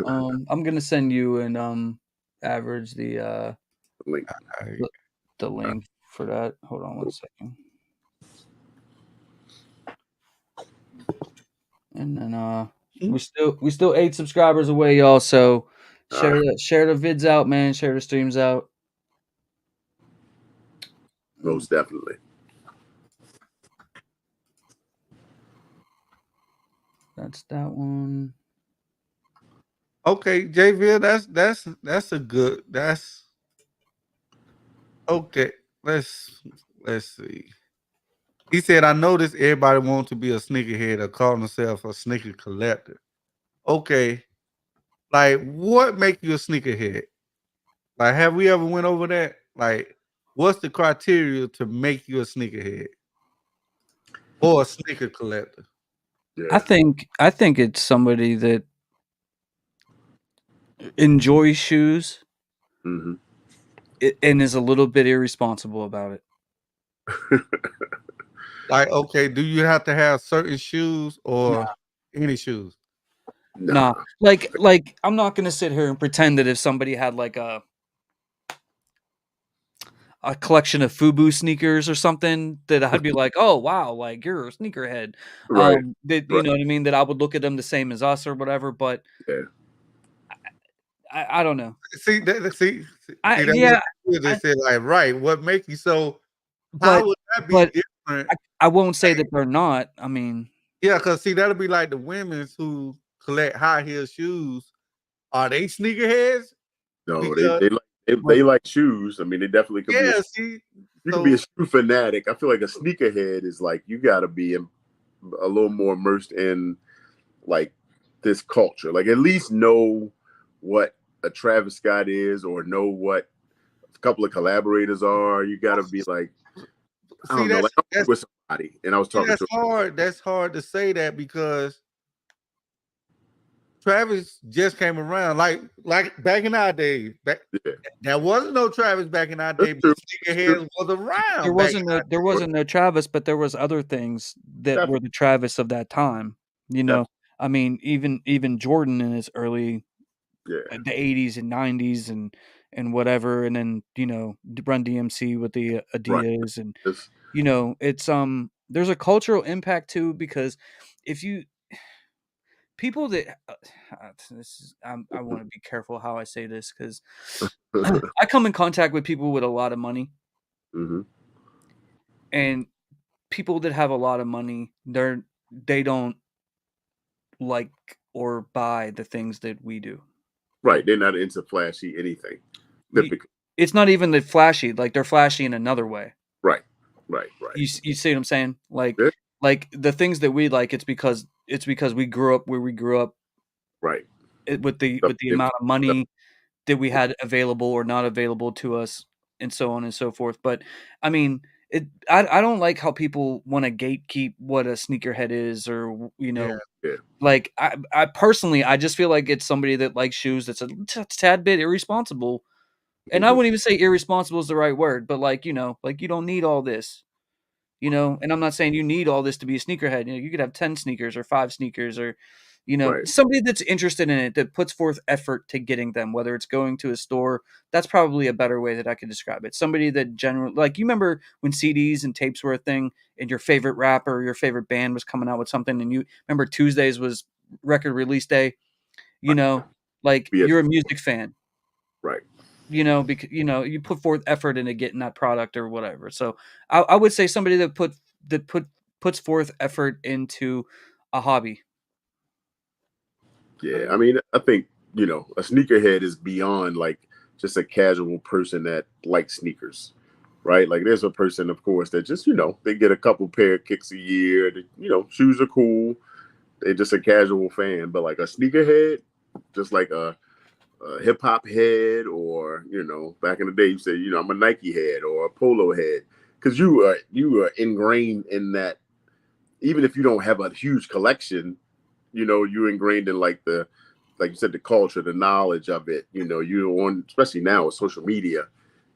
I'm gonna send you and average
Link.
the, the link for that. Hold on one second. And then we still 8 subscribers away, y'all. So share the vids out, man. Share the streams out.
Most definitely.
That's that one.
Okay, JV, that's a good. That's okay. Let's see. He said, "I noticed everybody wants to be a sneakerhead or call themselves a sneaker collector." Okay, like what make you a sneakerhead? Like, have we ever went over that? Like, what's the criteria to make you a sneakerhead or a sneaker collector?
Yeah.
I think it's somebody that enjoys shoes
Mm-hmm.
and is a little bit irresponsible about it.
Like, okay, do you have to have certain shoes or any shoes?
Nah, like I'm not gonna sit here and pretend that if somebody had like a collection of FUBU sneakers or something, that I'd be like, oh wow, like you're a sneakerhead.
Right.
That you
Right.
know what I mean? That I would look at them the same as us or whatever. But
Yeah.
I don't know.
See, see,
I
that's
yeah,
what they
I,
said. Like, right? What makes you so?
but
How would that be
but
different?
I won't say that they're not. I mean,
Yeah, because see, that'll be like the women's who collect high heel shoes. Are they sneakerheads?
No,
Because
they like shoes. I mean, they definitely could be.
yeah, see,
You could be a
so
shoe fanatic. I feel like a sneakerhead is like you got to be a little more immersed in like this culture. Like at least know what a Travis Scott is, or know what a couple of collaborators are. You got to be like, I
see
don't know, like I was
that's
with somebody and I was talking
that's
to.
hard. That's hard to say that because Travis just came around. Like back in our days,
Yeah,
there wasn't no Travis back in our
that's
day, but
true. That's true.
sneakerheads was around back in our
there wasn't no Travis, but there was other things that were
Definitely,
the Travis of that time. You know,
definitely.
I mean, even Jordan in his early
Yeah,
the 80s and 90s and whatever, and then Run DMC with the
right.
Adidas, and
It's,
it's there's a cultural impact too, because if you people that this is I want to be careful how I say this, because I come in contact with people with a lot of money,
hmm
and people that have a lot of money, they don't like or buy the things that we do.
right. They're not into flashy anything.
We,
Typically,
it's not even the flashy, like they're flashy in another way.
right, right, right.
You see what I'm saying?
Yeah,
Like the things that we like, it's because we grew up where we grew up,
right.
with
Stuff
the
they-
amount of money that we had available or not available to us, and so on and so forth. But I mean, I don't like how people want to gatekeep what a sneakerhead is, or
yeah.
Yeah.
like I personally, I just feel like it's somebody that likes shoes that's a tad bit irresponsible. And I
Mhm.
wouldn't even say irresponsible is the right word, but like, like you don't need all this, and I'm not saying you need all this to be a sneakerhead. You could have 10 sneakers or 5 sneakers, or You know,
Right.
somebody that's interested in it, that puts forth effort to getting them, whether it's going to a store. That's probably a better way that I could describe it. Somebody that generally, like, you remember when CDs and tapes were a thing, and your favorite rapper or your favorite band was coming out with something, and you remember Tuesdays was record release day. You know, like,
Yeah.
you're a music fan.
Right.
You know, because you put forth effort into getting that product or whatever. So I would say somebody puts forth effort into a hobby.
Yeah. I mean, I think, a sneakerhead is beyond like just a casual person that likes sneakers. Right. Like there's a person, of course, that just, they get a couple pair of kicks a year. Shoes are cool. They're just a casual fan. But like a sneakerhead, just like a hip hop head, or back in the day, you say, I'm a Nike head or a Polo head, because you are ingrained in that. Even if you don't have a huge collection, you're ingrained in like you said, the culture, the knowledge of it. You on, especially now with social media,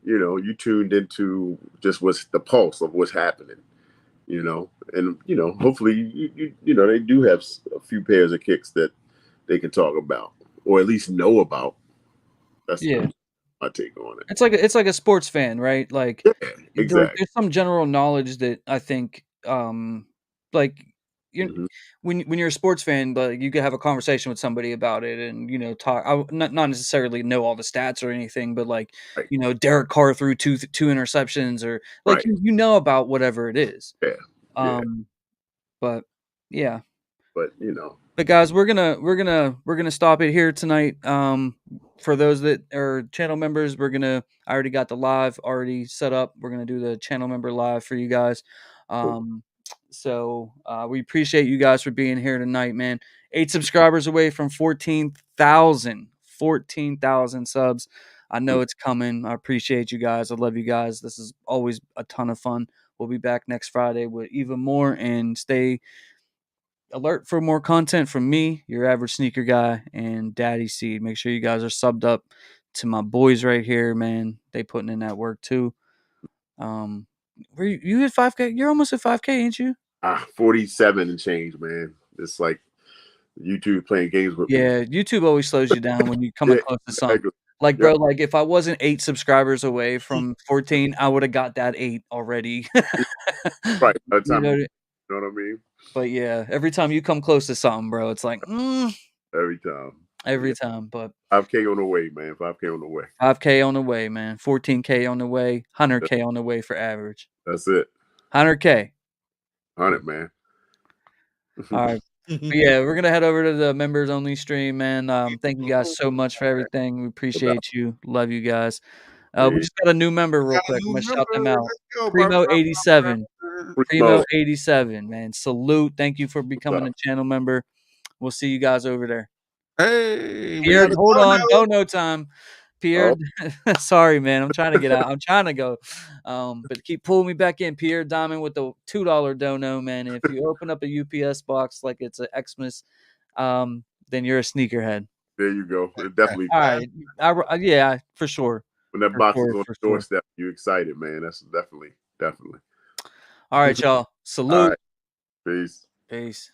you tuned into just what's the pulse of what's happening. And hopefully they do have a few pairs of kicks that they can talk about, or at least know about. That's
Yeah.
my take on it.
It's like a sports fan, right? Like,
Yeah, exactly.
there's some general knowledge that I think, like, you
Hmm.
when you're a sports fan, but you could have a conversation with somebody about it, and talk. Not necessarily know all the stats or anything, but like,
Right,
Derek Carr threw two interceptions, or like,
right.
you know about whatever it is.
Yeah, yeah.
Um, but yeah.
But
But guys, we're gonna stop it here tonight. For those that are channel members, I already got the live already set up. We're gonna do the channel member live for you guys.
cool.
So we appreciate you guys for being here tonight, man. 8 subscribers away from 14,000 subs. I know it's coming. I appreciate you guys. I love you guys. This is always a ton of fun. We'll be back next Friday with even more, and stay alert for more content from me, your average sneaker guy, and Daddy Seed. Make sure you guys are subbed up to my boys right here, man. They putting in that work too. Um, were you hit 5K? You're almost at 5K, ain't you?
47 and change, man. It's like YouTube playing games with me.
Yeah, YouTube always slows you down when you coming
Yeah,
close to something.
exactly.
Like,
Yeah,
bro, like, if I wasn't 8 subscribers away from 14, I would have got that 8 already.
right. By the
you
time
know,
you know what I mean?
but yeah, every time you come close to something, bro, it's like,
Every time.
every
Yeah.
time. But
5K on the way, man. 5K on the way.
5K on the way, man. 14K on the way. 100K on the way for average.
That's it.
100K.
100, man.
All right. But yeah, we're gonna head over to the members only stream, man. Thank you guys so much for everything. We
About
appreciate you. Love you guys. We
me.
just got a new member
We
real
got a
quick. I'm
new
gonna shout them
member.
out.
Let's go,
Primo 87. Primo
Primo.
87, man. Salute. Thank you for becoming a channel member. We'll see you guys over there.
Hey, we
Pierre,
got a
hold on.
dono.
Dono time. Pierre,
Oh,
sorry, man. I'm trying to get out. I'm trying to go. But keep pulling me back in. Pierre Diamond with the $2 dono, man. If you open up a UPS box like it's an Xmas, then you're a sneakerhead.
there you go. It definitely,
All right. Yeah, for sure.
when that
For
box is
sure.
on
For
the
sure.
doorstep, you excited, man. That's definitely.
All right, y'all.
All
Salute.
right. Peace.
Peace.